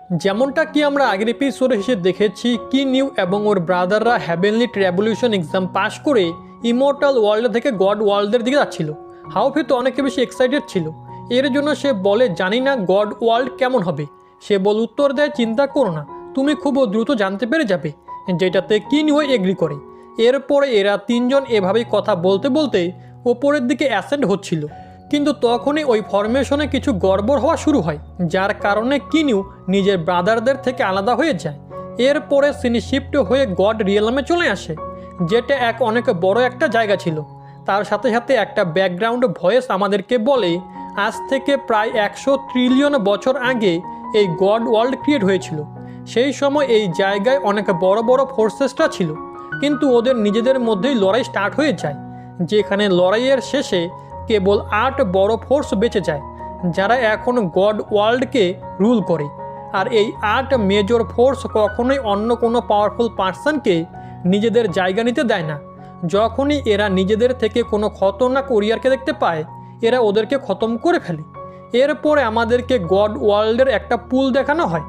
যেমনটা কি আমরা আগের এপিসোডে হিসেবে দেখেছি, কি নিউ এবং ওর ব্রাদাররা হ্যাভেনলি ট্র্যাবলিউশন এক্সাম পাস করে ইমর্টাল ওয়ার্ল্ড থেকে গড ওয়ার্ল্ডের দিকে যাচ্ছিল। হাওফি তো অনেক বেশি এক্সাইটেড ছিল। এর জন্য সে বলে, জানি না গড ওয়ার্ল্ড কেমন হবে। সে উত্তর দেয়, চিন্তা করো না, তুমি খুব দ্রুত জানতে পেরে যাবে। যেটাতে কি নিউ এগ্রি করে। এরপরে এরা তিনজন এভাবেই কথা বলতে বলতে ওপরের দিকে অ্যাসেন্ড হচ্ছিল। কিন্তু তখনই ওই ফরমেশনে কিছু গড়বড় হওয়া শুরু হয়, যার কারণে কিনিউ নিজের ব্রাদারদের থেকে আলাদা হয়ে যায়। এরপরে তিনি শিফট হয়ে গড রিয়েলমে চলে আসে, যেটা অনেক বড় একটা জায়গা ছিল। তার সাথে সাথে একটা ব্যাকগ্রাউন্ড ভয়েস আমাদেরকে বলে, আজ থেকে প্রায় 100 ট্রিলিয়ন বছর আগে এই গড ওয়ার্ল্ড ক্রিয়েট হয়েছিল। সেই সময় এই জায়গায় অনেক বড় বড় ফোর্সেসটা ছিল, কিন্তু ওদের নিজেদের মধ্যেই লড়াই স্টার্ট হয়ে যায়, যেখানে লড়াইয়ের শেষে কেবল 8 বড় ফোর্স বেঁচে যায়, যারা এখন গড ওয়ার্ল্ডকে রুল করে। আর এই 8 মেজর ফোর্স কখনোই অন্য কোনো পাওয়ারফুল পার্সনকে নিজেদের জায়গা নিতে দেয় না। যখনই এরা নিজেদের থেকে কোনো খতরনাক ওরিয়ারকে দেখতে পায়, এরা ওদেরকে খতম করে ফেলে। এরপরে আমাদেরকে গড ওয়ার্ল্ডের একটা পুল দেখানো হয়,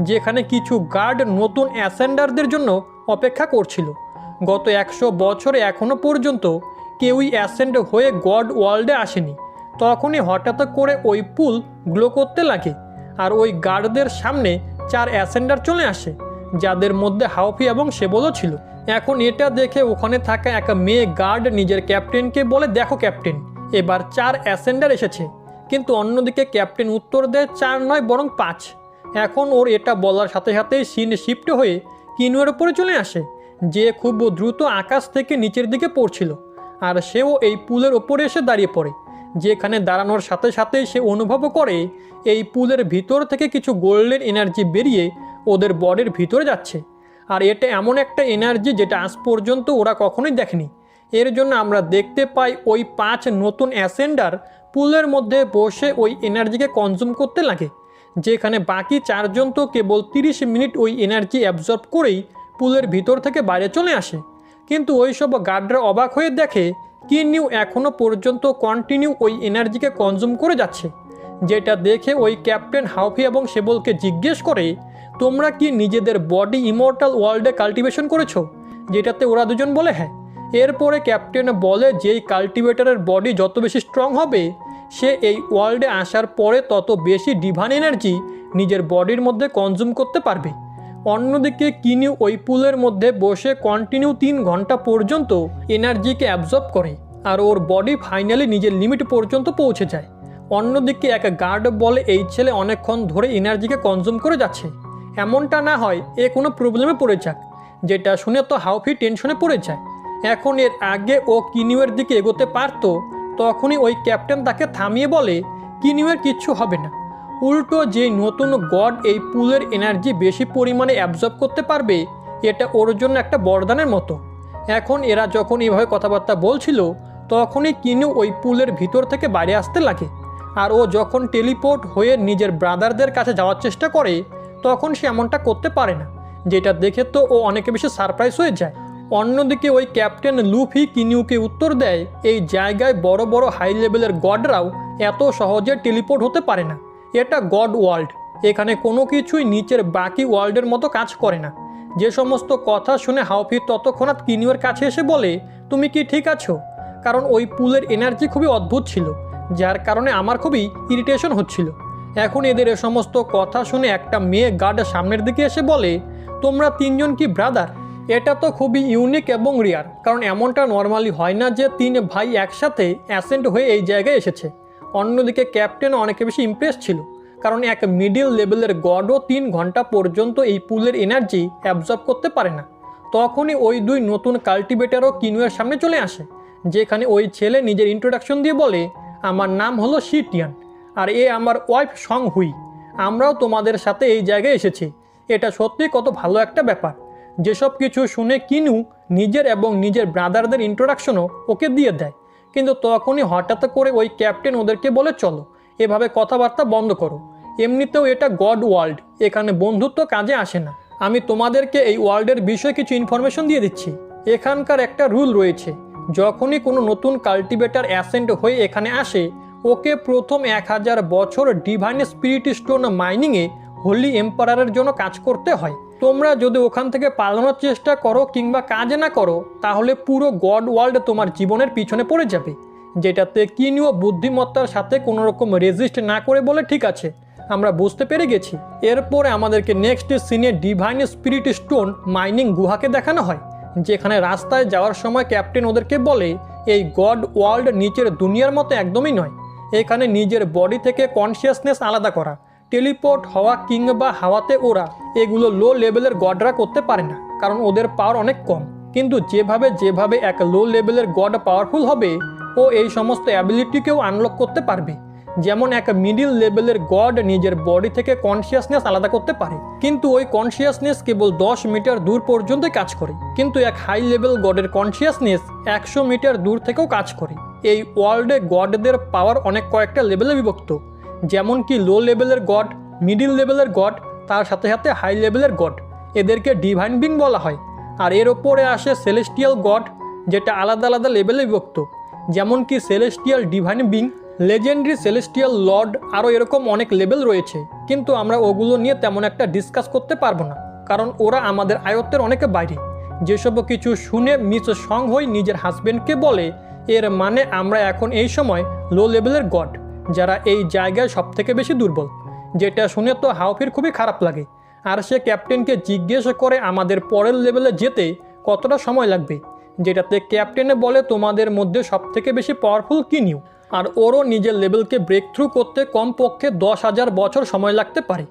যেখানে কিছু গার্ড নতুন অ্যাসেন্ডারদের জন্য অপেক্ষা করছিল। গত 100 বছরে এখনও পর্যন্ত কেউই অ্যাসেন্ড হয়ে গড ওয়ার্ল্ডে আসেনি। তখনই হঠাৎ করে ওই পুল গ্লো করতে লাগে, আর ওই গার্ডদের সামনে 4 অ্যাসেন্ডার চলে আসে, যাদের মধ্যে হাওফি এবং সেবলও ছিল। এখন এটা দেখে ওখানে থাকা এক মেয়ে গার্ড নিজের ক্যাপ্টেনকে বলে, দেখো ক্যাপ্টেন, এবার 4 অ্যাসেন্ডার এসেছে। কিন্তু অন্যদিকে ক্যাপ্টেন উত্তর দেয়, 4 নয় বরং 5। এখন ওর এটা বলার সাথে সাথেই সিন শিফট হয়ে কিনুয়ের উপরে চলে আসে, যে খুব দ্রুত আকাশ থেকে নিচের দিকে পড়ছিল। আর সেও এই পুলের ওপরে এসে দাঁড়িয়ে পড়ে, যেখানে দাঁড়ানোর সাথে সাথেই সে অনুভব করে এই পুলের ভিতর থেকে কিছু গোল্ডেন এনার্জি বেরিয়ে ওদের বডির ভিতরে যাচ্ছে। আর এটা এমন একটা এনার্জি যেটা আজ পর্যন্ত ওরা কখনোই দেখেনি। এর জন্য আমরা দেখতে পাই ওই 5 নতুন অ্যাসেন্ডার পুলের মধ্যে বসে ওই এনার্জিকে কনজিউম করতে লাগে, যেখানে বাকি 4 জন তো কেবল 30 মিনিট ওই এনার্জি অ্যাবজর্ব করেই পুলের ভিতর থেকে বাইরে চলে আসে। কিন্তু ওই সব গার্ডরা অবাক হয়ে দেখে কি নিউ এখনও পর্যন্ত কন্টিনিউ ওই এনার্জিকে কনজিউম করে যাচ্ছে। যেটা দেখে ওই ক্যাপ্টেন হাওফি এবং সেবলকে জিজ্ঞেস করে, তোমরা কি নিজেদের বডি ইমর্টাল ওয়ার্ল্ডে কাল্টিভেশন করেছো? যেটাতে ওরা দুজন বলে হ্যাঁ। এরপরে ক্যাপ্টেন বলে, যেই কাল্টিভেটরের বডি যত বেশি স্ট্রং হবে, সে এই ওয়ার্ল্ডে আসার পরে তত বেশি ডিভাইন এনার্জি নিজের বডির মধ্যে কনজিউম করতে পারবে। অন্যদিকে কিনিউ ওই পুলের মধ্যে বসে কন্টিনিউ 3 ঘন্টা পর্যন্ত এনার্জিকে অ্যাবজর্ব করে, আর ওর বডি ফাইনালি নিজের লিমিট পর্যন্ত পৌঁছে যায়। অন্যদিকে এক গার্ড বলে, এই ছেলে অনেকক্ষণ ধরে এনার্জিকে কনজিউম করে যাচ্ছে, এমনটা না হয় এ কোনো প্রবলেমে পড়ে যাক। যেটা শুনে তো হাওফি টেনশনে পড়ে যায়। এখন এর আগে ও কিনিউয়ের দিকে এগোতে পারত, তখনই ওই ক্যাপ্টেন তাকে থামিয়ে বলে, কিনিউয়ের কিচ্ছু হবে না। উল্টো যে নতুন গড এই পুলের এনার্জি বেশি পরিমাণে অ্যাবজর্ব করতে পারবে, এটা ওর জন্য একটা বরদানের মতো। এখন এরা যখন এভাবে কথাবার্তা বলছিল, তখনই কিনিউ ওই পুলের ভিতর থেকে বাইরে আসতে লাগে। আর ও যখন টেলিপোর্ট হয়ে নিজের ব্রাদারদের কাছে যাওয়ার চেষ্টা করে, তখন সে এমনটা করতে পারে না, যেটা দেখে তো ও অনেক বেশি সারপ্রাইজ হয়ে যায়। অন্যদিকে ওই ক্যাপ্টেন লুফি কিনিউকে উত্তর দেয়, এই জায়গায় বড় বড় হাই লেভেলের গডরাও এত সহজে টেলিপোর্ট হতে পারে না। এটা গড ওয়ার্ল্ড, এখানে কোনো কিছুই নিচের বাকি ওয়ার্ল্ডের মতো কাজ করে না। যে সমস্ত কথা শুনে হাওফি ততক্ষণাৎ কিনিউয়ের কাছে এসে বলে, তুমি কি ঠিক আছো? কারণ ওই পুলের এনার্জি খুবই অদ্ভুত ছিল, যার কারণে আমার খুবই ইরিটেশন হচ্ছিল। এখন এদের এ সমস্ত কথা শুনে একটা মেয়ে গার্ড সামনের দিকে এসে বলে, তোমরা 3 জন কি ব্রাদার? এটা তো খুবই ইউনিক এবং রিয়ার, কারণ এমনটা নর্মালি হয় না যে 3 ভাই একসাথে অ্যাসেন্ট হয়ে এই জায়গায় এসেছে। অন্যদিকে ক্যাপ্টেন অনেক বেশি ইমপ্রেস ছিল, কারণ এক মিডিল লেভেলের গডও 3 ঘন্টা পর্যন্ত এই পুলের এনার্জি অ্যাবজর্ব করতে পারে না। তখনই ওই 2 নতুন কাল্টিভেটারও কিনুয়ের সামনে চলে আসে, যেখানে ওই ছেলে নিজের ইন্ট্রোডাকশন দিয়ে বলে, আমার নাম হলো শিটিয়ান, আর এ আমার ওয়াইফ সং হুই। আমরাও তোমাদের সাথে এই জায়গায় এসেছি। এটা সত্যি কত ভালো একটা ব্যাপার। যেসব কিছু শুনে কিনু নিজের এবং নিজের ব্রাদারদের ইন্ট্রোডাকশনও ওকে দিয়ে দেয়। কিন্তু তখনই হঠাৎ করে ওই ক্যাপ্টেন ওদেরকে বলে, চলো এভাবে কথাবার্তা বন্ধ করো। এমনিতেও এটা গড ওয়ার্ল্ড, এখানে বন্ধুত্ব কাজে আসে না। আমি তোমাদেরকে এই ওয়ার্ল্ডের বিষয়ে কিছু ইনফরমেশন দিয়ে দিচ্ছি। এখানকার একটা রুল রয়েছে, যখনই কোনো নতুন কাল্টিভেটার অ্যাসেন্ট হয়ে এখানে আসে, ওকে প্রথম 1000 বছর ডিভাইন স্পিরিট স্টোন মাইনিংয়ে হোলি এম্পারারের জন্য কাজ করতে হয়। তোমরা যদি ওখান থেকে পালানোর চেষ্টা করো কিংবা কাজ না করো তাহলে পুরো গড ওয়ার্ল্ড তোমার জীবনের পিছনে পড়ে যাবে, যেটাতে কিনিউ বুদ্ধিমত্তার সাথে কোনো রকম রেজিস্ট না করে বলে ঠিক আছে আমরা বুঝতে পেরে গেছি। এরপরে আমাদেরকে নেক্সট সিনে ডিভাইন স্পিরিট স্টোন মাইনিং গুহাকে দেখানো হয়, যেখানে রাস্তায় যাওয়ার সময় ক্যাপ্টেন ওদেরকে বলে এই গড ওয়ার্ল্ড নিচের দুনিয়ার মতো একদমই নয়, এখানে নিজের বডি থেকে কনসিয়াসনেস আলাদা করা, টেলিপোর্ট হওয়া কিংবা হাওয়াতে ওরা, এগুলো লো লেভেলের গডরা করতে পারে না কারণ ওদের পাওয়ার অনেক কম। কিন্তু যেভাবে এক লো লেভেলের গড পাওয়ারফুল হবে ও এই সমস্ত অ্যাবিলিটিকেও আনলক করতে পারবে। যেমন এক মিডিল লেভেলের গড নিজের বডি থেকে কনসিয়াসনেস আলাদা করতে পারে, কিন্তু ওই কনসিয়াসনেস কেবল 10 মিটার দূর পর্যন্ত কাজ করে, কিন্তু এক হাই লেভেল গডের কনসিয়াসনেস 100 মিটার দূর থেকেও কাজ করে। এই ওয়ার্ল্ডে গডদের পাওয়ার অনেক কয়েকটা লেভেলে বিভক্ত, যেমন কি লো লেভেলের গড, মিডিল লেভেলের গড, তার সাথে সাথে হাই লেভেলের গড, এদেরকে ডিভাইন বিং বলা হয়। আর এর ওপরে আসে সেলেস্টিয়াল গড, যেটা আলাদা আলাদা লেভেলে বিভক্ত, যেমন কি celestial divine being, legendary celestial Lord, আরও এরকম অনেক লেভেল রয়েছে, কিন্তু আমরা ওগুলো নিয়ে তেমন একটা ডিসকাস করতে পারবো না কারণ ওরা আমাদের আয়ত্তের অনেক বাইরে। যেসব কিছু শুনে মিস সংহই নিজের হাজবেন্ডকে বলে এর মানে আমরা এখন এই সময় লো লেভেলের গড, যারা এই জায়গায় সব থেকে বেশি দুর্বল। যেটা শুনে তো হাওফির খুবই খারাপ লাগে, আর সে ক্যাপ্টেনকে জিজ্ঞেস করে আমাদের পরের লেভেলে যেতে কতটা সময় লাগবে, যেটাতে ক্যাপ্টেনে বলে তোমাদের মধ্যে সব থেকে বেশি পাওয়ারফুল কিনিউ, আর ওরও নিজের লেভেলকে ব্রেক থ্রু করতে কমপক্ষে 10,000 বছর সময় লাগতে পারে।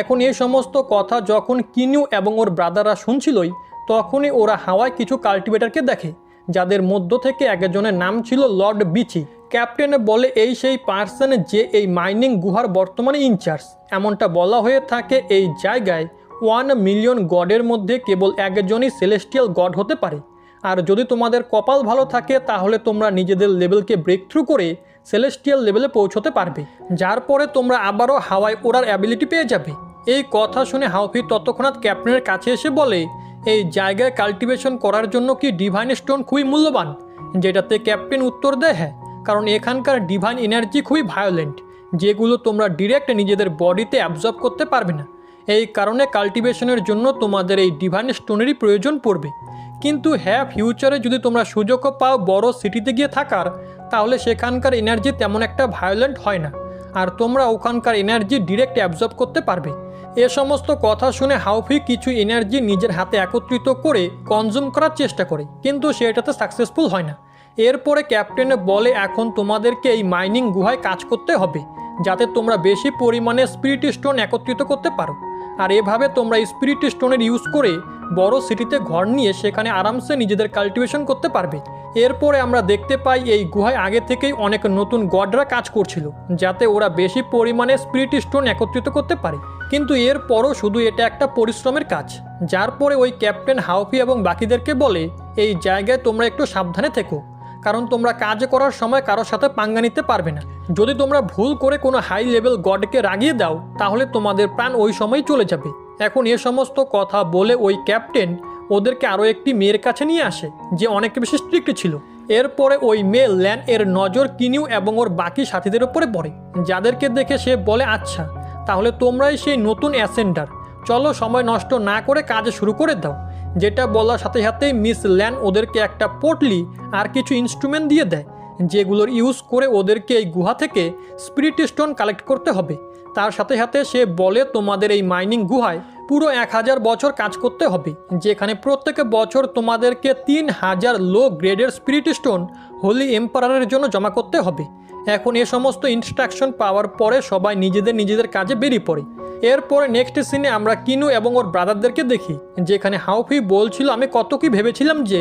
এখন এই সমস্ত কথা যখন কিনিউ এবং ওর ব্রাদাররা শুনছিলই, তখনই ওরা হাওয়ায় কিছু কাল্টিভেটরকে দেখে, যাদের মধ্য থেকে একজনের নাম ছিল লর্ড বিচি। ক্যাপ্টেনে বলে এই সেই পার্সন যে এই মাইনিং গুহার বর্তমানে ইনচার্জ। এমনটা বলা হয়ে থাকে এই জায়গায় 1 মিলিয়ন গডের মধ্যে কেবল একজনই সেলেস্টিয়াল গড হতে পারে, আর যদি তোমাদের কপাল ভালো থাকে তাহলে তোমরা নিজেদের লেভেলকে ব্রেক থ্রু করে সেলেস্টিয়াল লেভেলে পৌঁছতে পারবে, যার পরে তোমরা আবারও হাওয়ায় ওড়ার অ্যাবিলিটি পেয়ে যাবে। এই কথা শুনে হাওফি তৎক্ষণাৎ ক্যাপ্টেনের কাছে এসে বলে এই জায়গায় কাল্টিভেশন করার জন্য কি ডিভাইন স্টোন খুবই মূল্যবান, যেটাতে ক্যাপ্টেন উত্তর দেয় হ্যাঁ, কারণ এখানকার ডিভাইন এনার্জি খুবই ভায়োলেন্ট, যেগুলো তোমরা ডিরেক্ট নিজেদের বডিতে অ্যাবজর্ব করতে পারবে না। এই কারণে কাল্টিভেশনের জন্য তোমাদের এই ডিভাইন স্টোনেরই প্রয়োজন পড়বে। কিন্তু হ্যাঁ, ফিউচারে যদি তোমরা সুযোগও পাও বড় সিটিতে গিয়ে থাকার, তাহলে সেখানকার এনার্জি তেমন একটা ভায়োলেন্ট হয় না, আর তোমরা ওখানকার এনার্জি ডিরেক্ট অ্যাবজর্ব করতে পারবে। এ সমস্ত কথা শুনে হাওফি কিছু এনার্জি নিজের হাতে একত্রিত করে কনজিউম করার চেষ্টা করে, কিন্তু সেটাতে সাকসেসফুল হয় না। এরপরে ক্যাপ্টেনে বলে এখন তোমাদেরকে এই মাইনিং গুহায় কাজ করতে হবে, যাতে তোমরা বেশি পরিমাণে স্পিরিট স্টোন একত্রিত করতে পারো, আর এভাবে তোমরা স্পিরিট স্টোনের ইউজ করে বড় সিটিতে ঘর নিয়ে সেখানে আরামসে নিজেদের কাল্টিভেশন করতে পারবে। এরপরে আমরা দেখতে পাই এই গুহায় আগে থেকেই অনেক নতুন গডরা কাজ করছিল, যাতে ওরা বেশি পরিমাণে স্পিরিট স্টোন একত্রিত করতে পারে, কিন্তু এরপরও শুধু এটা একটা পরিশ্রমের কাজ। যার পরে ওই ক্যাপ্টেন হাওফি এবং বাকিদেরকে বলে এই জায়গায় তোমরা একটু সাবধানে থেকো, কারণ তোমরা কাজ করার সময় কারোর সাথে পাঙ্গা নিতে পারবে না। যদি তোমরা ভুল করে কোনো হাই লেভেল গডকে রাগিয়ে দাও তাহলে তোমাদের প্রাণ ওই সময়ই চলে যাবে। এখন এ সমস্ত কথা বলে ওই ক্যাপ্টেন ওদেরকে আরও একটি মেয়ের কাছে নিয়ে আসে, যে অনেক বেশি স্ট্রিক্ট ছিল। এরপরে ওই মেয়ে ল্যান এর নজর কিনিউ এবং ওর বাকি সাথীদের উপরে পড়ে, যাদেরকে দেখে সে বলে আচ্ছা তাহলে তোমরাই সেই নতুন অ্যাসেন্ডার, চলো সময় নষ্ট না করে কাজ শুরু করে দাও। যেটা বলার সাথে সাথেই মিস ল্যান ওদেরকে একটা পটলি আর কিছু ইনস্ট্রুমেন্ট দিয়ে দেয়, যেগুলোর ইউজ করে ওদেরকে এই গুহা থেকে স্পিরিট স্টোন কালেক্ট করতে হবে। তার সাথে সাথে সে বলে তোমাদের এই মাইনিং গুহায় পুরো 1000 বছর কাজ করতে হবে, যেখানে প্রত্যেক বছর তোমাদেরকে 3000 লো গ্রেডের স্পিরিট স্টোন হোলি এম্পারারের জন্য জমা করতে হবে। এখন এ সমস্ত ইনস্ট্রাকশন পাওয়ার পরে সবাই নিজেদের কাজে বেরিয়ে পড়ে। এরপরে নেক্সট সিনে আমরা কিনু এবং ওর ব্রাদারদেরকে দেখি, যেখানে হাওফি বলছিল আমি কত কি ভেবেছিলাম যে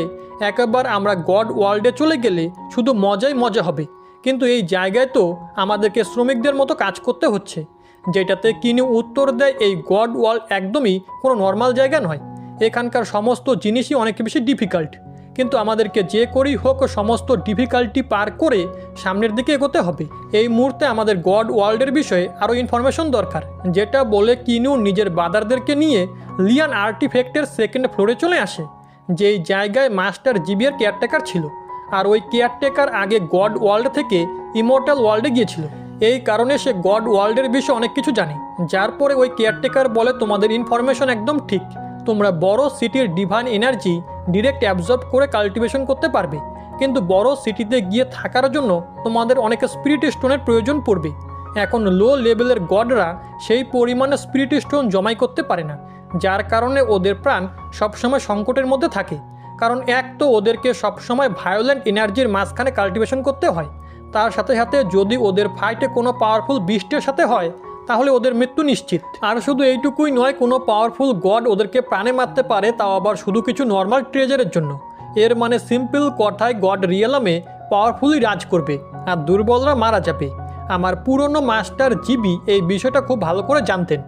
একবার আমরা গড ওয়ার্ল্ডে চলে গেলে শুধু মজাই মজা হবে, কিন্তু এই জায়গায় তো আমাদেরকে শ্রমিকদের মতো কাজ করতে হচ্ছে। যেটাতে কিনু উত্তর দেয় এই গড ওয়ার্ল্ড একদমই কোনো নর্মাল জায়গা নয়, এখানকার সমস্ত জিনিসই অনেক বেশি ডিফিকাল্ট, কিন্তু আমাদেরকে যে করেই হোক সমস্ত ডিফিকাল্টি পার করে সামনের দিকে এগোতে হবে। এই মুহূর্তে আমাদের গড ওয়ার্ল্ডের বিষয়ে আরও ইনফরমেশন দরকার, যেটা বলে কিনু নিজের ব্রাদারদেরকে নিয়ে লিয়ান আর্টিফ্যাক্টের 2nd ফ্লোরে চলে আসে, যেই জায়গায় মাস্টার জিবিয়ার কেয়ারটেকার ছিল, আর ওই কেয়ারটেকার আগে গড ওয়ার্ল্ড থেকে ইমর্টাল ওয়ার্ল্ডে গিয়েছিল। এই কারণে সে গড ওয়ার্ল্ডের বিষয়ে অনেক কিছু জানে। যার পরে ওই কেয়ারটেকার বলে তোমাদের ইনফরমেশন একদম ঠিক, তোমরা বড় সিটির ডিভাইন এনার্জি ডিরেক্ট অ্যাবজর্ব করে কাল্টিভেশন করতে পারবে, কিন্তু বড় সিটিতে গিয়ে থাকার জন্য তোমাদের অনেক স্পিরিট স্টোনের প্রয়োজন পড়বে। এখন লো লেভেলের গডরা সেই পরিমাণে স্পিরিট স্টোন জমাই করতে পারে না, যার কারণে ওদের প্রাণ সবসময় সংকটের মধ্যে থাকে। কারণ এক তো ওদেরকে সবসময় ভায়োলেন্ট এনার্জির মাঝখানে কাল্টিভেশন করতে হয়, তার সাথে সাথে যদি ওদের ফাইটে কোনো পাওয়ারফুল বিস্টের সাথে হয় তাহলে ওদের মৃত্যু নিশ্চিত। আর শুধু এইটুকুই নয়, কোনো পাওয়ারফুল গড ওদেরকে প্রাণে মারতে পারে, তাও আবার শুধু কিছু নর্মাল ট্রেজারের জন্য। এর মানে সিম্পল কথায় গড রিয়েলামে পাওয়ারফুলি রাজ করবে আর দুর্বলরা মারা যাবে। আমার পুরনো মাস্টার জিবি এই বিষয়টা খুব ভালো করে জানতেন।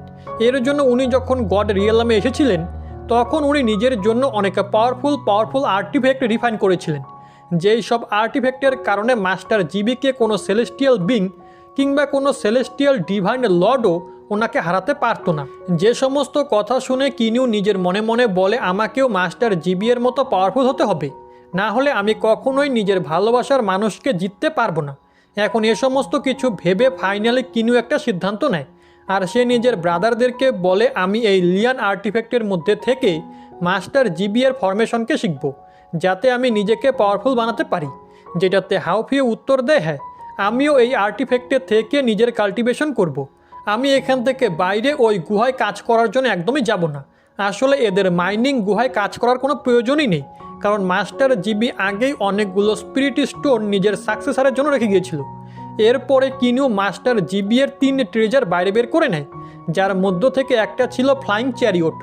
এর জন্য উনি যখন গড রিয়েলামে এসেছিলেন তখন উনি নিজের জন্য অনেক পাওয়ারফুল আর্টিফ্যাক্ট রিফাইন করেছিলেন, যেই সব আর্টিফ্যাক্টের কারণে মাস্টার জিবিকে কোনো সেলেস্টিয়াল বিং কিংবা কোনো সেলেস্টিয়াল ডিভাইন লর্ডও ওনাকে হারাতে পারতো না। যে সমস্ত কথা শুনে কিনিউ নিজের মনে মনে বলে আমাকেও মাস্টার জিবিএর মতো পাওয়ারফুল হতে হবে, না হলে আমি কখনোই নিজের ভালোবাসার মানুষকে জিততে পারবো না। এখন এ সমস্ত কিছু ভেবে ফাইনালি কিনিউ একটা সিদ্ধান্ত নেয়, আর সে নিজের ব্রাদারদেরকে বলে আমি এই লিয়ান আর্টিফ্যাক্টের মধ্যে থেকে মাস্টার জিবিএর ফরমেশনকে শিখব, যাতে আমি নিজেকে পাওয়ারফুল বানাতে পারি। যেটাতে হাউফিয়ে উত্তর দেয় হ্যাঁ, আমিও এই আর্টিফ্যাক্টের থেকে নিজের কাল্টিভেশন করব। আমি এখান থেকে বাইরে ওই গুহায় কাজ করার জন্য একদমই যাব না। আসলে এদের মাইনিং গুহায় কাজ করার কোনো প্রয়োজনই নেই, কারণ মাস্টার জিবি আগেই অনেকগুলো স্পিরিট স্টোন নিজের সাকসেসারের জন্য রেখে গিয়েছিল। এরপরে কিনিউ মাস্টার জিবিএর 3 ট্রেজার বাইরে বের করে নেয়, যার মধ্য থেকে একটা ছিল ফ্লাইং চ্যারিয়ট,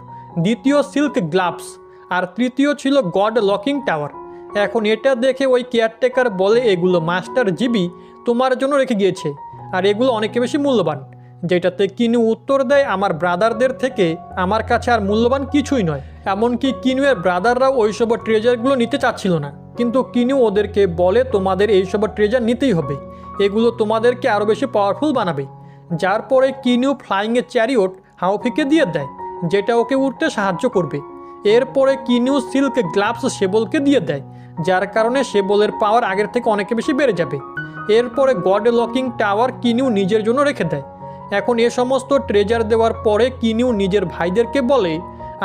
দ্বিতীয় সিল্ক গ্লাভস, আর তৃতীয় ছিল গড লকিং টাওয়ার। এখন এটা দেখে ওই কেয়ারটেকার বলে এগুলো মাস্টার জিবি তোমার জন্য রেখে গিয়েছে, আর এগুলো অনেক বেশি মূল্যবান। যেটাতে কিনু উত্তর দেয় আমার ব্রাদারদের থেকে আমার কাছে আর মূল্যবান কিছুই নয়। এমনকি কিনুয়ের ব্রাদাররাও ওইসব ট্রেজারগুলো নিতে চাচ্ছিল না, কিন্তু কিনু ওদেরকে বলে তোমাদের এইসব ট্রেজার নিতেই হবে, এগুলো তোমাদেরকে আরও বেশি পাওয়ারফুল বানাবে। যার পরে কিনু ফ্লাইংয়ের চ্যারিয়ট হাউফিকে দিয়ে দেয়, যেটা ওকে উঠতে সাহায্য করবে। এরপরে কিনু সিল্ক গ্লাভস সেবলকে দিয়ে দেয়, যার কারণে সেবলের পাওয়ার আগের থেকে অনেক বেশি বেড়ে যাবে। এরপরে গড লকিং টাওয়ার কিনু নিজের জন্য রেখে দেয়। এখন এ সমস্ত ট্রেজার দেওয়ার পরে কিনু নিজের ভাইদেরকে বলে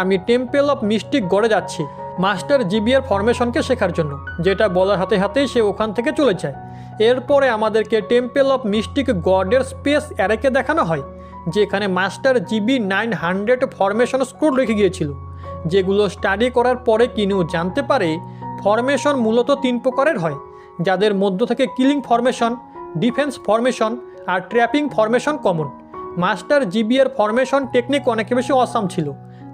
আমি টেম্পল অফ মিস্টিক গড়ে যাচ্ছি মাস্টার জিবিএর ফরমেশনকে শেখার জন্য, যেটা বলার হাতে হাতেই সে ওখান থেকে চলে যায়। এরপরে আমাদেরকে টেম্পল অফ মিস্টিক গডের স্পেস অ্যারেকে দেখানো হয়, যেখানে মাস্টার জিবি 900 ফরমেশন স্ক্রোল রেখে গিয়েছিল, যেগুলো স্টাডি করার পরে কিনু জানতে পারে ফরমেশন মূলত 3 প্রকারের হয়, যাদের মধ্য থেকে কিলিং ফরমেশন, ডিফেন্স ফরমেশন আর ট্র্যাপিং ফরমেশন কমন। মাস্টার জিবিএর ফরমেশন টেকনিক অনেক বেশি অসাম ছিল,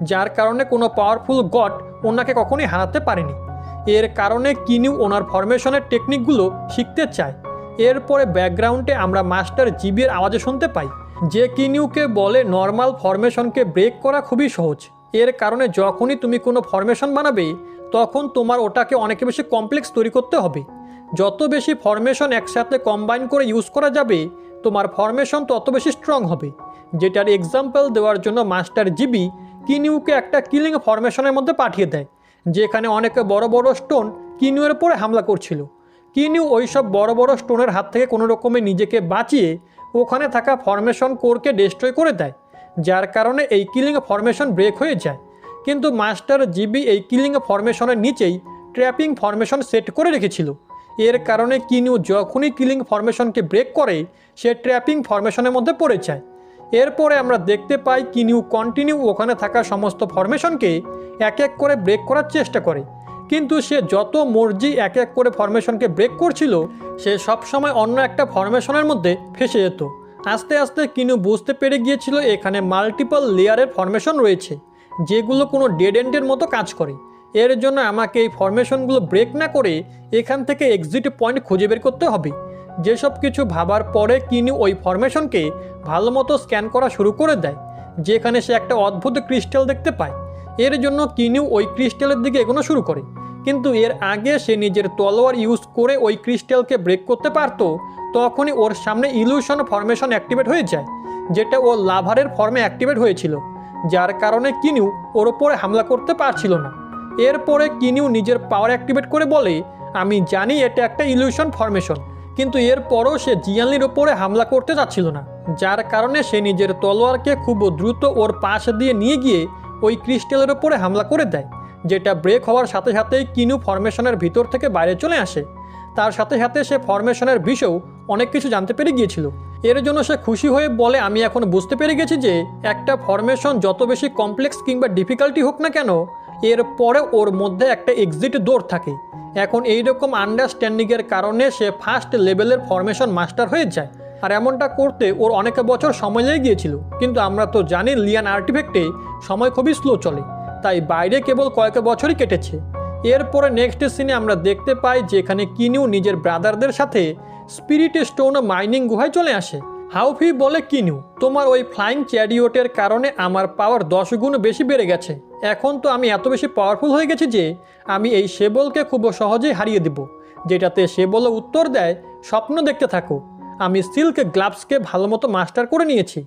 যার কারণে কোনো পাওয়ারফুল গড ওনাকে কখনোই হারাতে পারেনি। এর কারণে কিনু ওনার ফরমেশনের টেকনিকগুলো শিখতে চায়। এরপরে ব্যাকগ্রাউন্ডে আমরা মাস্টার জিবিএর আওয়াজে শুনতে পাই, যে কিনুকে বলে নর্মাল ফরমেশনকে ব্রেক করা খুবই সহজ। এর কারণে যখনই তুমি কোনো ফরমেশন বানাবে তখন তোমার ওটাকে অনেক বেশি কমপ্লেক্স তৈরি করতে হবে। যত বেশি ফরমেশন একসাথে কম্বাইন করে ইউজ করা যাবে তোমার ফরমেশন তত বেশি স্ট্রং হবে। যেটার এক্সাম্পল দেওয়ার জন্য মাস্টার জিবি কিনুকে একটা কিলিং ফরমেশনের মধ্যে পাঠিয়ে দেয়, যেখানে অনেক বড় বড় স্টোন কিনুয়ের উপরে হামলা করছিল। কিনু ওই সব বড় বড় স্টোনের হাত থেকে কোনো রকমে নিজেকে বাঁচিয়ে ওখানে থাকা ফরমেশন কোরকে ডিস্ট্রয় করে দেয়, যার কারণে এই কিলিং ফরমেশন ব্রেক হয়ে যায়। কিন্তু মাস্টার জিবি এই কিলিং ফরমেশনের নিচেই ট্র্যাপিং ফরমেশন সেট করে রেখেছিল। এর কারণে কিনু যখনই কিলিং ফরমেশনকে ব্রেক করে সে ট্র্যাপিং ফরমেশনের মধ্যে পড়ে যায়। এরপরে আমরা দেখতে পাই কিনু কন্টিনিউ ওখানে থাকা সমস্ত ফরমেশনকে এক এক করে ব্রেক করার চেষ্টা করে, কিন্তু সে যত মর্জি এক এক করে ফরমেশনকে ব্রেক করছিল সে সবসময় অন্য একটা ফরমেশনের মধ্যে ফেসে যেত। আস্তে আস্তে কিনু বুঝতে পেরে গিয়েছিল এখানে মাল্টিপল লেয়ারের ফরমেশন রয়েছে, যেগুলো কোনো ডেড এন্ডের মতো কাজ করে। এর জন্য আমাকে এই ফরমেশনগুলো ব্রেক না করে এখান থেকে এক্সিট পয়েন্ট খুঁজে বের করতে হবে। যেসব কিছু ভাবার পরে কিনু ওই ফরমেশনকে ভালো মতো স্ক্যান করা শুরু করে দেয়, যেখানে সে একটা অদ্ভুত ক্রিস্টাল দেখতে পায়। এর জন্য কিনু ওই ক্রিস্টালের দিকে এগোনো শুরু করে, কিন্তু এর আগে সে নিজের তলোয়ার ইউজ করে ওই ক্রিস্টালকে ব্রেক করতে পারত, তখনই ওর সামনে ইলিউশন ফরমেশন অ্যাক্টিভেট হয়ে যায়, যেটা ও লাভারের ফর্মে অ্যাক্টিভেট হয়েছিল, যার কারণে কিনু ওর ওপরে হামলা করতে পারছিল না। এরপরে কিনু নিজের পাওয়ার অ্যাক্টিভেট করে বলে আমি জানি এটা একটা ইলিউশন ফরমেশন, কিন্তু এরপরও সে জিয়ানলির ওপরে হামলা করতে যাচ্ছিল না, যার কারণে সে নিজের তলোয়ারকে খুব দ্রুত ওর পাশ দিয়ে নিয়ে গিয়ে ওই ক্রিস্টালের ওপরে হামলা করে দেয়, যেটা ব্রেক হওয়ার সাথে সাথেই কিনু ফরমেশনের ভিতর থেকে বাইরে চলে আসে। তার সাথে সাথে সে ফরমেশনের বিষয়েও অনেক কিছু জানতে পেরে গিয়েছিল। এর জন্য সে খুশি হয়ে বলে, আমি এখন বুঝতে পেরে গেছি যে একটা ফরমেশন যত বেশি কমপ্লেক্স কিংবা ডিফিকাল্টি হোক না কেন, এরপরে ওর মধ্যে একটা এক্সিট ডোর থাকে। এখন এইরকম আন্ডারস্ট্যান্ডিংয়ের কারণে সে ফার্স্ট লেভেলের ফরমেশন মাস্টার হয়ে যায়। আর এমনটা করতে ওর অনেক বছর সময় লেগে গিয়েছিল, কিন্তু আমরা তো জানি লিয়ান আর্টিফ্যাক্টে সময় খুবই স্লো চলে, তাই বাইরে কেবল কয়েক বছরই কেটেছে। এরপরে নেক্সট সিনে আমরা দেখতে পাই যেখানে কিনু নিজের ব্রাদারদের সাথে স্পিরিট স্টোন মাইনিং গুহায় চলে আসে। হাউফি বলে, কিনু, তোমার ওই ফ্লাইং চ্যারিওটের কারণে আমার পাওয়ার 10 গুণ বেশি বেড়ে গেছে। এখন তো আমি এত বেশি পাওয়ারফুল হয়ে গেছি যে আমি এই শেবলকে খুব সহজেই হারিয়ে দেব। যেটাতে শেবল উত্তর দেয়, স্বপ্ন দেখতে থাকো, আমি সিল্ক গ্লাভসকে ভালো মতো মাস্টার করে নিয়েছি,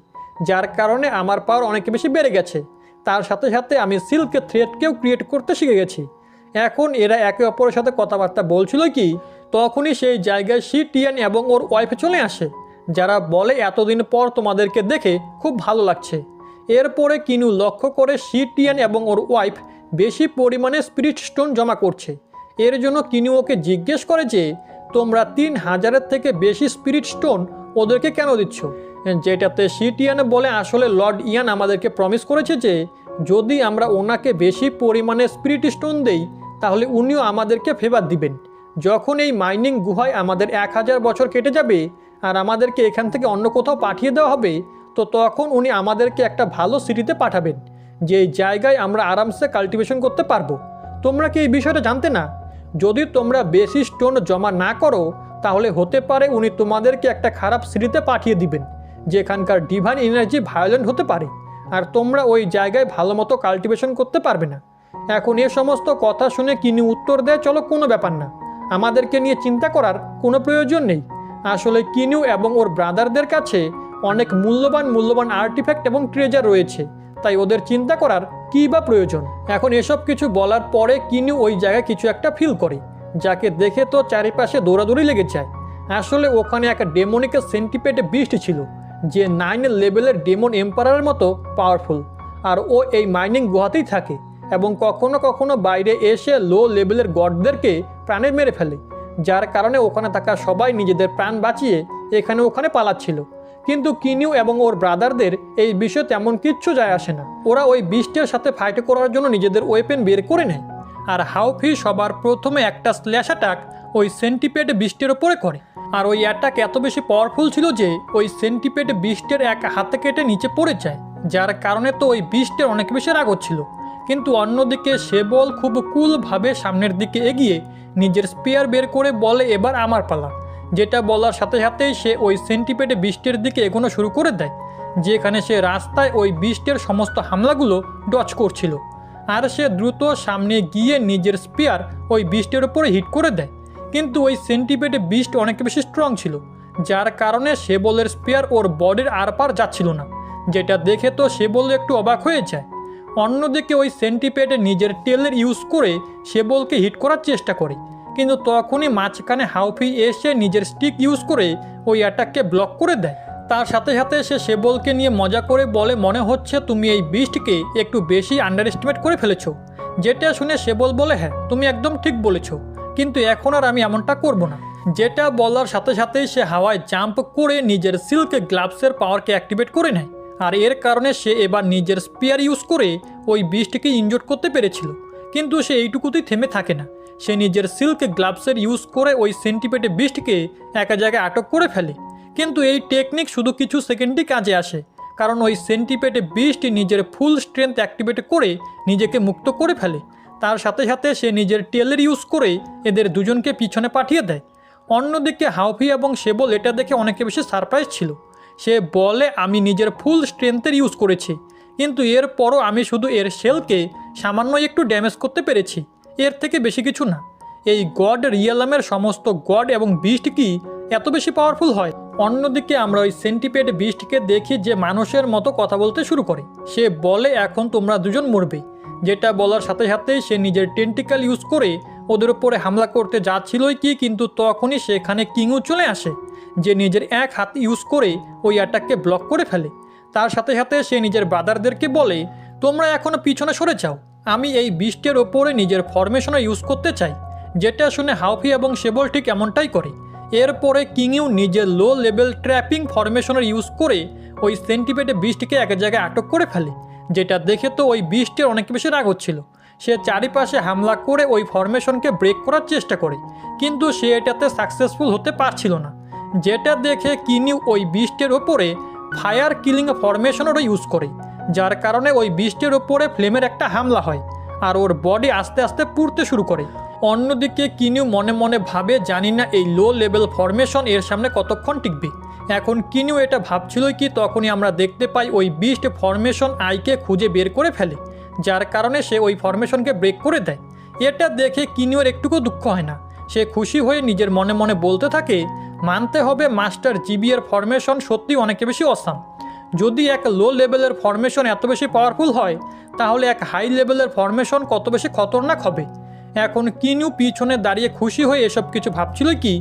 যার কারণে আমার পাওয়ার অনেক বেশি বেড়ে গেছে। তার সাথে সাথে আমি সিল্ক থ্রেডকেও ক্রিয়েট করতে শিখে গেছি। এখন এরা একে অপরের সাথে কথাবার্তা বলছিল কি, তখনই সেই জায়গায় শি টিয়ান এবং ওর ওয়াইফ চলে আসে, যারা বলে, এতদিন পর তোমাদেরকে দেখে খুব ভালো লাগছে। এরপরে কিনু লক্ষ্য করে শি টিয়ান এবং ওর ওয়াইফ বেশি পরিমাণে স্পিরিট স্টোন জমা করছে। এর জন্য কিনু ওকে জিজ্ঞেস করে যে তোমরা 3000-এর থেকে বেশি স্পিরিট স্টোন ওদেরকে কেন দিচ্ছ? যেটাতে শি টিয়ান বলে, আসলে লর্ড ইয়ান আমাদেরকে প্রমিস করেছে যে যদি আমরা ওনাকে বেশি পরিমাণে স্পিরিট স্টোন দেই তাহলে উনিও আমাদেরকে ফেভার দিবেন। যখন এই মাইনিং গুহায় আমাদের 1000 বছর কেটে যাবে আর আমাদেরকে এখান থেকে অন্য কোথাও পাঠিয়ে দেওয়া হবে, তো তখন উনি আমাদেরকে একটা ভালো সিটিতে পাঠাবেন, যেই জায়গায় আমরা আরামসে কাল্টিভেশন করতে পারবো। তোমরা কি এই বিষয়টা জানতে না? যদি তোমরা বেশি স্টোন জমা না করো তাহলে হতে পারে উনি তোমাদেরকে একটা খারাপ সিটিতে পাঠিয়ে দিবেন, যেখানকার ডিভাইন এনার্জি ভায়োলেন্ট হতে পারে, আর তোমরা ওই জায়গায় ভালো মতো কাল্টিভেশন করতে পারবে না। এখন এ সমস্ত কথা শুনে কিনু উত্তর দেয়, চলো, কোনো ব্যাপার না, আমাদেরকে নিয়ে চিন্তা করার কোনো প্রয়োজন নেই। আসলে কিনু এবং ওর ব্রাদারদের কাছে অনেক মূল্যবান আর্টিফ্যাক্ট এবং ট্রেজার রয়েছে, তাই ওদের চিন্তা করার কী বা প্রয়োজন। এখন এসব কিছু বলার পরে কিনু ওই জায়গায় কিছু একটা ফিল করে, যাকে দেখে তো চারিপাশে দৌড়াদৌড়ি লেগে যায়। আসলে ওখানে একটা ডেমনিক সেন্টিপেড বিস্ট ছিল, যে 9 লেভেলের ডেমন এম্পারারের মতো পাওয়ারফুল, আর ও এই মাইনিং গুহাতেই থাকে এবং কখনো কখনো বাইরে এসে লো লেভেলের গডদেরকে প্রাণে মেরে ফেলে, যার কারণে ওখানে থাকা সবাই নিজেদের প্রাণ বাঁচিয়ে এখানে ওখানে পালাচ্ছিল। কিন্তু কিনু এবং ওর ব্রাদারদের এই বিষয়ে তেমন কিচ্ছু যায় আসে না। ওরা ওই বিস্টের সাথে ফাইট করার জন্য নিজেদের ওয়েপেন বের করে নেয়, আর হাউফি সবার প্রথমে একটা স্ল্যাশ অ্যাটাক ওই সেন্টিপেড বিস্টের ওপরে করে। আর ওই অ্যাটাক এত বেশি পাওয়ারফুল ছিল যে ওই সেন্টিপেড বিস্টের এক হাতে কেটে নিচে পড়ে যায়, যার কারণে তো ওই বিস্টের অনেক বেশি রাগ হচ্ছিল। কিন্তু অন্যদিকে শেবল খুব কুলভাবে সামনের দিকে এগিয়ে নিজের স্পিয়ার বের করে বলে, এবার আমার পালা। যেটা বলার সাথে সাথেই সে ওই সেন্টিপেড বিস্টের দিকে এগোনো শুরু করে দেয়, যেখানে সে রাস্তায় ওই বিস্টের সমস্ত হামলাগুলো ডচ করছিল। আর সে দ্রুত সামনে গিয়ে নিজের স্পিয়ার ওই বিস্টের উপরে হিট করে দেয়। কিন্তু ওই সেন্টিপেড বিস্ট অনেক বেশি স্ট্রং ছিল, যার কারণে শেবলের স্পিয়ার ওর বডির আরপার যাচ্ছিল না, যেটা দেখে তো শেবল একটু অবাক হয়ে যায়। অন্যদিকে ওই সেন্টিপেড নিজের টেলের ইউজ করে শেবলকে হিট করার চেষ্টা করে, কিন্তু তখনই মাঝখানে হাউফি এসে নিজের স্টিক ইউজ করে ওই অ্যাটাককে ব্লক করে দেয়। তার সাথে সাথে সে শেবলকে নিয়ে মজা করে বলে, মনে হচ্ছে তুমি এই বিস্টকে একটু বেশি আন্ডার এস্টিমেট করে ফেলেছো। যেটা শুনে শেবল বলে, হ্যাঁ, তুমি একদম ঠিক বলেছো, কিন্তু এখন আর আমি এমনটা করব না। যেটা বলার সাথে সাথেই সে হাওয়ায় জাম্প করে নিজের সিল্ক গ্লাভসের পাওয়ারকে অ্যাক্টিভেট করে নেয়, আর এর কারণে সে এবার নিজের স্পিয়ার ইউজ করে ওই বিস্টকে ইনজোর করতে পেরেছিল। কিন্তু সে এইটুকুতেই থেমে থাকে না, সে নিজের সিল্ক গ্লাভসের ইউজ করে ওই সেন্টিপেডে বিস্টকে একা জায়গায় আটক করে ফেলে। কিন্তু এই টেকনিক শুধু কিছু সেকেন্ডই কাজে আসে, কারণ ওই সেন্টিপেডে বিস্ট নিজের ফুল স্ট্রেংথ অ্যাক্টিভেট করে নিজেকে মুক্ত করে ফেলে। তার সাথে সাথে সে নিজের টেলের ইউজ করে এদের দুজনকে পিছনে পাঠিয়ে দেয়। অন্যদিকে হাউফি এবং শেবল এটা দেখে অনেক বেশি সারপ্রাইজ ছিল। সে বলে, আমি নিজের ফুল স্ট্রেংথের ইউজ করেছি, কিন্তু এরপরও আমি শুধু এর শেলকে সামান্য একটু ড্যামেজ করতে পেরেছি, এর থেকে বেশি কিছু না। এই গড রিয়ালামের সমস্ত গড এবং বিস্ট কি এত বেশি পাওয়ারফুল হয়? অন্যদিকে আমরা ওই সেন্টিপেড বিস্টকে দেখি যে মানুষের মতো কথা বলতে শুরু করে। সে বলে, এখন তোমরা দুজন মরবে। যেটা বলার সাথে সাথেই সে নিজের টেন্টিক্যাল ইউজ করে ওদের উপরে হামলা করতে যাচ্ছিলই কি, কিন্তু তখনই সেখানে কিংও চলে আসে, যে নিজের এক হাত ইউজ করে ওই অ্যাটাককে ব্লক করে ফেলে। তার সাথে সাথে সে নিজের ব্রাদারদেরকে বলে, তোমরা এখনও পিছনে সরে যাও, আমি এই বিস্টের ওপরে নিজের ফরমেশনে ইউজ করতে চাই। যেটা শুনে হাউফি এবং সেবল ঠিক এমনটাই করে। এরপরে কিংইউ নিজের লো লেভেল ট্র্যাপিং ফরমেশনের ইউজ করে ওই সেন্টিপেডে বিস্টকে এক জায়গায় আটক করে ফেলে। যেটা দেখে তো ওই বিস্টের অনেক বেশি রাগ হচ্ছিল। সে চারিপাশে হামলা করে ওই ফরমেশনকে ব্রেক করার চেষ্টা করে, কিন্তু সে এটাতে সাকসেসফুল হতে পারছিল না। যেটা দেখে কিনিউ ওই বিস্টের ওপরে ফায়ার কিলিং ফরমেশনেরও ইউজ করে, যার কারণে ওই বিস্টের ওপরে ফ্লেমের একটা হামলা হয় আর ওর বডি আস্তে আস্তে পুড়তে শুরু করে। অন্যদিকে কিনিউ মনে মনে ভাবে, জানি না এই লো লেভেল ফরমেশন এর সামনে কতক্ষণ টিকবে। এখন কিনিউ এটা ভাবছিলই কি, তখনই আমরা দেখতে পাই ওই বিস্ট ফরমেশন আইকে খুঁজে বের করে ফেলে, যার কারণে সে ওই ফরমেশনকে ব্রেক করে দেয়। এটা দেখে কিনিউর একটুকু দুঃখ হয় না। সে খুশি হয়ে নিজের মনে মনে বলতে থাকে, মানতে হবে মাস্টার জিবি এর ফরমেশন সত্যি অনেক বেশি অসাম। যদি এক লো লেভেলের ফরমেশন এত বেশি পাওয়ারফুল হয়, তাহলে এক হাই লেভেলের ফরমেশন কত বেশি খতরনাক হবে। এখন কিনিউ পিছনে দাঁড়িয়ে খুশি হয়ে এসব কিছু ভাবছিল কি,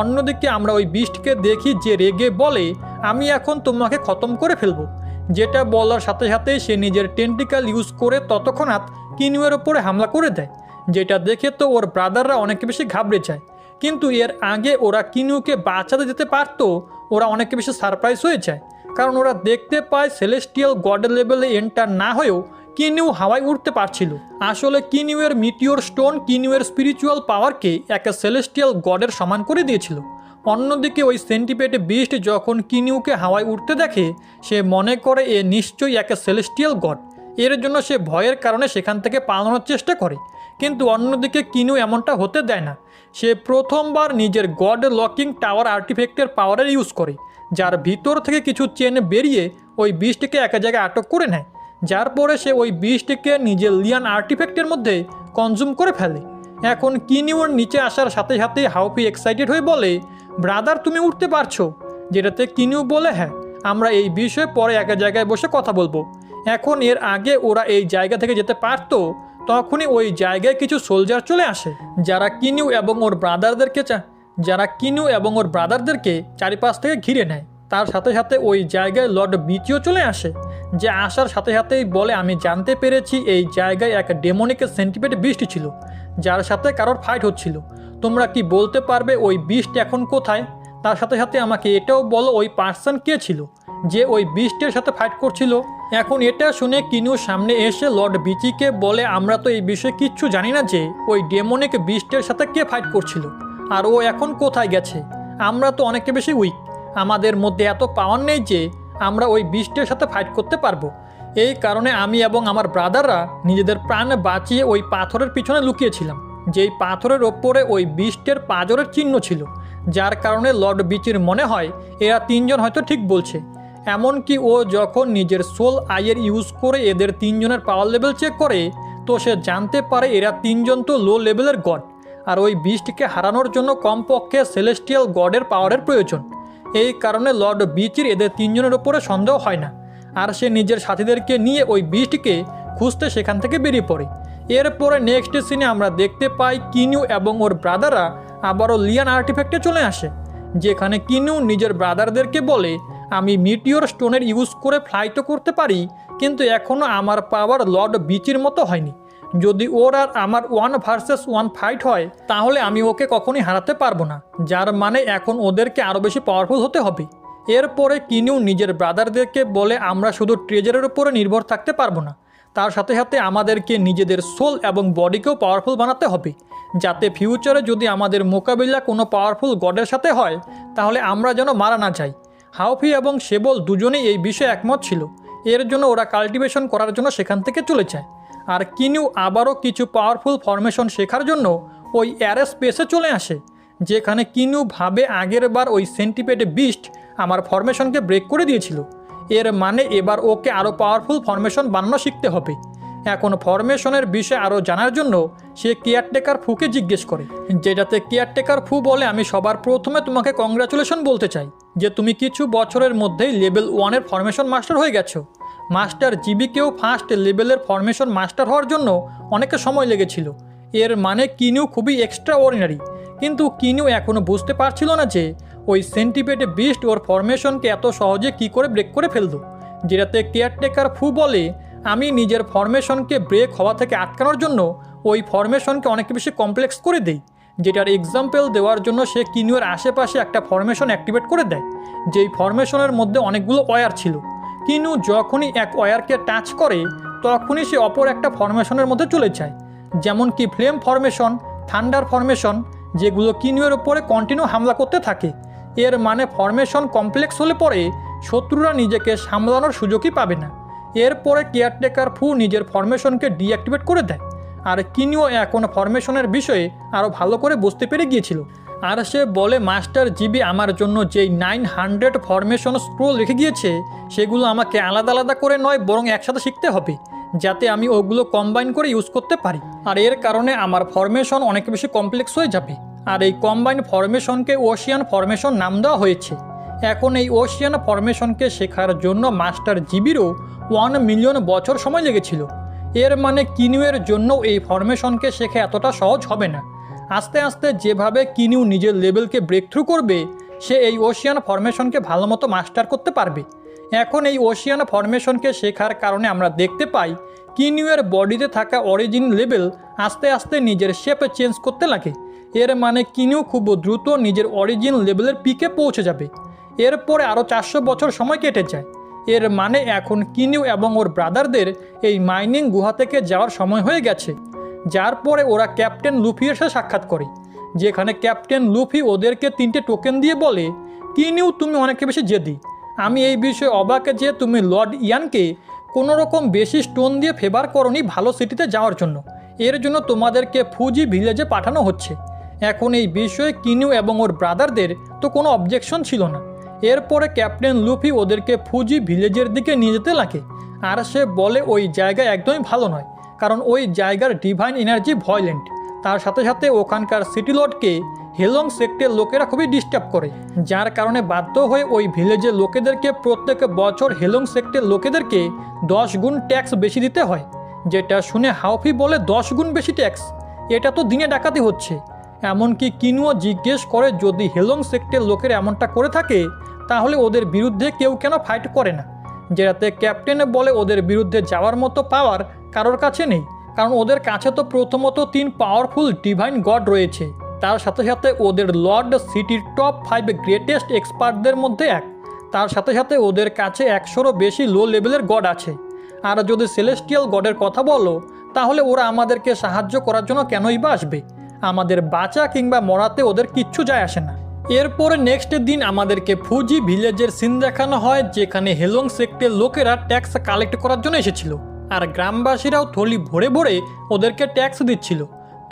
অন্যদিকে আমরা ওই বিস্টকে দেখি যে রেগে বলে, আমি এখন তোমাকে খতম করে ফেলবো। যেটা বলার সাথে সাথেই সে নিজের টেন্টিক্যাল ইউজ করে তৎক্ষণাৎ কিনিউয়ের ওপরে হামলা করে দেয়। যেটা দেখে তো ওর ব্রাদাররা অনেক বেশি ঘাবড়ে যায়, কিন্তু এর আগে ওরা কিনিউকে বাঁচাতে যেতে পারতো, ওরা অনেক বেশি সারপ্রাইজ হয়ে যায়। কারণ ওরা দেখতে পায় সেলেস্টিয়াল গড লেভেলে এন্টার না হয়েও কিনিউ হাওয়ায় উঠতে পারছিল। আসলে কিনিউয়ের মিটিওর স্টোন কিনিউয়ের স্পিরিচুয়াল পাওয়ারকে একটা সেলেস্টিয়াল গডের সমান করে দিয়েছিল। অন্যদিকে ওই সেন্টিপেড বিস্ট যখন কিনিউকে হাওয়ায় উঠতে দেখে, সে মনে করে এ নিশ্চয়ই একটা সেলেস্টিয়াল গড। এর জন্য সে ভয়ের কারণে সেখান থেকে পালানোর চেষ্টা করে, কিন্তু অন্যদিকে কিনিউ এমনটা হতে দেয় না। সে প্রথমবার নিজের গড লকিং টাওয়ার আর্টিফ্যাক্টের পাওয়ারের ইউজ করে, যার ভিতর থেকে কিছু চেন বেরিয়ে ওই বিস্টকে এক জায়গায় আটক করে নেয়, যার পরে সে ওই বিস্টকে নিজের লিয়ান আর্টিফ্যাক্টের মধ্যে কনজিউম করে ফেলে। এখন কিনিউর নিচে আসার সাথে সাথে হাউফি এক্সাইটেড হয়ে বলে, ব্রাদার তুমি উঠতে পারছো? যেটাতে কিনিউ বলে, হ্যাঁ, আমরা এই বিষয়ে পরে এক জায়গায় বসে কথা বলবো। এখন এর আগে ওরা এই জায়গা থেকে যেতে পারতো, তখনই ওই জায়গায় কিছু সোলজার চলে আসে, যারা কিনিউ এবং ওর ব্রাদারদেরকে চারিপাশ থেকে ঘিরে নেয়। তার সাথে সাথে ওই জায়গায় লর্ড বিচিও চলে আসে, যে আসার সাথে সাথেই বলে, আমি জানতে পেরেছি এই জায়গায় এক ডেমনিক সেন্টিপেড বিস্ট ছিল, যার সাথে কারোর ফাইট হচ্ছিল। তোমরা কি বলতে পারবে ওই বিস্ট এখন কোথায়? তার সাথে সাথে আমাকে এটাও বলো, ওই পার্সন কে ছিল যে ওই বিস্টের সাথে ফাইট করছিল? এখন এটা শুনে কিনিউ সামনে এসে লর্ড বিচিকে বলে, আমরা তো এই বিষয়ে কিচ্ছু জানি না যে ওই ডেমনিক বিস্টের সাথে কে ফাইট করছিল, আর ও এখন কোথায় গেছে। আমরা তো অনেক বেশি উইক, আমাদের মধ্যে এত পাওয়ার নেই যে আমরা ওই বিস্টের সাথে ফাইট করতে পারবো। এই কারণে আমি এবং আমার ব্রাদাররা নিজেদের প্রাণ বাঁচিয়ে ওই পাথরের পিছনে লুকিয়েছিলাম, যেই পাথরের ওপরে ওই বিস্টের পাঁজরের চিহ্ন ছিল, যার কারণে লর্ড বিচির মনে হয় এরা তিনজন হয়তো ঠিক বলছে। এমনকি ও যখন নিজের সোল আইয়ের ইউজ করে এদের তিনজনের পাওয়ার লেভেল চেক করে, তো সে জানতে পারে এরা তিনজন তো লো লেভেলের গড, আর ওই বিস্টকে হারানোর জন্য কমপক্ষে সেলেস্টিয়াল গডের পাওয়ারের প্রয়োজন। এই কারণে লর্ড বিচির এদের তিনজনের ওপরে সন্দেহ হয় না, আর সে নিজের সাথীদেরকে নিয়ে ওই বিস্টকে খুঁজতে সেখান থেকে বেরিয়ে পড়ে। এরপরে নেক্সট সিনে আমরা দেখতে পাই কিনিউ এবং ওর ব্রাদাররা আবারও লিয়ান আর্টিফ্যাক্টে চলে আসে, যেখানে কিনিউ নিজের ব্রাদারদেরকে বলে, আমি মিটিওর স্টোনের ইউজ করে ফ্লাই তো করতে পারি, কিন্তু এখনও আমার পাওয়ার লর্ড বিচির মতো হয়নি। যদি ওর আর আমার 1 ভার্সেস 1 ফাইট হয়, তাহলে আমি ওকে কখনোই হারাতে পারবো না, যার মানে এখন ওদেরকে আরও বেশি পাওয়ারফুল হতে হবে। এরপরে কিনিউ নিজের ব্রাদারদেরকে বলে, আমরা শুধু ট্রেজারের উপরে নির্ভর থাকতে পারবো না, তার সাথে সাথে আমাদেরকে নিজেদের সোল এবং বডিকেও পাওয়ারফুল বানাতে হবে, যাতে ফিউচারে যদি আমাদের মোকাবিলা কোনো পাওয়ারফুল গডের সাথে হয়, তাহলে আমরা যেন মারা না যাই। হাউফি এবং সেবল দুজনেই এই বিষয়ে একমত ছিল। এর জন্য ওরা কাল্টিভেশন করার জন্য সেখান থেকে চলে যায়, আর কিনিউ আবারও কিছু পাওয়ারফুল ফরমেশন শেখার জন্য ওই অ্যারে স্পেসে চলে আসে, যেখানে কিনিউ ভাবে আগের বার ওই সেন্টিপেড বিস্ট আমার ফরমেশনকে ব্রেক করে দিয়েছিল, এর মানে এবার ওকে আরও পাওয়ারফুল ফরমেশন বানানো শিখতে হবে। এখন ফরমেশনের বিষয়ে আরও জানার জন্য সে কেয়ারটেকার ফুকে জিজ্ঞেস করে, যেটাতে কেয়ারটেকার ফু বলে, আমি সবার প্রথমে তোমাকে কংগ্রাচুলেশন বলতে চাই যে তুমি কিছু বছরের মধ্যেই লেভেল 1-এর ফরমেশন মাস্টার হয়ে গেছো। মাস্টার জিবিকেও ফার্স্ট লেভেলের ফরমেশন মাস্টার হওয়ার জন্য অনেক সময় লেগেছিল। এর মানে কিনিউ খুবই এক্সট্রা অর্ডিনারি। কিন্তু কিনিউ এখনও বুঝতে পারছিল না যে ওই সেন্টিপেড বিস্ট ওর ফরমেশনকে এত সহজে কি করে ব্রেক করে ফেলতো। যেটাতে কেয়ারটেকার ফু বলে, আমি নিজের ফরমেশনকে ব্রেক হওয়া থেকে আটকানোর জন্য ওই ফরমেশনকে অনেক বেশি কমপ্লেক্স করে দেই। যেটার এক্সাম্পল দেওয়ার জন্য সে কিনিউয়ের আশেপাশে একটা ফরমেশন অ্যাক্টিভেট করে দেয়, যেই ফরমেশনের মধ্যে অনেকগুলো ওয়্যার ছিল। কিনিউ যখনই এক ওয়্যারকে টাচ করে তখনই সে অপর একটা ফরমেশনের মধ্যে চলে যায়, যেমন কি ফ্লেম ফরমেশন, থান্ডার ফরমেশন, যেগুলো কিনিউয়ের ওপরে কন্টিনিউ হামলা করতে থাকে। এর মানে ফরমেশন কমপ্লেক্স হলে পরে শত্রুরা নিজেকে সামলানোর সুযোগই পাবে না। এরপরে কেয়ারটেকার ফু নিজের ফরমেশনকে ডিঅ্যাক্টিভেট করে দেয়, আর কিনিউ এখন ফরমেশনের বিষয়ে আরও ভালো করে বুঝতে পেরে গিয়েছিল। আর সে বলে, মাস্টার জিবি আমার জন্য যেই 900 ফরমেশন স্ক্রোল রেখে গিয়েছে সেগুলো আমাকে আলাদা আলাদা করে নয় বরং একসাথে শিখতে হবে, যাতে আমি ওগুলো কম্বাইন করে ইউজ করতে পারি। আর এর কারণে আমার ফরমেশন অনেক বেশি কমপ্লেক্স হয়ে যাবে। আর এই কম্বাইন ফরমেশনকে ওশিয়ান ফরমেশন নাম দেওয়া হয়েছে। এখন এই ওশিয়ান ফরমেশনকে শেখার জন্য মাস্টার জিবিরও 1 মিলিয়ন বছর সময় লেগেছিল। এর মানে কিনিউয়ের জন্য এই ফরমেশনকে শেখা এতটা সহজ হবে না। আস্তে আস্তে যেভাবে কিনিউ নিজের লেভেলকে ব্রেক থ্রু করবে, সে এই ওশিয়ান ফরমেশনকে ভালো মতো মাস্টার করতে পারবে। এখন এই ওশিয়ান ফরমেশনকে শেখার কারণে আমরা দেখতে পাই কিনিউয়ের বডিতে থাকা অরিজিন লেভেল আস্তে আস্তে নিজের শেপে চেঞ্জ করতে লাগে। এর মানে কিনিউ খুব দ্রুত নিজের অরিজিন লেভেলের পিকে পৌঁছে যাবে। এরপরে আরও 400 বছর সময় কেটে যায়। এর মানে এখন কিনিউ এবং ওর ব্রাদারদের এই মাইনিং গুহা থেকে যাওয়ার সময় হয়ে গেছে। যার পরে ওরা ক্যাপ্টেন লুফির সাথে সাক্ষাৎ করে, যেখানে ক্যাপ্টেন লুফি ওদেরকে 3টে টোকেন দিয়ে বলে, কিনিউ তুমি অনেক বেশি জেদি। আমি এই বিষয়ে অবাক যে তুমি লর্ড ইয়ানকে কোনো রকম বেশি স্টোন দিয়ে ফেভার করনি ভালো সিটিতে যাওয়ার জন্য। এর জন্য তোমাদেরকে ফুজি ভিলেজে পাঠানো হচ্ছে। এখন এই বিষয়ে কিনিউ এবং ওর ব্রাদারদের তো কোনো অবজেকশন ছিল না। এরপরে ক্যাপ্টেন লুফি ওদেরকে ফুজি ভিলেজের দিকে নিয়ে যেতে লাগে, আর সে বলে ওই জায়গা একদমই ভালো নয়, কারণ ওই জায়গার ডিভাইন এনার্জি ভয়লেন্ট। তার সাথে সাথে ওখানকার সিটি লর্ডকে হেলং সেক্টরের লোকেরা খুবই ডিস্টার্ব করে, যার কারণে বাধ্য হয়ে ওই ভিলেজের লোকেদেরকে প্রত্যেক বছর হেলং সেক্টরের লোকেদেরকে 10 গুণ ট্যাক্স বেশি দিতে হয়। যেটা শুনে হাওফি বলে, 10 গুণ বেশি ট্যাক্স? এটা তো দিনে ডাকাতি হচ্ছে। এমনকি কিনুও জিজ্ঞেস করে, যদি হেলং সেক্টরের লোকেরা এমনটা করে থাকে তাহলে ওদের বিরুদ্ধে কেউ কেন ফাইট করে না? যেটাতে ক্যাপ্টেনে বলে, ওদের বিরুদ্ধে যাওয়ার মতো পাওয়ার কারোর কাছে নেই, কারণ ওদের কাছে তো প্রথমত 3 পাওয়ারফুল ডিভাইন গড রয়েছে। তার সাথে সাথে ওদের লর্ড সিটির টপ 5 গ্রেটেস্ট এক্সপার্টদের মধ্যে এক। তার সাথে সাথে ওদের কাছে 100রও বেশি লো লেভেলের গড আছে। আর যদি সেলেস্টিয়াল গডের কথা বলো, তাহলে ওরা আমাদেরকে সাহায্য করার জন্য কেনই বা আসবে? আমাদের বাঁচা কিংবা মরাতে ওদের কিচ্ছু যায় আসে না। এরপরে নেক্সট দিন আমাদেরকে ফুজি ভিলেজের সিন দেখানো হয়, যেখানে হেলং সেক্টরের লোকেরা ট্যাক্স কালেক্ট করার জন্য এসেছিল, আর গ্রামবাসীরাও থলি ভরে ভরে ওদেরকে ট্যাক্স দিচ্ছিল।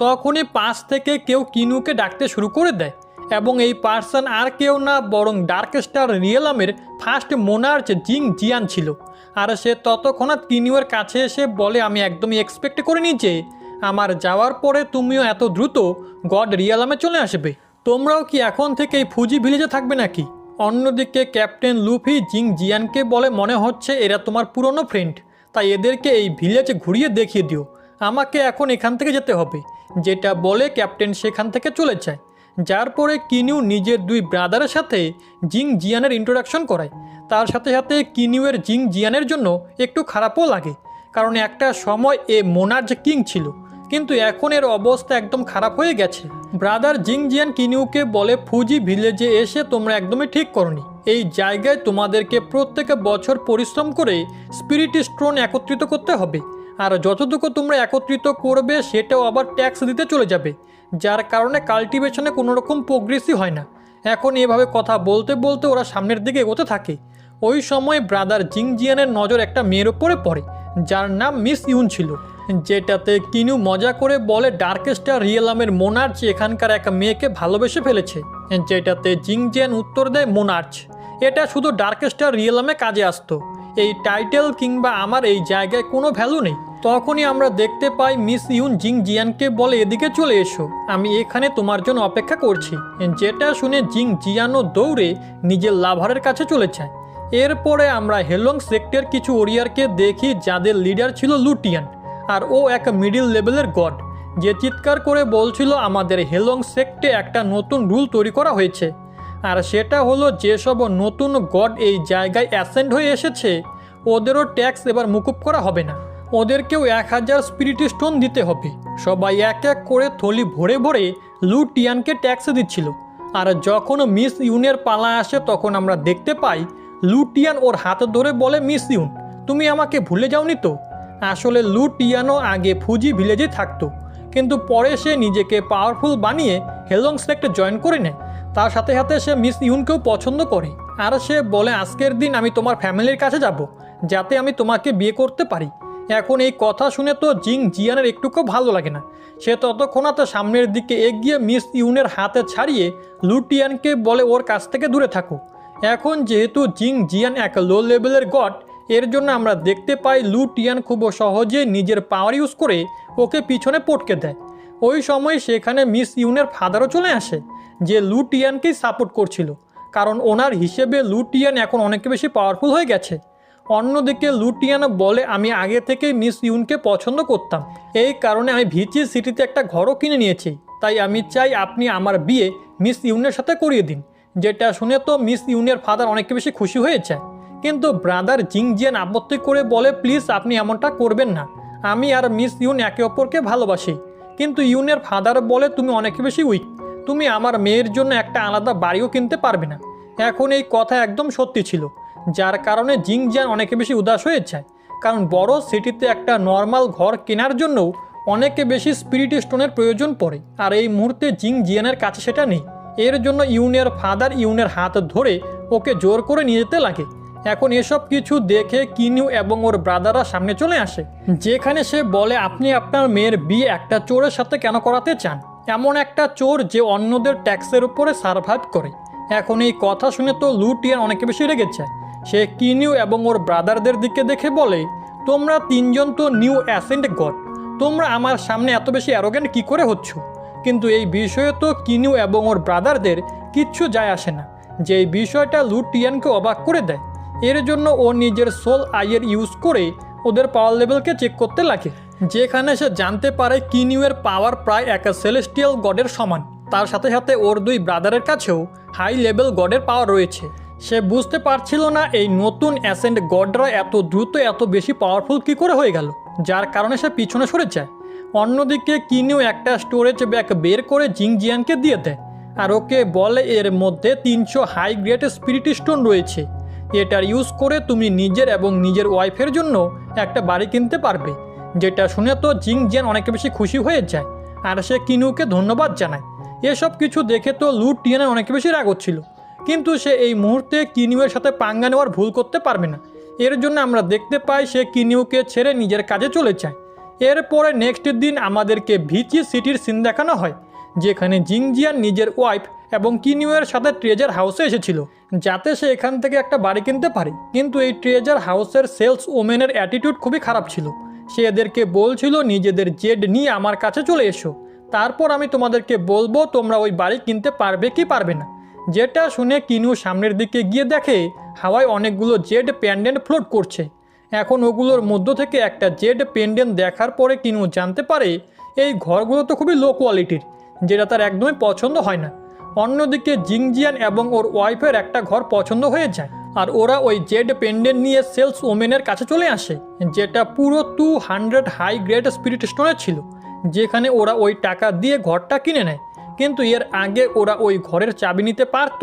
তখনই পাশ থেকে কেউ কিনুকে ডাকতে শুরু করে দেয়, এবং এই পার্সন আর কেউ না বরং ডার্ক স্টার রিয়েলামের ফার্স্ট মোনার্চ জিং জিয়ান ছিল। আর সে ততক্ষণাৎ কিনুয়ের কাছে এসে বলে, আমি একদমই এক্সপেক্ট করিনি যে আমার যাওয়ার পরে তুমিও এত দ্রুত গড রিয়েলামে চলে আসবে। তোমরাও কি এখন থেকে এই ফুজি ভিলেজে থাকবে নাকি? অন্যদিকে ক্যাপ্টেন লুফি জিং জিয়ানকে বলে, মনে হচ্ছে এরা তোমার পুরনো ফ্রেন্ড, তাই এদেরকে এই ভিলেজে ঘুরিয়ে দেখিয়ে দিও, আমাকে এখন এখান থেকে যেতে হবে। যেটা বলে ক্যাপ্টেন সেখান থেকে চলে যায়। যার পরে কিনিউ নিজের 2 ব্রাদারের সাথে জিং জিয়ানের ইন্ট্রোডাকশন করায়। তার সাথে সাথে কিনিউয়ের জিং জিয়ানের জন্য একটু খারাপও লাগে, কারণ একটা সময় এ মোনার্চ কিং ছিল, কিন্তু এখন এর অবস্থা একদম খারাপ হয়ে গেছে। ব্রাদার জিং জিয়ান কিনিউকে বলে, ফুজি ভিলেজে এসে তোমরা একদমই ঠিক করনি। এই জায়গায় তোমাদেরকে প্রত্যেক বছর পরিশ্রম করে স্পিরিট স্টোন একত্রিত করতে হবে, আর যতটুকু তোমরা একত্রিত করবে সেটাও আবার ট্যাক্স দিতে চলে যাবে, যার কারণে কাল্টিভেশনে কোনো রকম প্রোগ্রেসই হয় না। এখন এভাবে কথা বলতে বলতে ওরা সামনের দিকে এগোতে থাকে। ওই সময় ব্রাদার জিং জিয়ানের নজর একটা মেয়ের ওপরে পড়ে, যার নাম মিস ইউন ছিল। যেটাতে কিনু মজা করে বলে, ডার্ক স্টার রিয়েলামের মোনার্চ এখানকার এক মেয়েকে ভালোবেসে ফেলেছে। যেটাতে জিং জিয়ান উত্তর দেয়, মোনার্চ এটা শুধু ডার্ক স্টার রিয়েলামে কাজে আসতো, এই টাইটেল কিংবা আমার এই জায়গায় কোনো ভ্যালু নেই। তখনই আমরা দেখতে পাই মিস ইউন জিং জিয়ানকে বলে, এদিকে চলে এসো, আমি এখানে তোমার জন্য অপেক্ষা করছি। যেটা শুনে জিং জিয়ানও দৌড়ে নিজের লাভারের কাছে চলে যায়। এরপরে আমরা হেলং সেক্টরের কিছু ওরিয়ারকে দেখি, যাদের লিডার ছিল লুটিয়ান, আর ও এক মিডিল লেভেলের গড। যে চিৎকার করে বলছিল আমাদের হেলং সেক্টে একটা নতুন রুল তৈরি করা হয়েছে, আর সেটা হলো যেসব নতুন গড এই জায়গায় অ্যাসেন্ড হয়ে এসেছে ওদেরও ট্যাক্স এবার মুকুব করা হবে না, ওদেরকেও 1000 স্পিরিট স্টোন দিতে হবে। সবাই এক এক করে থলি ভরে ভরে লু টিয়ানকে ট্যাক্স দিচ্ছিল। আর যখন মিস ইউনের পালা আসে তখন আমরা দেখতে পাই লু টিয়ান ওর হাত ধরে বলে, মিস ইউন তুমি আমাকে ভুলে যাওনি তো? আসলে লু টিয়ানও আগে ফুজি ভিলেজে থাকতো, কিন্তু পরে সে নিজেকে পাওয়ারফুল বানিয়ে হেলং সেক্টে জয়েন করে নেয়। তার সাথে সাথে সে মিস ইউনকেও পছন্দ করে, আর সে বলে আজকের দিন আমি তোমার ফ্যামিলির কাছে যাব যাতে আমি তোমাকে বিয়ে করতে পারি। এখন এই কথা শুনে তো জিং জিয়ানের একটুকুও ভালো লাগে না। সে ততক্ষণাৎ সামনের দিকে এগিয়ে মিস ইউনের হাতে ছাড়িয়ে লু টিয়ানকে বলে ওর কাছ থেকে দূরে থাকো। এখন যেহেতু জিং জিয়ান এক লো লেভেলের গড, এর জন্য আমরা দেখতে পাই লু টিয়ান খুব সহজে নিজের পাওয়ার ইউজ করে ওকে পিছনে পটকে দেয়। ওই সময় সেখানে মিস ইউনের ফাদারও চলে আসে, যে লু টিয়ানকেই সাপোর্ট করছিল, কারণ ওনার হিসেবে লু টিয়ান এখন অনেক বেশি পাওয়ারফুল হয়ে গেছে। অন্যদিকে লু টিয়ান বলে আমি আগে থেকেই মিস ইউনকে পছন্দ করতাম, এই কারণে আমি ভিচি সিটিতে একটা ঘরও কিনে নিয়েছি, তাই আমি চাই আপনি আমার বিয়ে মিস ইউনের সাথে করিয়ে দিন। যেটা শুনে তো মিস ইউনের ফাদার অনেক বেশি খুশি হয়ে যায়, কিন্তু ব্রাদার জিং জিয়ান আপত্তি করে বলে প্লিজ আপনি এমনটা করবেন না, আমি আর মিস ইউন একে অপরকে ভালোবাসি। কিন্তু ইউনের ফাদার বলে তুমি অনেক বেশি উইক, তুমি আমার মেয়ের জন্য একটা আলাদা বাড়িও কিনতে পারবে না। এখন এই কথা একদম সত্যি ছিল, যার কারণে জিং জিয়ান অনেক বেশি উদাস হয়ে যায়, কারণ বড় সিটিতে একটা নর্মাল ঘর কেনার জন্যও অনেক বেশি স্পিরিট স্টোনের প্রয়োজন পড়ে, আর এই মুহূর্তে জিং জিয়ানের কাছে সেটা নেই। এর জন্য ইউনের ফাদার ইউনের হাত ধরে ওকে জোর করে নিয়ে যেতে লাগে। এখন এসব কিছু দেখে কিনিউ এবং ওর ব্রাদাররা সামনে চলে আসে, যেখানে সে বলে আপনি আপনার মেয়ের বিয়ে একটা চোরের সাথে কেন করাতে চান, এমন একটা চোর যে অন্যদের ট্যাক্সের উপরে সার্ভাইভ করে। এখন এই কথা শুনে তো লু টিয়ান অনেক বেশি রেগে যায়। সে কিনিউ এবং ওর ব্রাদারদের দিকে দেখে বলে তোমরা তিনজন তো নিউ অ্যাসেন্ট গড, তোমরা আমার সামনে এত বেশি অ্যারোগেন্ট কী করে হচ্ছ? কিন্তু এই বিষয়ে তো কিনিউ এবং ওর ব্রাদারদের কিচ্ছু যায় আসে না, যে এই বিষয়টা লু টিয়ানকে অবাক করে দেয়। এর জন্য ও নিজের সোল আইয়ের ইউজ করে ওদের পাওয়ার লেভেলকে চেক করতে লাগে, যেখানে সে জানতে পারে কিনিউয়ের পাওয়ার প্রায় এক সেলেস্টিয়াল গডের সমান। তার সাথে সাথে ওর দুই ব্রাদারের কাছেও হাই লেভেল গডের পাওয়ার রয়েছে। সে বুঝতে পারছিল না এই নতুন অ্যাসেন্ট গডরা এত দ্রুত এত বেশি পাওয়ারফুল কী করে হয়ে গেল, যার কারণে সে পিছনে সরে যায়। অন্যদিকে কিনিউ একটা স্টোরেজ ব্যাগ বের করে জিং জিয়ানকে দিয়ে দেয়, আর ওকে বলে এর মধ্যে 300 হাই গ্রেড স্পিরিট স্টোন রয়েছে, এটার ইউজ করে তুমি নিজের এবং নিজের ওয়াইফের জন্য একটা বাড়ি কিনতে পারবে। যেটা শুনে তো জিং জিয়ান অনেক বেশি খুশি হয়ে যায়, আর সে কিনুকে ধন্যবাদ জানায়। এসব কিছু দেখে তো লু টিয়ানের অনেক বেশি রাগ হচ্ছিল, কিন্তু সে এই মুহূর্তে কিনিউয়ের সাথে পাঙ্গা নেওয়ার ভুল করতে পারবে না। এর জন্য আমরা দেখতে পাই সে কিনিউকে ছেড়ে নিজের কাজে চলে যায়। এরপরে নেক্সট দিন আমাদেরকে ভিচি সিটির সিন দেখানো হয়, যেখানে জিং জিয়ান নিজের ওয়াইফ এবং কিনিউয়ের সাথে ট্রেজার হাউসে এসেছিল, যাতে সে এখান থেকে একটা বাড়ি কিনতে পারে। কিন্তু এই ট্রেজার হাউসের সেলস ওমেনের অ্যাটিটিউড খুবই খারাপ ছিল। সে এদেরকে বলছিল নিজেদের জেড নিয়ে আমার কাছে চলে এসো, তারপর আমি তোমাদেরকে বলবো তোমরা ওই বাড়ি কিনতে পারবে কি পারবে না। যেটা শুনে কিনিউ সামনের দিকে গিয়ে দেখে হাওয়ায় অনেকগুলো জেড পেন্ডেন্ট ফ্লোট করছে। এখন ওগুলোর মধ্য থেকে একটা জেড পেন্ডেন্ট দেখার পরে কিনিউ জানতে পারে এই ঘরগুলো তো খুবই লো কোয়ালিটির, যেটা তার একদমই পছন্দ হয় না। অন্যদিকে জিং জিয়ান এবং ওর ওয়াইফের একটা ঘর পছন্দ হয়ে যায়, আর ওরা ওই জেড পেন্ডেন্ট নিয়ে সেলস ওমেনের কাছে চলে আসে, যেটা পুরো 200 হাই গ্রেড স্পিরিট স্টোনের ছিল, যেখানে ওরা ওই টাকা দিয়ে ঘরটা কিনে নেয়। কিন্তু এর আগে ওরা ওই ঘরের চাবি নিতে পারত,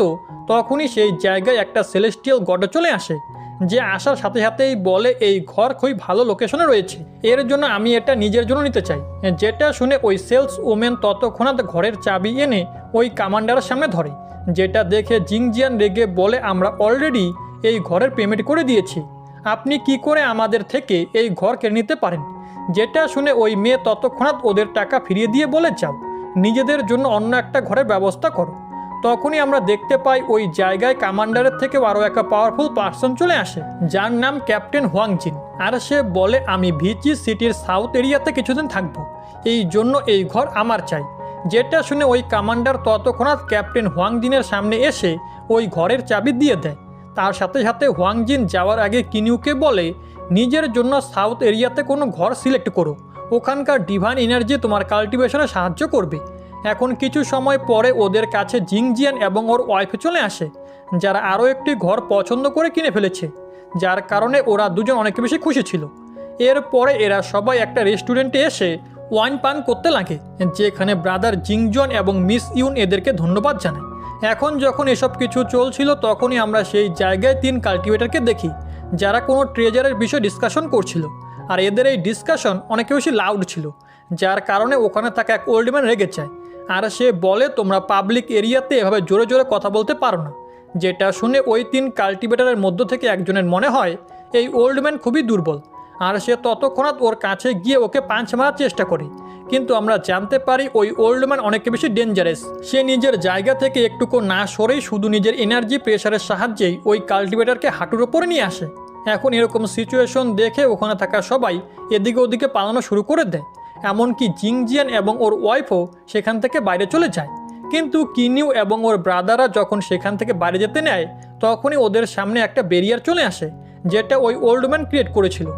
তখনই সেই জায়গায় একটা সেলেস্টিয়াল গড চলে আসে, যে আসার সাথে সাথেই বলে এই ঘর খুবই ভালো লোকেশনে রয়েছে, এর জন্য আমি এটা নিজের জন্য নিতে চাই। যেটা শুনে ওই সেলস ওমেন ততক্ষণাৎ ঘরের চাবি এনে ওই কমান্ডারের সামনে ধরে, যেটা দেখে জিং জিয়ান রেগে বলে আমরা অলরেডি এই ঘরের পেমেন্ট করে দিয়েছি, আপনি কি করে আমাদের থেকে এই ঘর কেড়ে নিতে পারেন? যেটা শুনে ওই মেয়ে ততক্ষণাৎ ওদের টাকা ফিরিয়ে দিয়ে বলে যাও, নিজেদের জন্য অন্য একটা ঘরের ব্যবস্থা করো। তখনই আমরা দেখতে পাই ওই জায়গায় কমান্ডারের থেকেও আরও একটা পাওয়ারফুল পার্সন চলে আসে, যার নাম ক্যাপ্টেন হোয়াংজিন। আর সে বলে আমি ভিচি সিটির সাউথ এরিয়াতে কিছুদিন থাকবো, এই জন্য এই ঘর আমার চাই। যেটা শুনে ওই কমান্ডার ততক্ষণাৎ ক্যাপ্টেন হোয়াংজিনের সামনে এসে ওই ঘরের চাবি দিয়ে দেয়। তার সাথে সাথে হোয়াংজিন যাওয়ার আগে কিনিউকে বলে নিজের জন্য সাউথ এরিয়াতে কোনো ঘর সিলেক্ট করো, ওখানকার ডিভাইন এনার্জি তোমার কাল্টিভেশনে সাহায্য করবে। এখন কিছু সময় পরে ওদের কাছে জিংজিয়ান এবং ওর ওয়াইফ চলে আসে, যারা আরও একটি ঘর পছন্দ করে কিনে ফেলেছে, যার কারণে ওরা দুজন অনেক বেশি খুশি ছিল। এরপরে এরা সবাই একটা রেস্টুরেন্টে এসে ওয়াইন পান করতে লাগে, যেখানে ব্রাদার জিংজন এবং মিস ইউন এদেরকে ধন্যবাদ জানায়। এখন যখন এসব কিছু চলছিল তখনই আমরা সেই জায়গায় 3 কাল্টিভেটরকে দেখি, যারা কোনো ট্রেজারের বিষয়ে ডিসকাশন করছিল। আর এদের এই ডিসকাশন অনেক বেশি লাউড ছিল, যার কারণে ওখানে থাকা এক ওল্ড ম্যান রেগে যায়। আর সে বলে, তোমরা পাবলিক এরিয়াতে এভাবে জোরে জোরে কথা বলতে পারো না। যেটা শুনে ওই 3 কাল্টিভেটরের মধ্য থেকে একজনের মনে হয় এই ওল্ড ম্যান খুবই দুর্বল, আর সে ততক্ষণাৎ ওর কাছে গিয়ে ওকে পাঞ্চ মারার চেষ্টা করে। কিন্তু আমরা জানতে পারি ওই ওল্ড ম্যান অনেক বেশি ডেঞ্জারাস। সে নিজের জায়গা থেকে একটুকু না সরেই শুধু নিজের এনার্জি প্রেশারের সাহায্যেই ওই কাল্টিভেটরকে হাঁটুর ওপরে নিয়ে আসে। এখন এরকম সিচুয়েশন দেখে ওখানে থাকা সবাই এদিকে ওদিকে পালানো শুরু করে দেয়, এমনকি জিংজিয়ান এবং ওর ওয়াইফও সেখান থেকে বাইরে চলে যায়। কিন্তু কিনিউ এবং ওর ব্রাদাররা যখন সেখান থেকে বাইরে যেতে নেয় তখনই ওদের সামনে একটা ব্যারিয়ার চলে আসে, যেটা ওই ওল্ড ম্যান ক্রিয়েট করেছিল।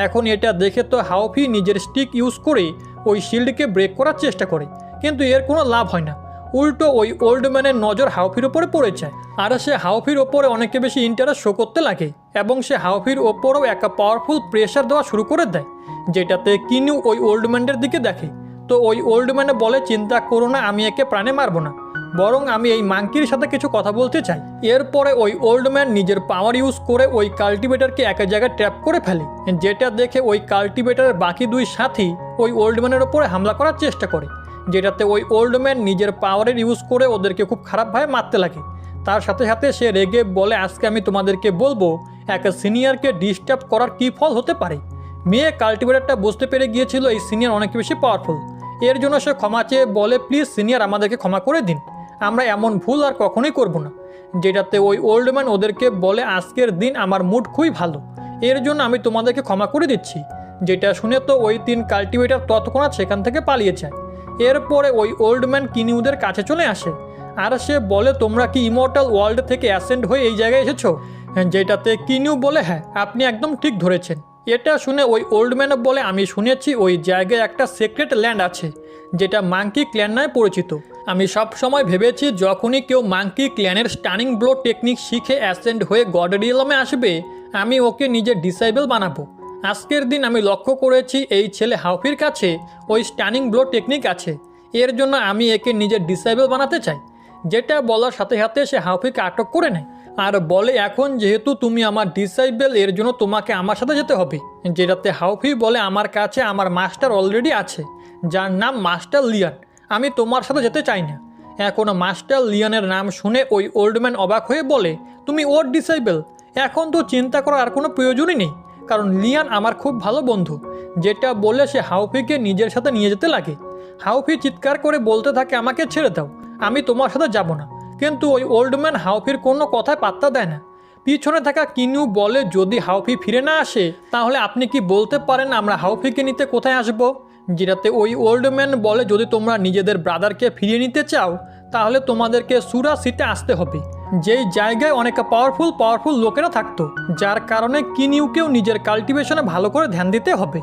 এখন এটা দেখে তো হাওফি নিজের স্টিক ইউজ করে ওই শিল্ডকে ব্রেক করার চেষ্টা করে, কিন্তু এর কোনো লাভ হয় না। উল্টো ওই ওল্ড ম্যানের নজর হাওফির ওপরে পড়ে যায়, আর সে হাওফির ওপরে অনেক বেশি ইন্টারেস্ট শো করতে লাগে এবং সে হাওফির ওপরেও একটা পাওয়ারফুল প্রেশার দেওয়া শুরু করে দেয়, যেটাতে কিনিউ ওই ওল্ড ম্যানের দিকে দেখে। তো ওই ওল্ড ম্যানে বলে, চিন্তা করো না, আমি একে প্রাণে মারবো না, বরং আমি এই মাঙ্কির সাথে কিছু কথা বলতে চাই। এরপরে ওই ওল্ড ম্যান নিজের পাওয়ার ইউজ করে ওই কাল্টিভেটরকে এক জায়গায় ট্র্যাপ করে ফেলে, যেটা দেখে ওই কাল্টিভেটরের বাকি 2 সাথী ওই ওল্ড ম্যানের ওপরে হামলা করার চেষ্টা করে, যেটাতে ওই ওল্ড ম্যান নিজের পাওয়ারের ইউজ করে ওদেরকে খুব খারাপভাবে মারতে লাগে। তার সাথে সাথে সে রেগে বলে, আজকে আমি তোমাদেরকে বলবো এক সিনিয়রকে ডিস্টার্ব করার কী ফল হতে পারে। মেয়ে কাল্টিভেটরটা বুঝতে পেরে গিয়েছিল এই সিনিয়র অনেক বেশি পাওয়ারফুল। এর জন্য সে ক্ষমা চেয়ে বলে, প্লিজ সিনিয়র, আমাদেরকে ক্ষমা করে দিন, আমরা এমন ভুল আর কখনোই করব না। যেটাতে ওই ওল্ড ম্যান ওদেরকে বলে, আজকের দিন আমার মুড খুবই ভালো, এর জন্য আমি তোমাদেরকে ক্ষমা করে দিচ্ছি। যেটা শুনে তো ওই 3 কাল্টিভেটর তৎক্ষণাৎ সেখান থেকে পালিয়ে যায়। এরপরে ওই ওল্ড ম্যান কিনিউদের কাছে চলে আসে, আর সে বলে, তোমরা কি ইমর্টাল ওয়ার্ল্ড থেকে অ্যাসেন্ড হয়ে এই জায়গায় এসেছো? যেটাতে কিনিউ বলে, হ্যাঁ, আপনি একদম ঠিক ধরেছেন। এটা শুনে ওই ওল্ড ম্যানও বলে, আমি শুনেছি ওই জায়গায় একটা সিক্রেট ল্যান্ড আছে, যেটা মাঙ্কি ক্ল্যান নামে পরিচিত। আমি সব সময় ভেবেছি যখনই কেউ মাঙ্কি ক্ল্যানের স্টানিং ব্লো টেকনিক শিখে অ্যাসেন্ড হয়ে গড রিয়েলমে আসবে, আমি ওকে নিজের ডিসাইবল বানাবো। আজকের দিন আমি লক্ষ্য করেছি এই ছেলে হাওফির কাছে ওই স্টানিং ব্লো টেকনিক আছে, এর জন্য আমি একে নিজের ডিসাইবল বানাতে চাই। যেটা বলার সাথে সাথে সে হাওফিকে আটক করে নেয় আর বলে, এখন যেহেতু তুমি আমার ডিসাইবল, এর জন্য তোমাকে আমার সাথে যেতে হবে। যেটাতে হাওফি বলে, আমার কাছে আমার মাস্টার অলরেডি আছে, যার নাম মাস্টার লিয়ান, আমি তোমার সাথে যেতে চাই না। এখন মাস্টার লিয়ানের নাম শুনে ওই ওল্ড ম্যান অবাক হয়ে বলে, তুমি ওর ডিসাইবল? এখন তো চিন্তা করার আর কোনো প্রয়োজনই নেই, কারণ লিয়ান আমার খুব ভালো বন্ধু। যেটা বলে সে হাওফিকে নিজের সাথে নিয়ে যেতে লাগে। হাওফি চিৎকার করে বলতে থাকে, আমাকে ছেড়ে দাও, আমি তোমার সাথে যাব না। কিন্তু ওই ওল্ড ম্যান হাওফির কোনো কথায় পাত্তা দেয় না। পিছনে থাকা কিনিউ বলে, যদি হাওফি ফিরে না আসে তাহলে আপনি কি বলতে পারেন আমরা হাওফিকে নিতে কোথায় আসব? যেটাতে ওই ওল্ড ম্যান বলে, যদি তোমরা নিজেদের ব্রাদারকে ফিরিয়ে নিতে চাও তাহলে তোমাদেরকে সুরা সিতে আসতে হবে, যেই জায়গায় অনেক পাওয়ারফুল লোকেরা থাকতো, যার কারণে কিনিউকেও নিজের কাল্টিভেশনে ভালো করে ধ্যান দিতে হবে।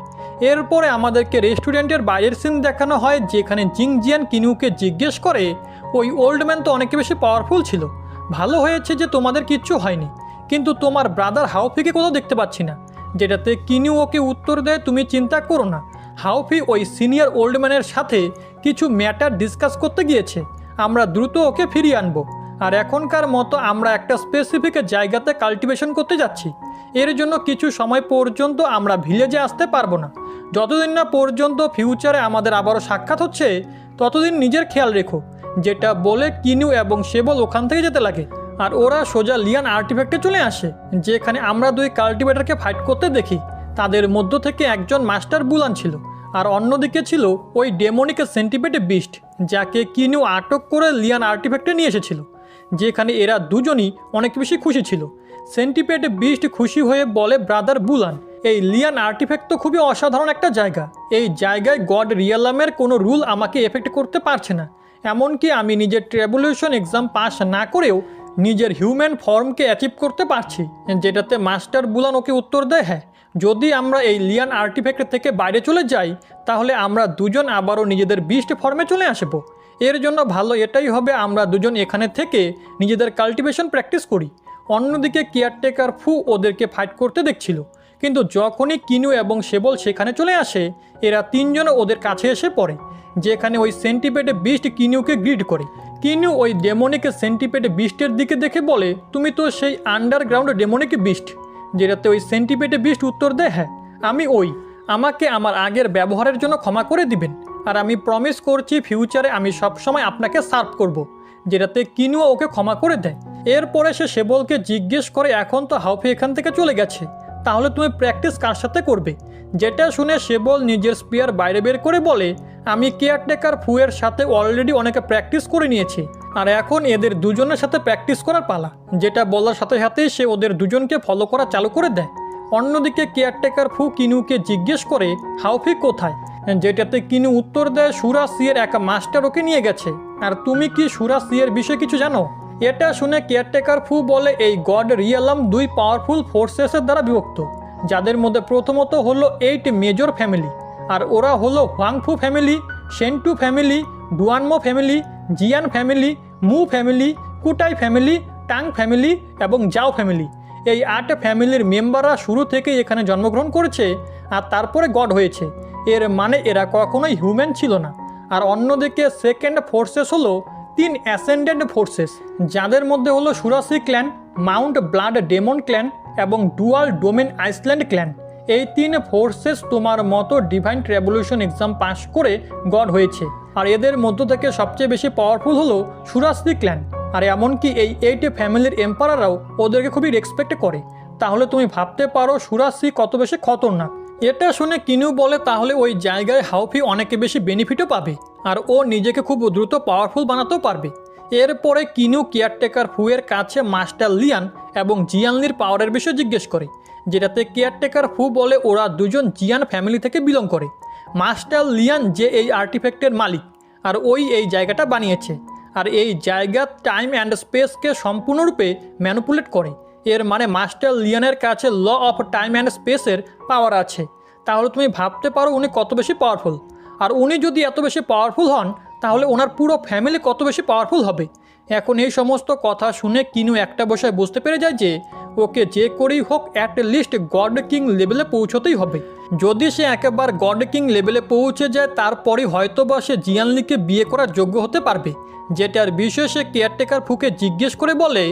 এরপরে আমাদেরকে রেস্টুরেন্টের বাইরের সিন দেখানো হয়, যেখানে জিংজিয়ান কিনিউকে জিজ্ঞেস করে, ওই ওল্ড ম্যান তো অনেক বেশি পাওয়ারফুল ছিল, ভালো হয়েছে যে তোমাদের কিচ্ছু হয়নি, কিন্তু তোমার ব্রাদার হাওফিকে কোথাও দেখতে পাচ্ছি না। যেটাতে কিনিউ ওকে উত্তর দেয়, তুমি চিন্তা করো না, হাওফি ওই সিনিয়র ওল্ড ম্যানের সাথে কিছু ম্যাটার ডিসকাস করতে গিয়েছে, আমরা দ্রুত ওকে ফিরিয়ে আনবো। আর এখনকার মতো আমরা একটা স্পেসিফিক জায়গাতে কাল্টিভেশন করতে যাচ্ছি, এর জন্য কিছু সময় পর্যন্ত আমরা ভিলেজে আসতে পারবো না। যতদিন না পর্যন্ত ফিউচারে আমাদের আবারও সাক্ষাৎ হচ্ছে ততদিন নিজের খেয়াল রেখো। যেটা বলে কিনিউ এবং সেবল ওখান থেকে যেতে লাগে, আর ওরা সোজা লিয়ান আর্টিফ্যাক্টে চলে আসে, যেখানে আমরা 2 কাল্টিভেটরকে ফাইট করতে দেখি। তাদের মধ্য থেকে একজন মাস্টার বুলান ছিল, আর অন্যদিকে ছিল ওই ডেমনিক সেন্টিপেড বিস্ট, যাকে কিনিউ আটক করে লিয়ান আর্টিফ্যাক্টে নিয়ে এসেছিল, যেখানে এরা দুজনই অনেক বেশি খুশি ছিল। সেন্টিপেড বিস্ট খুশি হয়ে বলে, ব্রাদার বুলান, এই লিয়ান আর্টিফ্যাক্ট তো খুবই অসাধারণ একটা জায়গা, এই জায়গায় গড রিয়েলামের কোনো রুল আমাকে এফেক্ট করতে পারছে না, এমনকি আমি নিজের ট্রেবুলেশন এক্সাম পাস না করেও নিজের হিউম্যান ফর্মকে অ্যাচিভ করতে পারছি। যেটাতে মাস্টার বুলান ওকে উত্তর দেয়, হ্যাঁ, যদি আমরা এই লিয়ান আর্টিফ্যাক্ট থেকে বাইরে চলে যাই তাহলে আমরা দুজন আবারও নিজেদের বিস্ট ফর্মে চলে আসব। এর জন্য ভালো এটাই হবে আমরা দুজন এখানে থেকে নিজেদের কাল্টিভেশন প্র্যাকটিস করি। অন্যদিকে কেয়ারটেকার ফু ওদেরকে ফাইট করতে দেখছিল, কিন্তু যখনই কিনু এবং সেবল সেখানে চলে আসে এরা তিনজনও ওদের কাছে এসে পড়ে, যেখানে ওই সেন্টিপেডে বিস্ট কিনুকে গ্রিড করে। কিনু ওই ডেমনিক সেন্টিপেডে বিস্টের দিকে দেখে বলে, তুমি তো সেই আন্ডারগ্রাউন্ড ডেমনিক বিস্ট। যেটাতে ওই সেন্টিপেডে বিস্ট উত্তর দেয়, হ্যাঁ আমি ওই, আমাকে আমার আগের ব্যবহারের জন্য ক্ষমা করে দিবেন, আর আমি প্রমিস করছি ফিউচারে আমি সবসময় আপনাকে সার্ভ করব। যেটাতে কিনুও ওকে ক্ষমা করে দেয়। এরপরে সে সেবলকে জিজ্ঞেস করে, এখন তো হাউফি এখান থেকে চলে গেছে, তাহলে তুমি প্র্যাকটিস কার সাথে করবে? যেটা শুনে সেবল নিজের স্পিয়ার বাইরে বের করে বলে, আমি কেয়ারটেকার ফুয়ের সাথে অলরেডি অনেকে প্র্যাকটিস করে নিয়েছি, আর এখন এদের দুজনের সাথে প্র্যাকটিস করার পালা। যেটা বলার সাথে সাথেই সে ওদের দুজনকে ফলো করা চালু করে দেয়। অন্যদিকে কেয়ারটেকার ফু কিনুকে জিজ্ঞেস করে হাউফি কোথায়, যেটাতে কিনু উত্তর দেয় সুরা সিয়ের এক মাস্টার ওকে নিয়ে গেছে। আর তুমি কি সুরা সিয়ের বিষয়ে কিছু জানো? এটা শুনে কেয়ারটেকার ফু বলে, এই গড রিয়ালাম দুই পাওয়ারফুল ফোর্সেসের দ্বারা বিভক্ত, যাদের মধ্যে প্রথমত হলো 8 মেজর ফ্যামিলি, আর ওরা হলো হোয়াংফু ফ্যামিলি, শেন্টু ফ্যামিলি, ডুয়ানমো ফ্যামিলি, জিয়ান ফ্যামিলি, মু ফ্যামিলি, কুটাই ফ্যামিলি, টাং ফ্যামিলি এবং জাও ফ্যামিলি। এই 8 ফ্যামিলির মেম্বাররা শুরু থেকেই এখানে জন্মগ্রহণ করেছে আর তারপরে গড হয়েছে। এর মানে এরা কখনোই হিউম্যান ছিল না। আর অন্যদিকে সেকেন্ড ফোর্সেস হলো 3 অ্যাসেন্ডেন্ট ফোর্সেস, যাদের মধ্যে হলো সুরাসি clan, mount blood demon clan এবং ডুয়াল ডোমেন আইসল্যান্ড ক্ল্যান। এই 3 ফোর্সেস তোমার মতো ডিভাইন রেভলিউশন এক্সাম পাস করে গড হয়েছে, আর এদের মধ্য থেকে সবচেয়ে বেশি পাওয়ারফুল হলো সুরাসি ক্ল্যান। আর এমনকি এই 8 ফ্যামিলির এম্পারাররাও ওদেরকে খুবই রেসপেক্ট করে। তাহলে তুমি ভাবতে পারো সুরাসি কত বেশি খতরনাক। এটা শুনে কিনু বলে, তাহলে ওই জায়গায় হাউফি অনেক বেশি বেনিফিটও পাবে, আর ও নিজেকে খুব দ্রুত পাওয়ারফুল বানাতেও পারবে। এরপরে কিনু কেয়ারটেকার ফুয়ের কাছে মাস্টার লিয়ান এবং জিয়ানলির পাওয়ারের বিষয়ে জিজ্ঞেস করে, যেটাতে কেয়ারটেকার ফু বলে ওরা দুজন জিয়ান ফ্যামিলি থেকে বিলং করে। মাস্টার লিয়ান যে এই আর্টিফ্যাক্টের মালিক, আর ওই এই জায়গাটা বানিয়েছে, আর এই জায়গা টাইম অ্যান্ড স্পেসকে সম্পূর্ণরূপে ম্যানিপুলেট করে। এর মানে মাস্টার লিয়ানের কাছে ল অফ টাইম অ্যান্ড স্পেসের পাওয়ার আছে। তাহলে তুমি ভাবতে পারো উনি কত বেশি পাওয়ারফুল। আর উনি যদি এত বেশি পাওয়ারফুল হন তাহলে ওনার পুরো ফ্যামিলি কত বেশি পাওয়ারফুল হবে। এখন এই সমস্ত কথা শুনে কিনু একটা বসায় বুঝতে পেরে যায় যে ওকে যে করেই হোক অ্যাট লিস্ট গড কিং লেভেলে পৌঁছতেই হবে। যদি সে একেবারে গড কিং লেভেলে পৌঁছে যায় তারপরেই হয়তো বা সে জিয়ানলিকে বিয়ে করার যোগ্য হতে পারবে। যেটার বিষয়ে সে কেয়ারটেকার ফুকে জিজ্ঞেস করে বলে,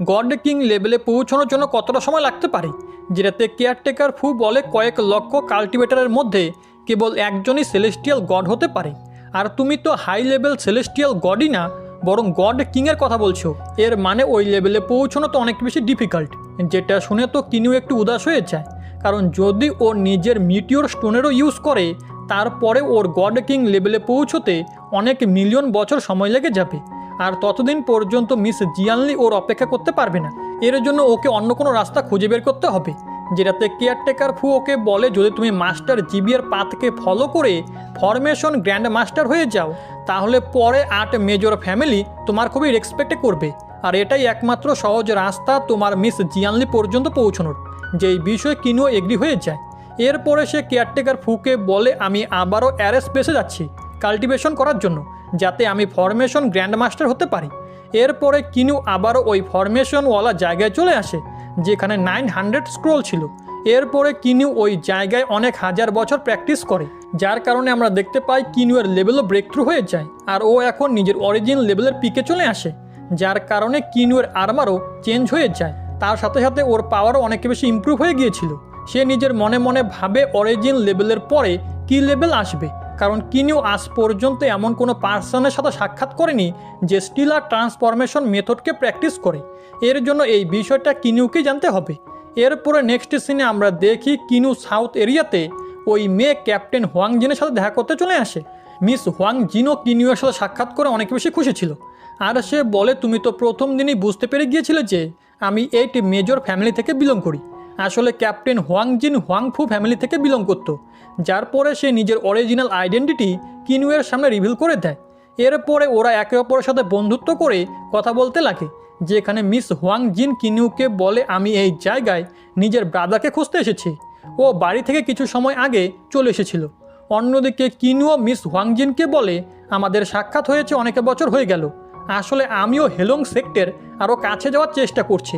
গড কিং লেভেলে পৌঁছানোর জন্য কতটা সময় লাগতে পারে? যেটাতে কেয়ারটেকার ফু বলে, কয়েক লক্ষ কাল্টিভেটারের মধ্যে কেবল একজনই সেলেস্টিয়াল গড হতে পারে। আর তুমি তো হাই লেভেল সেলেস্টিয়াল গডই না, বরং গড কিংয়ের কথা বলছো। এর মানে ওই লেভেলে পৌঁছানো তো অনেক বেশি ডিফিকাল্ট। যেটা শুনে তো কিনু একটু উদাস হয়ে যায়, কারণ যদি ও নিজের মিটিওর স্টোনেরও ইউজ করে তারপরে ওর গড কিং লেভেলে পৌঁছতে অনেক মিলিয়ন বছর সময় লেগে যাবে। আর ততদিন পর্যন্ত মিস জিয়ানলি ওর অপেক্ষা করতে পারবে না। এর জন্য ওকে অন্য কোনো রাস্তা খুঁজে বের করতে হবে। যেটাতে কেয়ারটেকার ফু ওকে বলে, যদি তুমি মাস্টার জিবিয়ার পাথকে ফলো করে ফরমেশন গ্র্যান্ড মাস্টার হয়ে যাও তাহলে পরে 8 মেজর ফ্যামিলি তোমার খুবই রেসপেক্ট করবে। আর এটাই একমাত্র সহজ রাস্তা তোমার মিস জিয়ানলি পর্যন্ত পৌঁছানোর। যেই বিষয়ে কিনুও এগ্রি হয়ে যায়। এরপরে সে কেয়ারটেকার ফুকে বলে, আমি আবারও অ্যারেস বেসে যাচ্ছি কাল্টিভেশন করার জন্য, যাতে আমি ফরমেশন গ্র্যান্ড মাস্টার হতে পারি। এরপরে কিনু আবারও ওই ফরমেশনওয়ালা জায়গায় চলে আসে যেখানে 900 স্ক্রোল ছিল। এরপরে কিনু ওই জায়গায় অনেক হাজার বছর প্র্যাকটিস করে, যার কারণে আমরা দেখতে পাই কিনুয়ের লেভেলও ব্রেক থ্রু হয়ে যায়। আর ও এখন নিজের অরিজিন লেভেলের পিকে চলে আসে, যার কারণে কিনুয়ের আর্মারও চেঞ্জ হয়ে যায়। তার সাথে সাথে ওর পাওয়ারও অনেক বেশি ইমপ্রুভ হয়ে গিয়েছিল। সে নিজের মনে মনে ভাবে অরিজিন লেভেলের পরে কি লেভেল আসবে, কারণ কিনু আজ পর্যন্ত এমন কোনো পার্সনের সাথে সাক্ষাৎ করেনি যে স্টিলার ট্রান্সফরমেশন মেথডকে প্র্যাকটিস করে। এর জন্য এই বিষয়টা কিনুকেই জানতে হবে। এরপরে নেক্সট সিনে আমরা দেখি কিনু সাউথ এরিয়াতে ওই মেয়ে ক্যাপ্টেন হোয়াং জিনের সাথে দেখা করতে চলে আসে। মিস হোয়াং জিনও কিনুয়ের সাথে সাক্ষাৎ করে অনেক বেশি খুশি ছিল। আর সে বলে, তুমি তো প্রথম দিনই বুঝতে পেরে গিয়েছিলে যে আমি 8 মেজর ফ্যামিলি থেকে বিলং করি। আসলে ক্যাপ্টেন হোয়াং জিন হোয়াংফু ফ্যামিলি থেকে বিলং করত, যার পরে সে নিজের অরিজিনাল আইডেন্টিটি কিনুয়ের সামনে রিভিল করে দেয়। এরপরে ওরা একে অপরের সাথে বন্ধুত্ব করে কথা বলতে লাগে, যেখানে মিস হোয়াং জিন কিনুকে বলে, আমি এই জায়গায় নিজের ব্রাদারকে খুঁজতে এসেছি। ও বাড়ি থেকে কিছু সময় আগে চলে এসেছিল। অন্যদিকে কিনুও মিস হোয়াংজিনকে বলে, আমাদের সাক্ষাৎ হয়েছে অনেক বছর হয়ে গেল। আসলে আমিও হেলং সেক্টর আরও কাছে যাওয়ার চেষ্টা করছি,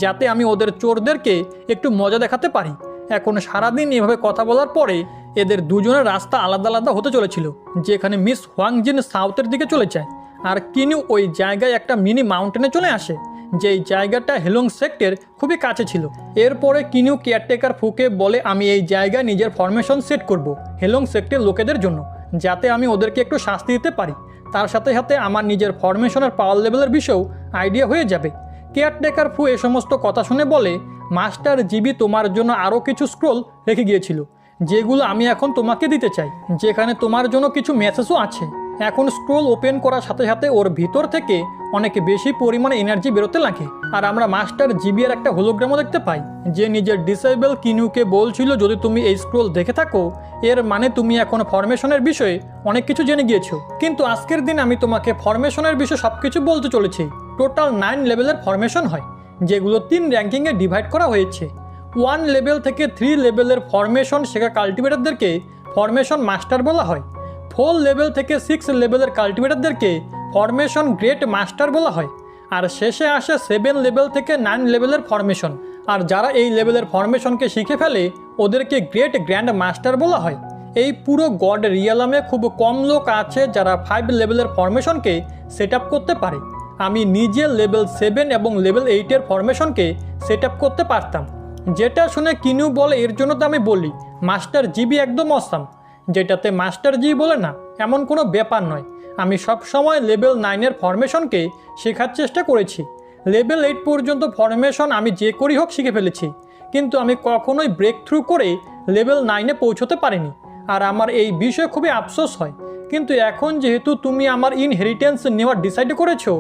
যাতে আমি ওদের চোরদেরকে একটু মজা দেখাতে পারি। এখন সারাদিন এভাবে কথা বলার পরে এদের দুজনের রাস্তা আলাদা আলাদা হতে চলেছিল, যেখানে মিস হোয়াংজিন সাউথের দিকে চলে যায় আর কিনু ওই জায়গায় একটা মিনি মাউন্টেনে চলে আসে, যেই জায়গাটা হেলং সেক্টর খুবই কাছে ছিল। এরপরে কিনু কেয়ারটেকার ফুকে বলে, আমি এই জায়গায় নিজের ফরমেশন সেট করব হেলং সেক্টর লোকেদের জন্য, যাতে আমি ওদেরকে একটু শাস্তি দিতে পারি। তার সাথে সাথে আমার নিজের ফরমেশনের পাওয়ার লেভেলের বিষয়েও আইডিয়া হয়ে যাবে। কেয়ারটেকার ফু এ সমস্ত কথা শুনে বলে, মাস্টার জিবি তোমার জন্য আরও কিছু স্ক্রোল রেখে গিয়েছিল, যেগুলো আমি এখন তোমাকে দিতে চাই, যেখানে তোমার জন্য কিছু মেসেজও আছে। এখন স্ক্রোল ওপেন করার সাথে সাথে ওর ভিতর থেকে অনেক বেশি পরিমাণে এনার্জি বেরোতে লাগে, আর আমরা মাস্টার জিবির একটা হোলোগ্রামও দেখতে পাই, যে নিজের ডিসেবল কিনুকে বলছিল, যদি তুমি এই স্ক্রোল দেখে থাকো এর মানে তুমি এখন ফরমেশনের বিষয়ে অনেক কিছু জেনে গিয়েছো। কিন্তু আজকের দিন আমি তোমাকে ফরমেশনের বিষয়ে সব কিছু বলতে চলেছি। টোটাল 9 লেভেলের ফরমেশন হয়, যেগুলো 3 র্যাঙ্কিংয়ে ডিভাইড করা হয়েছে। 1 লেভেল থেকে 3 লেভেলের ফরমেশন শেখা কাল্টিভেটরদেরকে ফরমেশন মাস্টার বলা হয়। 4 লেভেল থেকে 6 লেভেলের কাল্টিভেটরদেরকে ফরমেশন গ্রেট মাস্টার বলা হয়। আর শেষে আসে 7 লেভেল থেকে 9 লেভেলের ফরমেশন, আর যারা এই লেভেলের ফরমেশনকে শিখে ফেলে ওদেরকে গ্রেট গ্র্যান্ড মাস্টার বলা হয়। এই পুরো গড রিয়ালামে খুব কম লোক আছে যারা 5 লেভেলের ফরমেশনকে সেট আপ করতে পারে। আমি নিজে লেভেল 7 এবং লেভেল 8-এর ফরমেশনকে সেট আপ করতে পারতাম। যেটা শুনে কিনু বলে, এর জন্য তো আমি বলি মাস্টার জিবি একদম অসাম। যেটাতে মাস্টার জি বলে, না এমন কোনো ব্যাপার নয়, আমি সব সময় লেভেল 9-এর ফরমেশনকে শেখার চেষ্টা করেছি। লেভেল 8 পর্যন্ত ফরমেশন আমি যে করি হোক শিখে ফেলেছি, কিন্তু আমি কখনোই ব্রেক থ্রু করে লেভেল 9-এ পৌঁছতে পারিনি, আর আমার এই বিষয়ে খুবই আফসোস হয়। কিন্তু এখন যেহেতু তুমি আমার ইনহেরিটেন্স নেওয়ার ডিসাইড করেছো,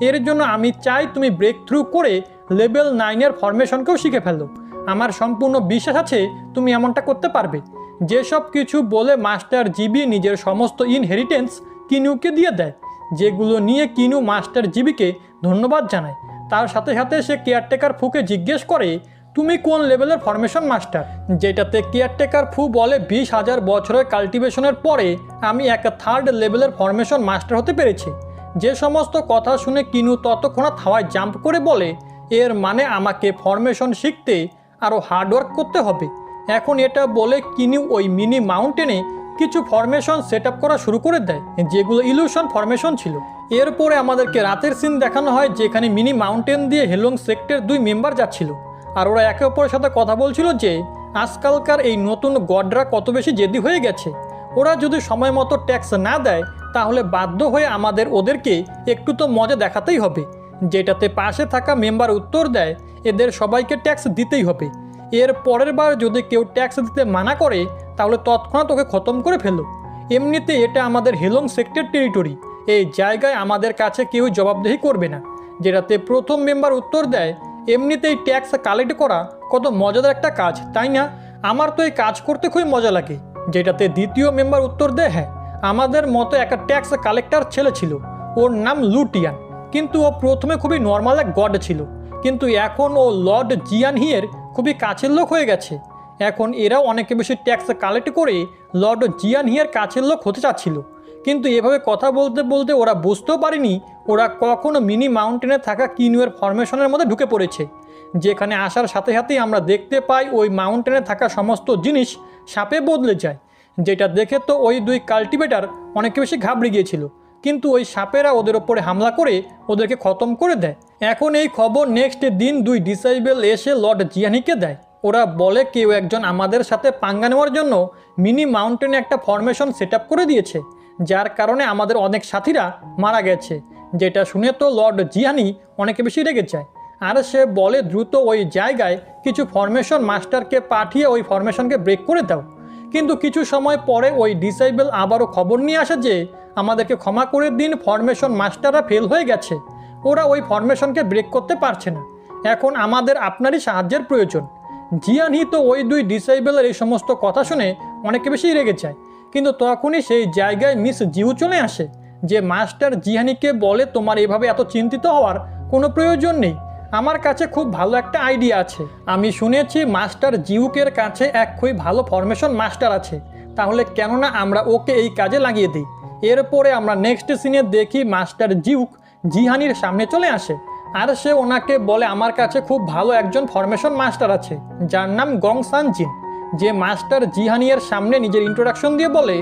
এর জন্য আমি চাই তুমি ব্রেক থ্রু করে লেভেল 9-এর ফরমেশনকেও শিখে ফেলো। আমার সম্পূর্ণ বিশ্বাস আছে তুমি এমনটা করতে পারবে। যেসব কিছু বলে মাস্টার জিবি নিজের সমস্ত ইনহেরিটেন্স কিনুকে দিয়ে দেয়, যেগুলো নিয়ে কিনু মাস্টার জিবিকে ধন্যবাদ জানায়। তার সাথে সাথে সে কেয়ারটেকার ফুকে জিজ্ঞেস করে, তুমি কোন লেভেলের ফরমেশন মাস্টার? যেটাতে কেয়ারটেকার ফু বলে, 20,000 বছরের কাল্টিভেশনের পরে আমি এক 3rd লেভেলের ফরমেশন মাস্টার হতে পেরেছি। যে সমস্ত কথা শুনে কিনু ততক্ষণাৎ হাওয়ায় জাম্প করে বলে, এর মানে আমাকে ফরমেশন শিখতে আরও হার্ডওয়ার্ক করতে হবে। এখন এটা বলে কিনু ওই মিনি মাউন্টেনে কিছু ফরমেশন সেট আপ করা শুরু করে দেয়, যেগুলো ইলিউশন ফরমেশন ছিল। এরপরে আমাদেরকে রাতের সিন দেখানো হয়, যেখানে মিনি মাউন্টেন দিয়ে হেলং সেক্টর 2 মেম্বার যাচ্ছিল, আর ওরা একে অপরের সাথে কথা বলছিল যে আজকালকার এই নতুন গডরা কত বেশি জেদি হয়ে গেছে। ওরা যদি সময় মতো ট্যাক্স না দেয় তাহলে বাধ্য হয়ে আমাদের ওদেরকে একটু তো মজা দেখাতেই হবে। যেটাতে পাশে থাকা মেম্বার উত্তর দেয়, এদের সবাইকে ট্যাক্স দিতেই হবে। এর পরের বার যদি কেউ ট্যাক্স দিতে মানা করে তাহলে তৎক্ষণাৎ ওকে খতম করে ফেলো। এমনিতে এটা আমাদের হেলং সেক্টর টেরিটরি, এই জায়গায় আমাদের কাছে কেউ জবাবদিহি করবে না। যেটাতে প্রথম মেম্বার উত্তর দেয়, এমনিতেই ট্যাক্স কালেক্ট করা কত মজাদার একটা কাজ, তাই না? আমার তো এই কাজ করতে খুবই মজা লাগে। যেটাতে দ্বিতীয় মেম্বার উত্তর দেয়, হ্যাঁ, আমাদের মতো একটা ট্যাক্স কালেক্টর ছেলে ছিল, ওর নাম লুটিয়ান, কিন্তু ও প্রথমে খুবই নর্মাল এক গড ছিল, কিন্তু এখন ও লর্ড জিয়ান হিয়ের খুবই কাছের লোক হয়ে গেছে। এখন এরাও অনেক বেশি ট্যাক্স কালেক্ট করে লর্ড জিয়ান হিয়ের কাছের লোক হতে চাচ্ছিল। কিন্তু এভাবে কথা বলতে বলতে ওরা বুঝতেও পারেনি ওরা কখনো মিনি মাউন্টেনে থাকা কিনুয়ের ফরমেশনের মধ্যে ঢুকে পড়েছে। যেখানে আসার সাথে সাথেই আমরা দেখতে পাই ওই মাউন্টেনে থাকা সমস্ত জিনিস সাপে বদলে যায়। যেটা দেখে তো ওই 2 কাল্টিভেটর অনেক বেশি ঘাবড়ে গিয়েছিল, কিন্তু ওই সাপেরা ওদের ওপরে হামলা করে ওদেরকে খতম করে দেয়। এখন এই খবর নেক্সট দিন 2 ডিসাইবেল এসে লর্ড জিয়ানিকে দেয়। ওরা বলে কেউ একজন আমাদের সাথে পাঙ্গা নেওয়ার জন্য মিনি মাউন্টেনে একটা ফরমেশন সেট আপ করে দিয়েছে, যার কারণে আমাদের অনেক সাথীরা মারা গেছে। যেটা শুনে তো লর্ড জিয়ানি অনেক বেশি রেগে যায়, আর সে বলে দ্রুত ওই জায়গায় কিছু ফরমেশন মাস্টারকে পাঠিয়ে ওই ফরমেশনকে ব্রেক করে দাও। কিন্তু কিছু সময় পরে ওই ডিসাইবেল আবারও খবর নিয়ে আসে যে আমাদেরকে ক্ষমা করে দিন, ফরমেশন মাস্টাররা ফেল হয়ে গেছে, ওরা ওই ফরমেশনকে ব্রেক করতে পারছে না, এখন আমাদের আপনারই সাহায্যের প্রয়োজন। জিয়ানি তো ওই 2 ডিসাইবেলের এই সমস্ত কথা শুনে অনেক বেশি রেগে যায়, কিন্তু তখনই সেই জায়গায় মিস জিউ চলে আসে, যে মাস্টার জিয়ানিকে বলে তোমার এভাবে এত চিন্তিত হওয়ার কোনো প্রয়োজন নেই, আমার কাছে খুব ভালো একটা আইডিয়া আছে। আমি শুনেছি মাস্টার জিউকের কাছে এক খুবই ভালো ফরমেশন মাস্টার আছে, তাহলে কেননা আমরা ওকে এই কাজে লাগিয়ে দিই। এরপরে আমরা নেক্সট সিনে দেখি মাস্টার জিউক জিহানির সামনে চলে আসে, আর সে ওনাকে বলে আমার কাছে খুব ভালো একজন ফরমেশন মাস্টার আছে যার নাম গং সান জিন। যে মাস্টার জিহানিয়ের সামনে নিজের ইন্ট্রোডাকশন দিয়ে বলে,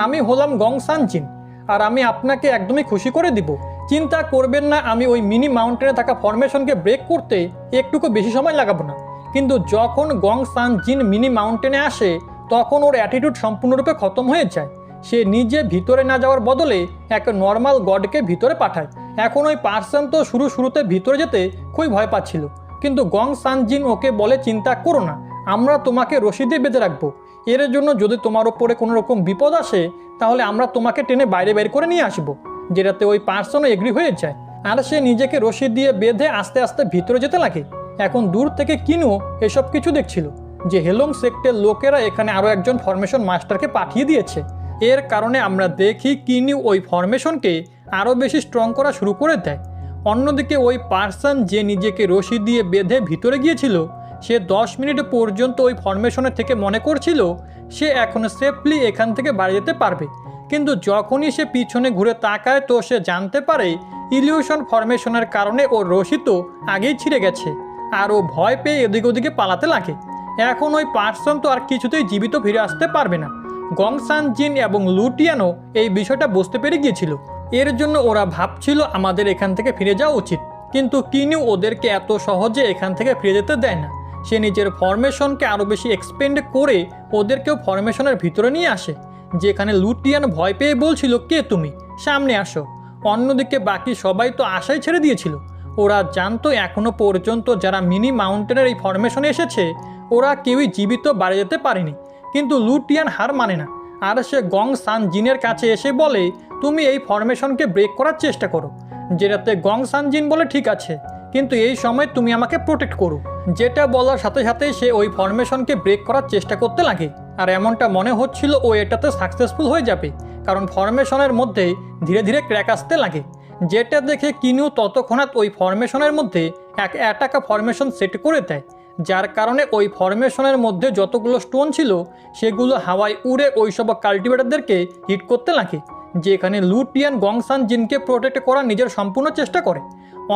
আমি হলাম গং সান জিন, আর আমি আপনাকে একদমই খুশি করে দিব। চিন্তা করবেন না, আমি ওই মিনি মাউন্টেনে থাকা ফরমেশনকে ব্রেক করতে একটুকু বেশি সময় লাগাবো না। কিন্তু যখন গং সান জিন মিনি মাউন্টেনে আসে তখন ওর অ্যাটিটিউড সম্পূর্ণরূপে খতম হয়ে যায়। সে নিজে ভিতরে না যাওয়ার বদলে এক নর্মাল গডকে ভিতরে পাঠায়। এখন ওই পার্সন তো শুরুতে ভিতরে যেতে খুবই ভয় পাচ্ছিল, কিন্তু গং সান জিন ওকে বলে, চিন্তা করো না, আমরা তোমাকে রশি দিয়ে বেঁধে রাখবো। এর জন্য যদি তোমার ওপরে কোনো রকম বিপদ আসে তাহলে আমরা তোমাকে টেনে বাইরে বের করে নিয়ে আসবো। যেটাতে ওই পার্সনও এগ্রি হয়ে যায়, আর সে নিজেকে রশি দিয়ে বেঁধে আস্তে আস্তে ভিতরে যেতে লাগে। এখন দূর থেকে কিনু এসব কিছু দেখছিল যে হেলং সেক্টের লোকেরা এখানে আরও একজন ফরমেশন মাস্টারকে পাঠিয়ে দিয়েছে। এর কারণে আমরা দেখি কিনু ওই ফরমেশনকে আরও বেশি স্ট্রং করা শুরু করে দেয়। অন্যদিকে ওই পার্সন যে নিজেকে রশি দিয়ে বেঁধে ভিতরে গিয়েছিল, সে 10 মিনিট পর্যন্ত ওই ফরমেশনের থেকে মনে করছিল সে এখন সেফলি এখান থেকে বাড়ি যেতে পারবে। কিন্তু যখনই সে পিছনে ঘুরে তাকায় তো সে জানতে পারে ইলিউশন ফরমেশনের কারণে ওর রশি তো আগেই ছিঁড়ে গেছে, আর ও ভয় পেয়ে এদিক ওদিকে পালাতে লাগে। এখন ওই পার্সন তো আর কিছুতেই জীবিত ফিরে আসতে পারবে না। গং সান জিন এবং লুটিয়ানো এই বিষয়টা বুঝতে পেরে গিয়েছিল। এর জন্য ওরা ভাবছিল আমাদের এখান থেকে ফিরে যাওয়া উচিত, কিন্তু কিনু ওদেরকে এত সহজে এখান থেকে ফিরে যেতে দেয় না। সে নিজের ফরমেশনকে আরও বেশি এক্সপেন্ড করে ওদেরকেও ফরমেশনের ভিতরে নিয়ে আসে, যেখানে লুটিয়ান ভয় পেয়ে বলছিল, কে তুমি, সামনে আসো। অন্যদিকে বাকি সবাই তো আশাই ছেড়ে দিয়েছিল। ওরা জানতো এখনো পর্যন্ত যারা মিনি মাউন্টেনের এই ফরমেশনে এসেছে ওরা কেউই জীবিত বাড়ি যেতে পারেনি। কিন্তু লুটিয়ান হার মানে না, আর সে গং সান জিনের কাছে এসে বলে, তুমি এই ফরমেশনকে ব্রেক করার চেষ্টা করো। যেটাতে গং সান জিন বলে, ঠিক আছে, কিন্তু এই সময় তুমি আমাকে প্রোটেক্ট করো। যেটা বলার সাথে সাথেই সে ওই ফরমেশনকে ব্রেক করার চেষ্টা করতে লাগে, আর এমনটা মনে হচ্ছিল ও এটাতে সাকসেসফুল হয়ে যাবে, কারণ ফরমেশনের মধ্যে ধীরে ধীরে ক্র্যাক আসতে লাগে। যেটা দেখে কিনু ততক্ষণাৎ ওই ফরমেশনের মধ্যে এক অ্যাটাকা ফরমেশন সেট করে দেয়, যার কারণে ওই ফরমেশনের মধ্যে যতগুলো স্টোন ছিল সেগুলো হাওয়ায় উড়ে ওই সব কাল্টিভেটরদেরকে হিট করতে লাগে, যেখানে লুটিয়ান গং সান জিনকে প্রোটেক্ট করার নিজের সম্পূর্ণ চেষ্টা করে।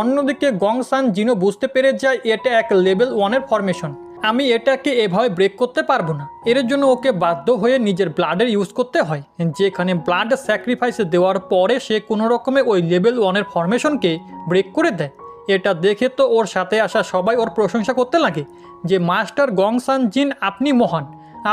অন্যদিকে গং সান জিনও বুঝতে পেরে যায় এটা এক লেভেল 1-এর ফরমেশন, আমি এটাকে এভাবে ব্রেক করতে পারবো না। এর জন্য ওকে বাধ্য হয়ে নিজের ব্লাডের ইউজ করতে হয়, যেখানে ব্লাড স্যাক্রিফাইস দেওয়ার পরে সে কোনো রকমে ওই লেভেল 1-এর ফরমেশনকে ব্রেক করে দেয়। এটা দেখে তো ওর সাথে আসা সবাই ওর প্রশংসা করতে লাগে যে মাস্টার গং সান জিন, আপনি মহান,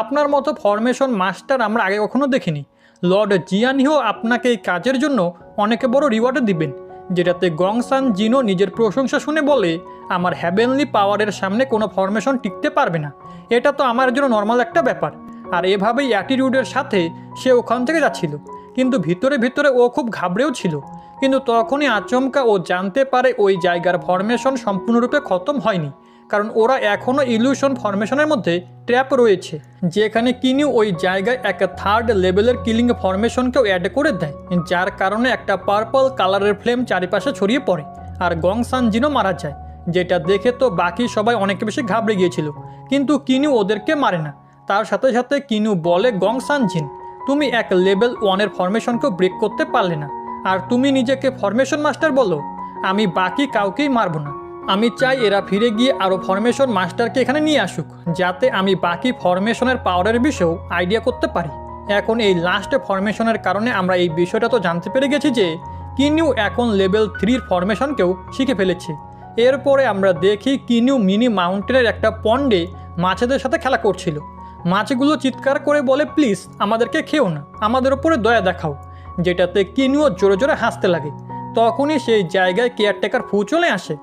আপনার মতো ফরমেশন মাস্টার আমরা আগে কখনো দেখিনি। লর্ড জিয়ানিও আপনাকে এই কাজের জন্য অনেক বড় রিওয়ার্ড দিবেন। যেটাতে গং সান জিনও নিজের প্রশংসা শুনে বলে, আমার হ্যাভেনলি পাওয়ারের সামনে কোনো ফরমেশন টিকতে পারবে না, এটা তো আমার জন্য নর্মাল একটা ব্যাপার। আর এভাবেই অ্যাটিটিউডের সাথে সে ওখান থেকে যাচ্ছিল, কিন্তু ভিতরে ভিতরে ও খুব ঘাবড়েও ছিল। কিন্তু তখনই আচমকা ও জানতে পারে ওই জায়গার ফরমেশন সম্পূর্ণরূপে খতম হয়নি, কারণ ওরা এখনও ইলিউশন ফরমেশনের মধ্যে ট্র্যাপ রয়েছে, যেখানে কিনু ওই জায়গায় এক 3rd লেভেলের কিলিং ফরমেশনকেও অ্যাড করে দেয়, যার কারণে একটা পার্পল কালারের ফ্লেম চারিপাশে ছড়িয়ে পড়ে আর গং সান জিনও মারা যায়। যেটা দেখে তো বাকি সবাই অনেক বেশি ঘাবড়ে গিয়েছিল, কিন্তু কিনু ওদেরকে মারে না। তার সাথে সাথে কিনু বলে, গং সান জিন, তুমি এক লেভেল 1-এর ফরমেশনকেও ব্রেক করতে পারলে না, আর তুমি নিজেকে ফরমেশন মাস্টার বলো, আমি বাকি কাউকেই মারব না। আমি চাই এরা ফিরে গিয়ে আরও ফরমেশন মাস্টারকে এখানে নিয়ে আসুক, যাতে আমি বাকি ফরমেশনের পাওয়ারের বিষয়েও আইডিয়া করতে পারি। এখন এই লাস্ট ফরমেশনের কারণে আমরা এই বিষয়টা তো জানতে পেরে গেছি যে কিনু এখন লেভেল 3-র ফরমেশনকেও শিখে ফেলেছে। এরপরে আমরা দেখি কিনু মিনি মাউন্টেনের একটা পন্ডে মাছেদের সাথে খেলা করছিল। মাছগুলো চিৎকার করে বলে, প্লিজ আমাদেরকে খেও না, আমাদের ওপরে দয়া দেখাও। যেটাতে কিনুও জোরে জোরে হাসতে লাগে। তখনই সেই জায়গায় কেয়ারটেকার ফু চলে আসে,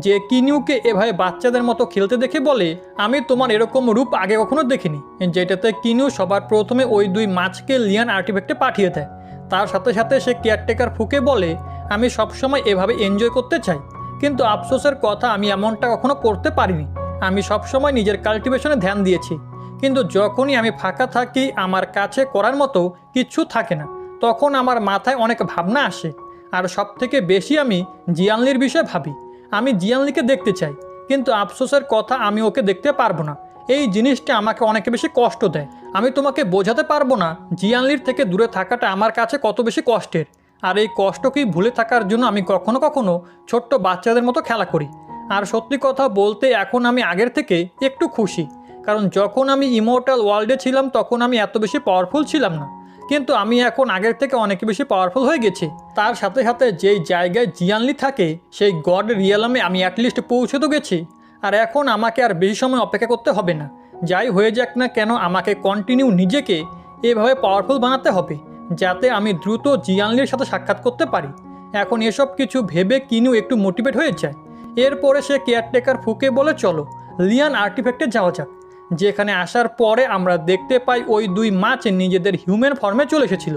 যে কিনুকে এভাবে বাচ্চাদের মতো খেলতে দেখে বলে, আমি তোমার এরকম রূপ আগে কখনো দেখিনি। যেটাতে কিনু সবার প্রথমে ওই 2 মাছকে লিয়ান আর্টিফ্যাক্টে পাঠিয়ে দেয়। তার সাথে সাথে সে কেয়ারটেকার ফুকে বলে, আমি সবসময় এভাবে এনজয় করতে চাই, কিন্তু আফসোসের কথা আমি এমনটা কখনো করতে পারিনি। আমি সবসময় নিজের কাল্টিভেশনে ধ্যান দিয়েছি, কিন্তু যখনই আমি ফাঁকা থাকি আমার কাছে করার মতো কিচ্ছু থাকে না, তখন আমার মাথায় অনেক ভাবনা আসে, আর সব থেকে বেশি আমি জিয়ানলির বিষয়ে ভাবি। আমি জিয়ানলিকে দেখতে চাই, কিন্তু আফসোসের কথা আমি ওকে দেখতে পারবো না। এই জিনিসটা আমাকে অনেক বেশি কষ্ট দেয়। আমি তোমাকে বোঝাতে পারবো না জিয়ানলির থেকে দূরে থাকাটা আমার কাছে কত বেশি কষ্টের। আর এই কষ্টকেই ভুলে থাকার জন্য আমি কখনো কখনো ছোট্ট বাচ্চাদের মতো খেলা করি। আর সত্যি কথা বলতে এখন আমি আগের থেকে একটু খুশি, কারণ যখন আমি ইমর্টাল ওয়ার্ল্ডে ছিলাম তখন আমি এত বেশি পাওয়ারফুল ছিলাম না, কিন্তু আমি এখন আগের থেকে অনেক বেশি পাওয়ারফুল হয়ে গেছি। তার সাথে সাথে যেই জায়গায় জিয়ানলি থাকে সেই গড রিয়েলামে আমি অ্যাটলিস্ট পৌঁছে তো গেছি। আর এখন আমাকে আর বেশি সময় অপেক্ষা করতে হবে না। যাই হয়ে যাক না কেন, আমাকে কন্টিনিউ নিজেকে এভাবে পাওয়ারফুল বানাতে হবে যাতে আমি দ্রুত জিয়ানলির সাথে সাক্ষাৎ করতে পারি। এখন এসব কিছু ভেবে কিনু একটু মোটিভেট হয়ে যায়। এরপরে সে কেয়ারটেকার ফুকে বলে, চলো লিয়ান আর্টিফ্যাক্টে যাওয়া যাক। যেখানে আসার পরে আমরা দেখতে পাই ওই দুই মাছ নিজেদের হিউম্যান ফর্মে চলে এসেছিল,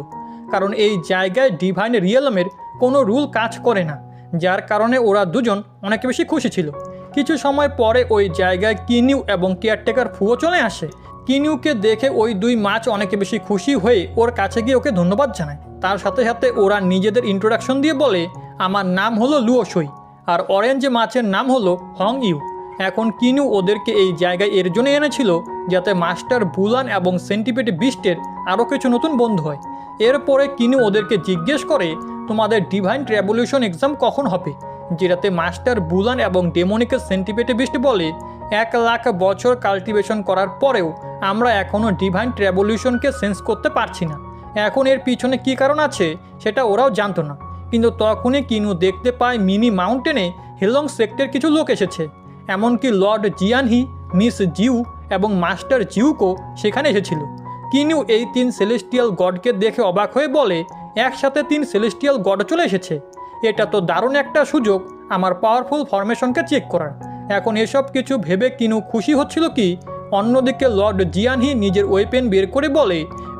কারণ এই জায়গায় ডিভাইন রিয়েলমের কোনো রুল কাজ করে না, যার কারণে ওরা দুজন অনেক বেশি খুশি ছিল। কিছু সময় পরে ওই জায়গায় কিনিউ এবং কেয়ারটেকার ফুও চলে আসে। কিনিউকে দেখে ওই দুই মাছ অনেক বেশি খুশি হয়ে ওর কাছে গিয়ে ওকে ধন্যবাদ জানায়। তার সাথে সাথে ওরা নিজেদের ইন্ট্রোডাকশন দিয়ে বলে, আমার নাম হলো লুওসই আর অরেঞ্জ মাছের নাম হলো হং ইউ। এখন কিনু ওদেরকে এই জায়গায় এর জন্য এনেছিল যাতে মাস্টার বুলান এবং সেন্টিপিড বিস্টের আরও কিছু নতুন বন্ধু হয়। এরপরে কিনু ওদেরকে জিজ্ঞেস করে, তোমাদের ডিভাইন রেভলিউশন এক্সাম কখন হবে? যেটাতে মাস্টার বুলান এবং ডেমনিকের সেন্টিপিড বিস্ট বলে, 1,00,000 বছর কাল্টিভেশন করার পরেও আমরা এখনও ডিভাইন রেভলিউশনকে সেন্স করতে পারছি না। এখন এর পিছনে কী কারণ আছে সেটা ওরাও জানতো না, কিন্তু তখনই কিনু দেখতে পায় মিনি মাউন্টেনে হেলং সেক্টের কিছু লোক এসেছে। এমনকি লর্ড জিয়ানহি, মিস জিউ এবং মাস্টার জিউকো সেখানে এসেছিল। কিনু এই 3 সেলেস্টিয়াল গডকে দেখে অবাক হয়ে বলে, একসাথে 3 সেলেস্টিয়াল গড চলে এসেছে। এটা তো দারুণ একটা সুযোগ আমার পাওয়ারফুল ফরমেশনকে চেক করার। এখন এসব কিছু ভেবে কিনু খুশি হচ্ছিল কি অন্যদিকে লর্ড জিয়ানহি নিজের ওয়েপেন বের করে বলে,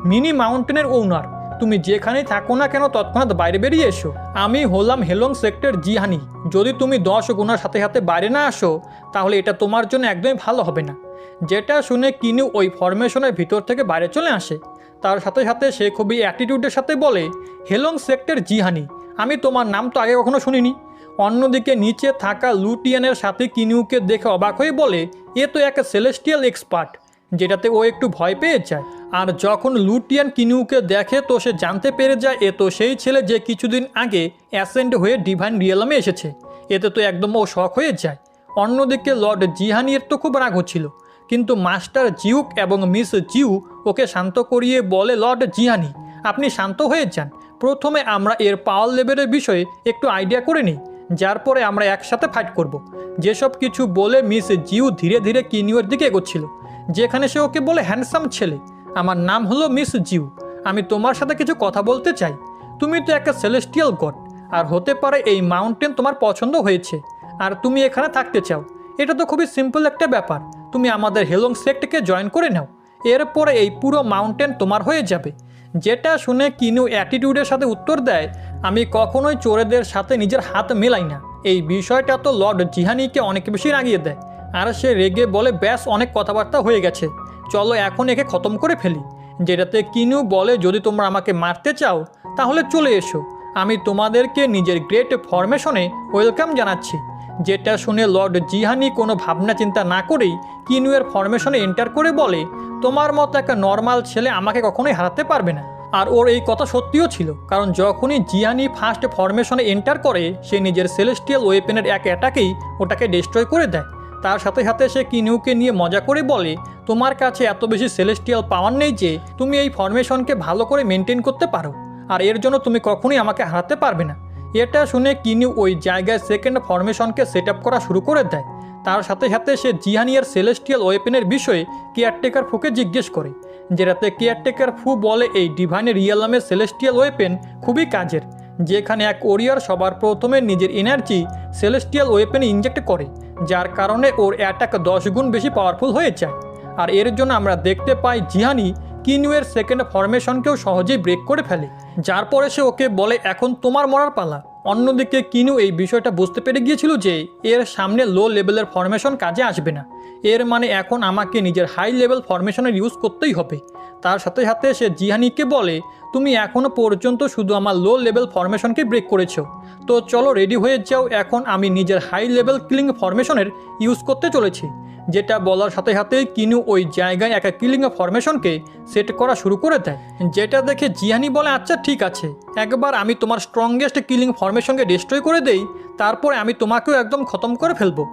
মিনি মাউন্টেনের ওনার, তুমি যেখানেই থাকো না কেন তৎক্ষণাৎ বাইরে বেরিয়ে এসো। আমি হলাম হেলং সেক্টর জিহানি। যদি তুমি 10 গুণার সাথে সাথে বাইরে না আসো তাহলে এটা তোমার জন্য একদমই ভালো হবে না। যেটা শুনে কিনু ওই ফরমেশনের ভিতর থেকে বাইরে চলে আসে। তার সাথে সাথে সে খুবই অ্যাটিটিউডের সাথে বলে, হেলং সেক্টর জিহানি, আমি তোমার নাম তো আগে কখনো শুনিনি। অন্যদিকে নিচে থাকা লুটিয়ানের সাথে কিনুকে দেখে অবাক হয়ে বলে, এ তো এক সেলেস্টিয়াল এক্সপার্ট, যেটাতে ও একটু ভয় পেয়ে যায়। আর যখন লুটিয়ান কিনুকে দেখে তো সে জানতে পেরে যায় এ তো সেই ছেলে যে কিছুদিন আগে অ্যাসেন্ড হয়ে ডিভাইন রিয়েলামে এসেছে। এতে তো একদম ও শক হয়ে যায়। অন্যদিকে লর্ড জিহানির তো খুব রাগ হচ্ছিল, কিন্তু মাস্টার জিউক এবং মিস জিউ ওকে শান্ত করিয়ে বলে, লর্ড জিহানি, আপনি শান্ত হয়ে যান। প্রথমে আমরা এর পাওয়ার লেভেলের বিষয়ে একটু আইডিয়া করে নিই, যার পরে আমরা একসাথে ফাইট করব। যেসব কিছু বলে মিস জিউ ধীরে ধীরে কিনুয়ের দিকে এগোচ্ছিল, যেখানে সে ওকে বলে, হ্যান্ডসাম ছেলে, আমার নাম হলো মিস জিউ, আমি তোমার সাথে কিছু কথা বলতে চাই। তুমি তো একটা সেলেস্টিয়াল গড, আর হতে পারে এই মাউন্টেন তোমার পছন্দ হয়েছে আর তুমি এখানে থাকতে চাও। এটা তো খুবই সিম্পল একটা ব্যাপার, তুমি আমাদের হেলং সেক্টকে জয়েন করে নাও, এরপরে এই পুরো মাউন্টেন তোমার হয়ে যাবে। যেটা শুনে কিনু অ্যাটিটিউডের সাথে উত্তর দেয়, আমি কখনোই চোরেদের সাথে নিজের হাত মেলাই না। এই বিষয়টা তো লর্ড জিহানিকে অনেক বেশি রাগিয়ে দেয়, আর সে রেগে বলে, ব্যাস অনেক কথাবার্তা হয়ে গেছে, চলো এখন একে খতম করে ফেলি। যেটাতে কিনু বলে, যদি তোমরা আমাকে মারতে চাও তাহলে চলে এসো, আমি তোমাদেরকে নিজের গ্রেট ফরমেশনে ওয়েলকাম জানাচ্ছি। যেটা শুনে লর্ড জিহানি কোনো ভাবনা চিন্তা না করেই কিনুয়ের ফরমেশনে এন্টার করে বলে, তোমার মতো একটা নর্মাল ছেলে আমাকে কখনোই হারাতে পারবে না। আর ওর এই কথা সত্যিও ছিল, কারণ যখনই জিহানি ফার্স্ট ফরমেশনে এন্টার করে সে নিজের সেলেস্টিয়াল ওয়েপেনের এক অ্যাটাকেই ওটাকে ডিস্ট্রয় করে দেয়। তার সাথে সাথে সে কিনুকে নিয়ে মজা করে বলে, তোমার কাছে এত বেশি সেলেস্টিয়াল পাওয়ার নেই যে তুমি এই ফরমেশনকে ভালো করে মেনটেন করতে পারো, আর এর জন্য তুমি কখনোই আমাকে হারাতে পারবে না। এটা শুনে কিনু ওই জায়গায় সেকেন্ড ফরমেশনকে সেট আপ করা শুরু করে দেয়। তার সাথে সাথে সে জিহানিয়ার সেলেস্টিয়াল ওয়েপেনের বিষয়ে কেয়ারটেকার ফুকে জিজ্ঞেস করে, যেটাতে কেয়ারটেকার ফু বলে, এই ডিভাইন রিয়েলামের সেলেস্টিয়াল ওয়েপেন খুবই কাজের, যেখানে এক ওরিয়ার সবার প্রথমে নিজের এনার্জি সেলেস্টিয়াল ওয়েপেনে ইনজেক্ট করে, যার কারণে ওর অ্যাটাক 10 গুণ বেশি পাওয়ারফুল হয়ে যায়। আর এর জন্য আমরা দেখতে পাই জিহানি কিনুয়ের সেকেন্ড ফরমেশনকেও সহজেই ব্রেক করে ফেলে, যার পরে সে ওকে বলে, এখন তোমার মরার পালা, অন্যদিকে কিনু এই বিষয়টা বুঝতে পেরে গিয়েছিল যে এর সামনে লো লেভেলের ফরমেশন কাজে আসবে না, এর মানে এখন আমাকে নিজের হাই লেভেল ফরমেশনের ইউজ করতেই হবে। তার সাথে সাথে সে জিহানিকে বলে, তুমি এখনও পর্যন্ত শুধু আমার লো লেভেল ফরমেশনকে ব্রেক করেছো, তো চলো রেডি হয়ে যাও, এখন আমি নিজের হাই লেভেল কিলিং ফরমেশনের ইউজ করতে চলেছি। যেটা বলার সাথে সাথে কিনু ওই জায়গায় একটা কিলিং ফরমেশনকে সেট করা শুরু করে দেয়। যেটা দেখে জিহানি বলে, আচ্ছা ঠিক আছে, একবার আমি তোমার স্ট্রংগেস্ট কিলিং ফরমেশনকে ডিস্ট্রয় করে দেই, তারপরে আমি তোমাকেও একদম খতম করে ফেলবো,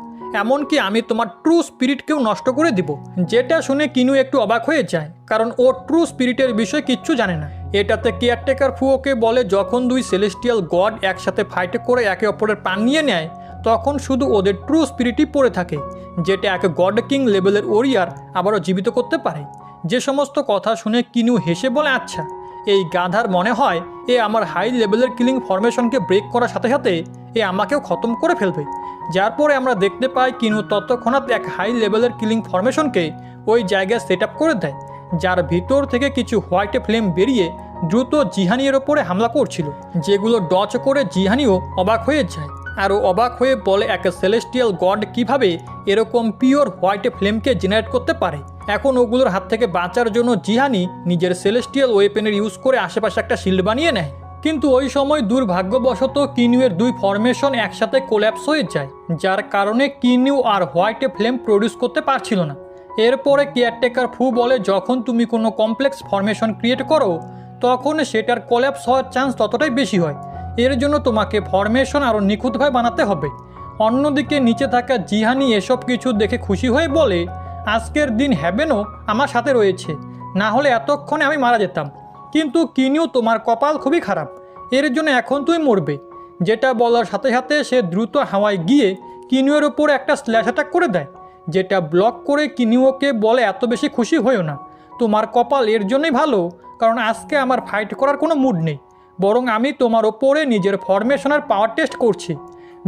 এমনকি আমি তোমার ট্রু স্পিরিটকেও নষ্ট করে দিব। যেটা শুনে কিনু একটু অবাক হয়ে যায়, কারণ ও ট্রু স্পিরিটের বিষয়ে কিচ্ছু জানে না। এটাতে কেয়ারটেকার ফু ওকে বলে, যখন দুই সেলেস্টিয়াল গড একসাথে ফাইট করে একে অপরের প্রাণ নিয়ে নেয়, তখন শুধু ওদের ট্রু স্পিরিটই পড়ে থাকে, যেটা এক গড কিং লেভেলের ওরিয়ার আবারও জীবিত করতে পারে। যে সমস্ত কথা শুনে কিনু হেসে বলে, আচ্ছা এই গাধার মনে হয় এ আমার হাই লেভেলের কিলিং ফরমেশনকে ব্রেক করার সাথে সাথে এ আমাকেও খতম করে ফেলবে। যার পরে আমরা দেখতে পাই কিনু তৎক্ষণাৎ এক হাই লেভেলের কিলিং ফরমেশনকে ওই জায়গায় সেট আপ করে দেয়, যার ভিতর থেকে কিছু হোয়াইট ফ্লেম বেরিয়ে দ্রুত জিহানির ওপরে হামলা করছিল, যেগুলো ডচ করে জিহানিও অবাক হয়ে যায়। আরও অবাক হয়ে বলে, এক সেলেস্টিয়াল গড কিভাবে এরকম পিওর হোয়াইট ফ্লেমকে জেনারেট করতে পারে। এখন ওগুলোর হাত থেকে বাঁচার জন্য জিহানি নিজের সেলেস্টিয়াল ওয়েপেনের ইউজ করে আশেপাশে একটা শিল্ড বানিয়ে নেয়। কিন্তু ওই সময় দুর্ভাগ্যবশত কিনুয়ের দুই ফরমেশন একসাথে কোল্যাপস হয়ে যায়, যার কারণে কিনু আর হোয়াইট ফ্লেম প্রডিউস করতে পারছিল না। এরপরে কেয়ারটেকার ফু বলে, যখন তুমি কোনো কমপ্লেক্স ফরমেশন ক্রিয়েট করো, তখন সেটার কোল্যাপস হওয়ার চান্স ততটাই বেশি হয়, এর জন্য তোমাকে ফরমেশন আরও নিখুঁতভাবে বানাতে হবে। অন্যদিকে নিচে থাকা জিহানি এসব কিছু দেখে খুশি হয়ে বলে, আজকের দিন হ্যাভেনও আমার সাথে রয়েছে, না হলে এতক্ষণে আমি মারা যেতাম। কিন্তু কিনু, তোমার কপাল খুবই খারাপ, এর জন্য এখন তুমি মরবে। যেটা বলার সাথে সাথে সে দ্রুত হাওয়ায় গিয়ে কিনুয়ের ওপর একটা স্ল্যাশ অ্যাটাক করে দেয়, যেটা ব্লক করে কিনুওকে বলে, এত বেশি খুশি হয়েও না, তোমার কপাল এর জন্যই ভালো, কারণ আজকে আমার ফাইট করার কোনো মুড নেই, বরং আমি তোমার ওপরে নিজের ফরমেশনের পাওয়ার টেস্ট করছি।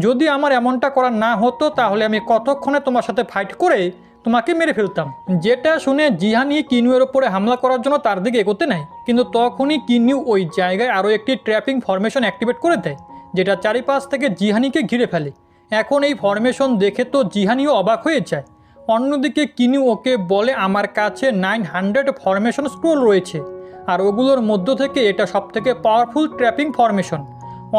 যদি আমার এমনটা করা না হতো, তাহলে আমি কতক্ষণে তোমার সাথে ফাইট করে তোমাকে মেরে ফেলতাম। যেটা শুনে জিহানি কিনুয়ের ওপরে হামলা করার জন্য তার দিকে এগোতে নেয়, কিন্তু তখনই কিনু ওই জায়গায় আরও একটি ট্র্যাপিং ফরমেশন অ্যাক্টিভেট করে দেয়, যেটা চারিপাশ থেকে জিহানিকে ঘিরে ফেলে। এখন এই ফরমেশন দেখে তো জিহানিও অবাক হয়ে যায়। অন্যদিকে কিনু ওকে বলে, আমার কাছে 900 ফরমেশন স্ক্রোল রয়েছে, আর ওগুলোর মধ্য থেকে এটা সবথেকে পাওয়ারফুল ট্র্যাপিং ফরমেশন।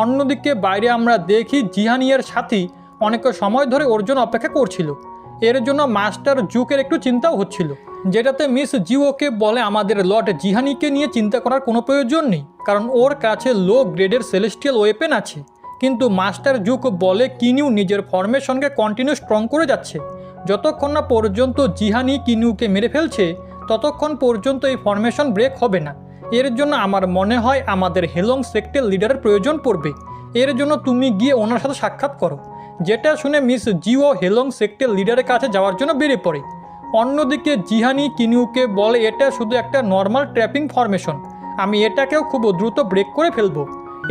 অন্যদিকে বাইরে আমরা দেখি জিহানিয়ের সাথী অনেক সময় ধরে ওর জন্য অপেক্ষা করছিল, এর জন্য মাস্টার জুকের একটু চিন্তাও হচ্ছিল। যেটাতে মিস জিওকে বলে, আমাদের লর্ড জিহানিকে নিয়ে চিন্তা করার কোনো প্রয়োজন নেই, কারণ ওর কাছে লো গ্রেডের সেলেস্টিয়াল ওয়েপেন আছে। কিন্তু মাস্টার জুক বলে, কিনু নিজের ফরমেশনকে কন্টিনিউ স্ট্রং করে যাচ্ছে, যতক্ষণ না পর্যন্ত জিহানি কিনুকে মেরে ফেলছে ততক্ষণ পর্যন্ত এই ফরমেশন ব্রেক হবে না। এর জন্য আমার মনে হয় আমাদের হেলং সেক্টের লিডারের প্রয়োজন পড়বে, এর জন্য তুমি গিয়ে ওনার সাথে সাক্ষাৎ করো। যেটা শুনে মিস জিও হেলং সেক্টের লিডারের কাছে যাওয়ার জন্য বেরিয়ে পড়ে। অন্যদিকে জিহানি কিনুকে বলে, এটা শুধু একটা নর্মাল ট্র্যাপিং ফরমেশন, আমি এটাকেও খুব দ্রুত ব্রেক করে ফেলবো।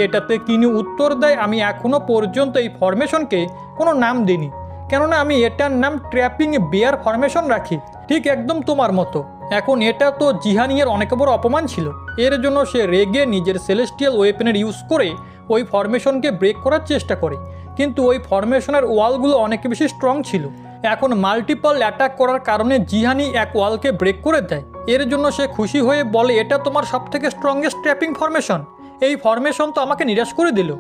এটাতে কিনু উত্তর দেয়, আমি এখনও পর্যন্ত এই ফরমেশনকে কোনো নাম দিইনি, কেননা আমি এটার নাম ট্র্যাপিং বেয়ার ফরমেশন রাখি, ঠিক একদম তোমার মতো। এখন এটা তো জিহানিয়ের অনেক বড় অপমান ছিল, এর জন্য সে রেগে নিজের সেলেস্টিয়াল ওয়েপেনের ইউজ করে ওই ফরমেশনকে ব্রেক করার চেষ্টা করে, কিন্তু ওই ফরমেশনের ওয়ালগুলো অনেক বেশি স্ট্রং ছিল। এখন মাল্টিপল অ্যাটাক করার কারণে জিহানি এক ওয়ালকে ব্রেক করে দেয়, এর জন্য সে খুশি হয়ে বলে, এটা তোমার সবথেকে স্ট্রংগেস্ট ট্র্যাপিং ফরমেশন, এই ফরমেশন তো আমাকে নিরাশ করে দিল।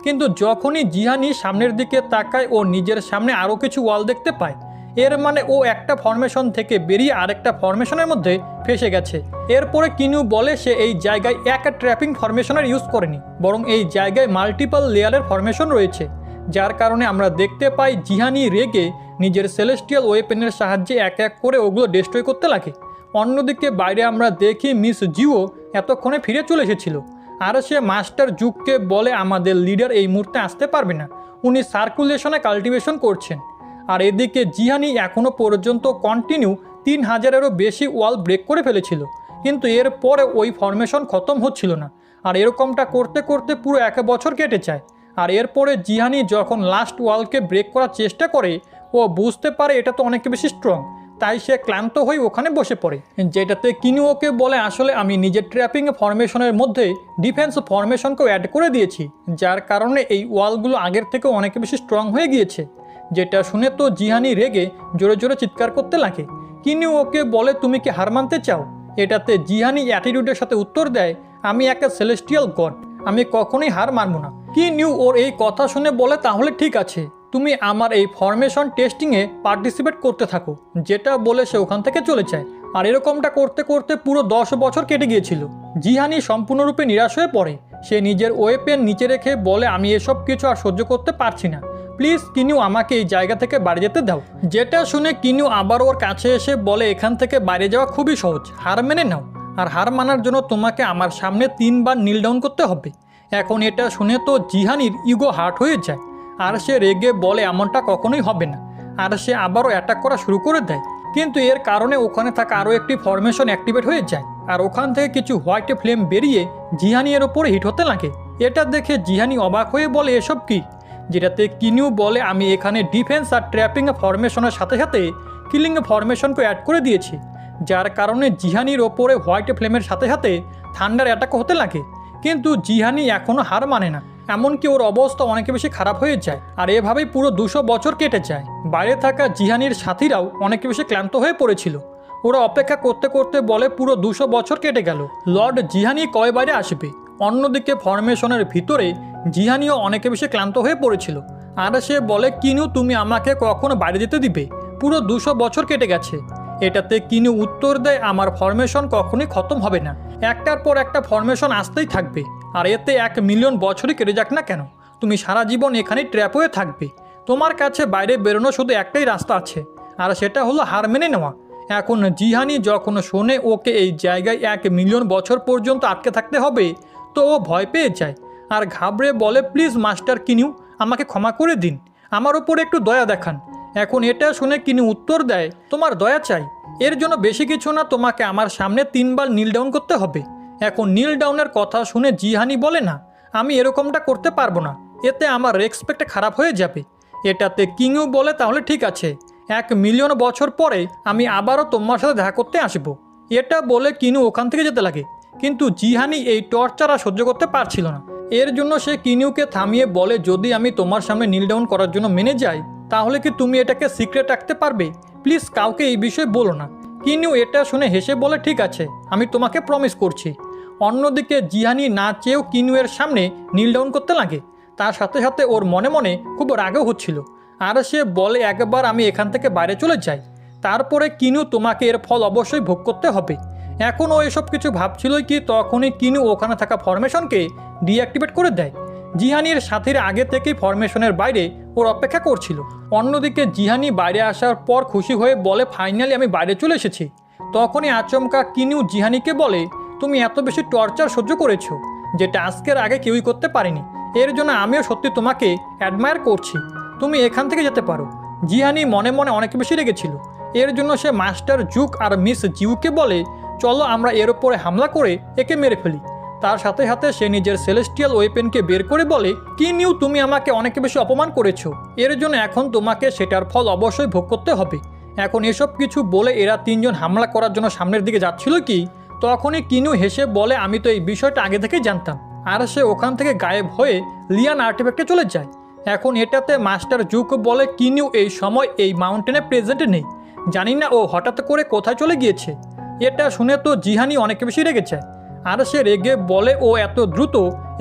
কিন্তু যখনই জিহানি সামনের দিকে তাকায়, ও নিজের সামনে আরও কিছু ওয়াল দেখতে পায়, এর মানে ও একটা ফরমেশন থেকে বেরিয়ে আরেকটা ফরমেশনের মধ্যে ফেসে গেছে। এরপরে কিনু বলে, সে এই জায়গায় এক ট্র্যাপিং ফরমেশনের ইউজ করেনি, বরং এই জায়গায় মাল্টিপল লেয়ারের ফরমেশন রয়েছে, যার কারণে আমরা দেখতে পাই জিহানি রেগে নিজের সেলেস্টিয়াল ওয়েপেনের সাহায্যে এক এক করে ওগুলো ডিস্ট্রয় করতে লাগে। অন্যদিকে বাইরে আমরা দেখি মিস জিও এতক্ষণে ফিরে চলে এসেছিল, আর সে মাস্টার জুককে বলে, আমাদের লিডার এই মুহূর্তে আসতে পারবে না, উনি সার্কুলেশনে কাল্টিভেশন করছেন। আর এদিকে জিহানি এখনও পর্যন্ত কন্টিনিউ 3000-এরও বেশি ওয়াল ব্রেক করে ফেলেছিল, কিন্তু এরপরে ওই ফরমেশন খতম হচ্ছিল না, আর এরকমটা করতে করতে পুরো 1 বছর কেটে যায়। আর এরপরে জিহানি যখন লাস্ট ওয়ালকে ব্রেক করার চেষ্টা করে, ও বুঝতে পারে এটা তো অনেক বেশি স্ট্রং, তাই সে ক্লান্ত হয়ে ওখানে বসে পড়ে, যেটাতে কিনু ওকে বলে আসলে আমি নিজের ট্র্যাপিং ফরমেশনের মধ্যে ডিফেন্স ফরমেশনকেও অ্যাড করে দিয়েছি, যার কারণে এই ওয়ালগুলো আগের থেকে অনেক বেশি স্ট্রং হয়ে গিয়েছে। যেটা শুনে তো জিহানি রেগে জোরে জোরে চিৎকার করতে লাগে। কিনু ওকে বলে তুমি কি হার মানতে চাও? এটাতে জিহানি অ্যাটিটিউডের সাথে উত্তর দেয় আমি একটা সেলেস্টিয়াল গড, আমি কখনোই হার মানবো না। কিনু ওর এই কথা শুনে বলে তাহলে ঠিক আছে, তুমি আমার এই ফরমেশন টেস্টিংয়ে পার্টিসিপেট করতে থাকো, যেটা বলে সে ওখান থেকে চলে যায়। আর এরকমটা করতে করতে পুরো 10 বছর কেটে গিয়েছিল। জিহানি সম্পূর্ণরূপে নিরাশ হয়ে পড়ে। সে নিজের ওয়েপেন নিচে রেখে বলে আমি এসব কিছু আর সহ্য করতে পারছি না, প্লিজ কিনু আমাকে এই জায়গা থেকে বাড়ি যেতে দাও। যেটা শুনে কিনু আবার ওর কাছে এসে বলে এখান থেকে বাইরে যাওয়া খুবই সহজ, হার মেনে নাও, আর হার মানার জন্য তোমাকে আমার সামনে 3 বার নীল ডাউন করতে হবে। এখন এটা শুনে তো জিহানির ইগো হার্ট হয়ে যায়, আর সে রেগে বলে এমনটা কখনোই হবে না, আর সে আবারও অ্যাটাক করা শুরু করে দেয়। কিন্তু এর কারণে ওখানে থাকা আরও একটি ফরমেশন অ্যাক্টিভেট হয়ে যায়, আর ওখান থেকে কিছু হোয়াইট ফ্লেম বেরিয়ে জিহানি এর ওপরে হিট হতে লাগে। এটা দেখে জিহানি অবাক হয়ে বলে এসব কি? যেটাতে কিনু বলে আমি এখানে ডিফেন্স আর ট্র্যাপিং ফরমেশনের সাথে সাথে কিলিং ফরমেশনকে অ্যাড করে দিয়েছি, যার কারণে জিহানির ওপরে হোয়াইট ফ্লেমের সাথে সাথে থান্ডার অ্যাটাক হতে লাগে। কিন্তু জিহানি এখনও হার মানে না, এমনকি ওর অবস্থা অনেক বেশি খারাপ হয়ে যায়। আর এভাবেই পুরো 200 বছর কেটে যায়। বাইরে থাকা জিহানির সাথীরাও অনেক বেশি ক্লান্ত হয়ে পড়েছিল। ওরা অপেক্ষা করতে করতে বলে পুরো 200 বছর কেটে গেল, লর্ড জিহানি কয় বাইরে আসবে। অন্যদিকে ফরমেশনের ভিতরে জিহানিও অনেক বেশি ক্লান্ত হয়ে পড়েছিল, আর সে বলে কিনু তুমি আমাকে কখনো বাইরে যেতে দিবে? পুরো 200 বছর কেটে গেছে। এটাতে কিনু উত্তর দেয় আমার ফরমেশন কখনোই খতম হবে না, একটার পর একটা ফরমেশন আসতেই থাকবে, আর এতে 1 মিলিয়ন বছরই কেটে যাক না কেন, তুমি সারা জীবন এখানেই ট্র্যাপ হয়ে থাকবে। তোমার কাছে বাইরে বেরোনো শুধু একটাই রাস্তা আছে, আর সেটা হলো হার মেনে নেওয়া। এখন জিহানি যখন শোনে ওকে এই জায়গায় 1 মিলিয়ন বছর পর্যন্ত আটকে থাকতে হবে, তো ও ভয় পেয়ে যায় আর ঘাবড়ে বলে প্লিজ মাস্টার কিনু আমাকে ক্ষমা করে দিন, আমার ওপরে একটু দয়া দেখান। এখন এটা শুনে কিনু উত্তর দেয় তোমার দয়া চাই, এর জন্য বেশি কিছু না, তোমাকে আমার সামনে 3 বার নীল ডাউন করতে হবে। এখন নীল ডাউনের কথা শুনে জিহানি বলে না, আমি এরকমটা করতে পারবো না, এতে আমার রেসপেক্ট খারাপ হয়ে যাবে। এটাতে কিনু বলে তাহলে ঠিক আছে, 1 মিলিয়ন বছর পরে আমি আবারও তোমার সাথে দেখা করতে আসবো। এটা বলে কিনু ওখান থেকে যেতে লাগে, কিন্তু জিহানি এই টর্চার আর সহ্য করতে পারছিল না। এর জন্য সে কিনুকে থামিয়ে বলে যদি আমি তোমার সামনে নীল ডাউন করার জন্য মেনে যাই, তাহলে কি তুমি এটাকে সিক্রেট রাখতে পারবে? প্লিজ কাউকে এই বিষয়ে বলো না। কিনু এটা শুনে হেসে বলে ঠিক আছে, আমি তোমাকে প্রমিস করছি। অন্যদিকে জিহানি না চেয়েও কিনুয়ের সামনে নীল ডাউন করতে লাগে, তার সাথে সাথে ওর মনে মনে খুব রাগও হচ্ছিল। আর সে বলে একবার আমি এখান থেকে বাইরে চলে যাই, তারপরে কিনু তোমাকে এর ফল অবশ্যই ভোগ করতে হবে। এখন ও এসব কিছু ভাবছিলই কি তখনই কিনু ওখানে থাকা ফরমেশনকে ডিঅ্যাক্টিভেট করে দেয়। জিহানির সাথীরা আগে থেকেই ফরমেশনের বাইরে ওর অপেক্ষা করছিল। অন্যদিকে জিহানি বাইরে আসার পর খুশি হয়ে বলে ফাইনালি আমি বাইরে চলে এসেছি। তখনই আচমকা কিনু জিহানিকে বলে তুমি এত বেশি টর্চার সহ্য করেছো, যেটা আজকের আগে কেউই করতে পারেনি, এর জন্য আমিও সত্যি তোমাকে অ্যাডমায়ার করছি, তুমি এখান থেকে যেতে পারো। জিহানি মনে মনে অনেক বেশি রেগেছিল, এর জন্য সে মাস্টার জুক আর মিস জিউকে বলে চলো আমরা এর ওপরে হামলা করে একে মেরে ফেলি। তার সাথে সাথে সে নিজের সেলেস্টিয়াল ওয়েপেনকে বের করে বলে কিনু তুমি আমাকে অনেক বেশি অপমান করেছো, এর জন্য এখন তোমাকে সেটার ফল অবশ্যই ভোগ করতে হবে। এখন এসব কিছু বলে এরা 3 জন হামলা করার জন্য সামনের দিকে যাচ্ছিল কি তখনই কিনু হেসে বলে আমি তো এই বিষয়টা আগে থেকেই জানতাম, আর সে ওখান থেকে গায়েব হয়ে লিয়ান আর্টিফ্যাক্টে চলে যায়। এখন এটাতে মাস্টার জুক বলে কিনু এই সময় এই মাউন্টেনে প্রেজেন্ট নেই, জানি না ও হঠাৎ করে কোথায় চলে গিয়েছে। এটা শুনে তো জিহানি অনেক বেশি রেগে যায়, আর সে রেগে বলে ও এত দ্রুত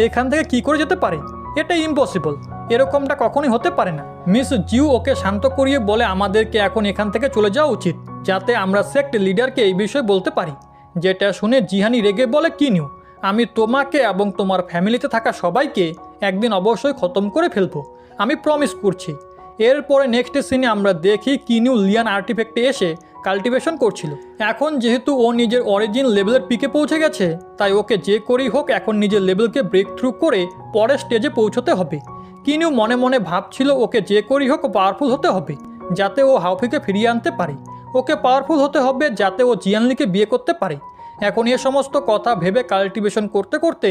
এখান থেকে কি করে যেতে পারে, এটা ইম্পসিবল, এরকমটা কখনোই হতে পারে না। মিস জিউ ওকে শান্ত করিয়ে বলে আমাদেরকে এখন এখান থেকে চলে যাওয়া উচিত, যাতে আমরা সেক্ট লিডারকে এই বিষয়ে বলতে পারি। যেটা শুনে জিহানি রেগে বলে কিনু আমি তোমাকে এবং তোমার ফ্যামিলিতে থাকা সবাইকে একদিন অবশ্যই খতম করে ফেলবো, আমি প্রমিস করছি। এরপরে নেক্সট সিনে আমরা দেখি কিনু লিয়ান আর্টিফ্যাক্টে এসে কাল্টিভেশন করছিল। এখন যেহেতু ও নিজের অরিজিন লেভেলের পিকে পৌঁছে গেছে, তাই ওকে যে করেই হোক এখন নিজের লেভেলকে ব্রেক থ্রু করে পরের স্টেজে পৌঁছতে হবে। কিনু মনে মনে ভাবছিল ওকে যে করেই হোক পাওয়ারফুল হতে হবে, যাতে ও হাওফিকে ফিরিয়ে আনতে পারে। ওকে পাওয়ারফুল হতে হবে যাতে ও জিয়ানলিকে বিয়ে করতে পারে। এখন এ সমস্ত কথা ভেবে কাল্টিভেশন করতে করতে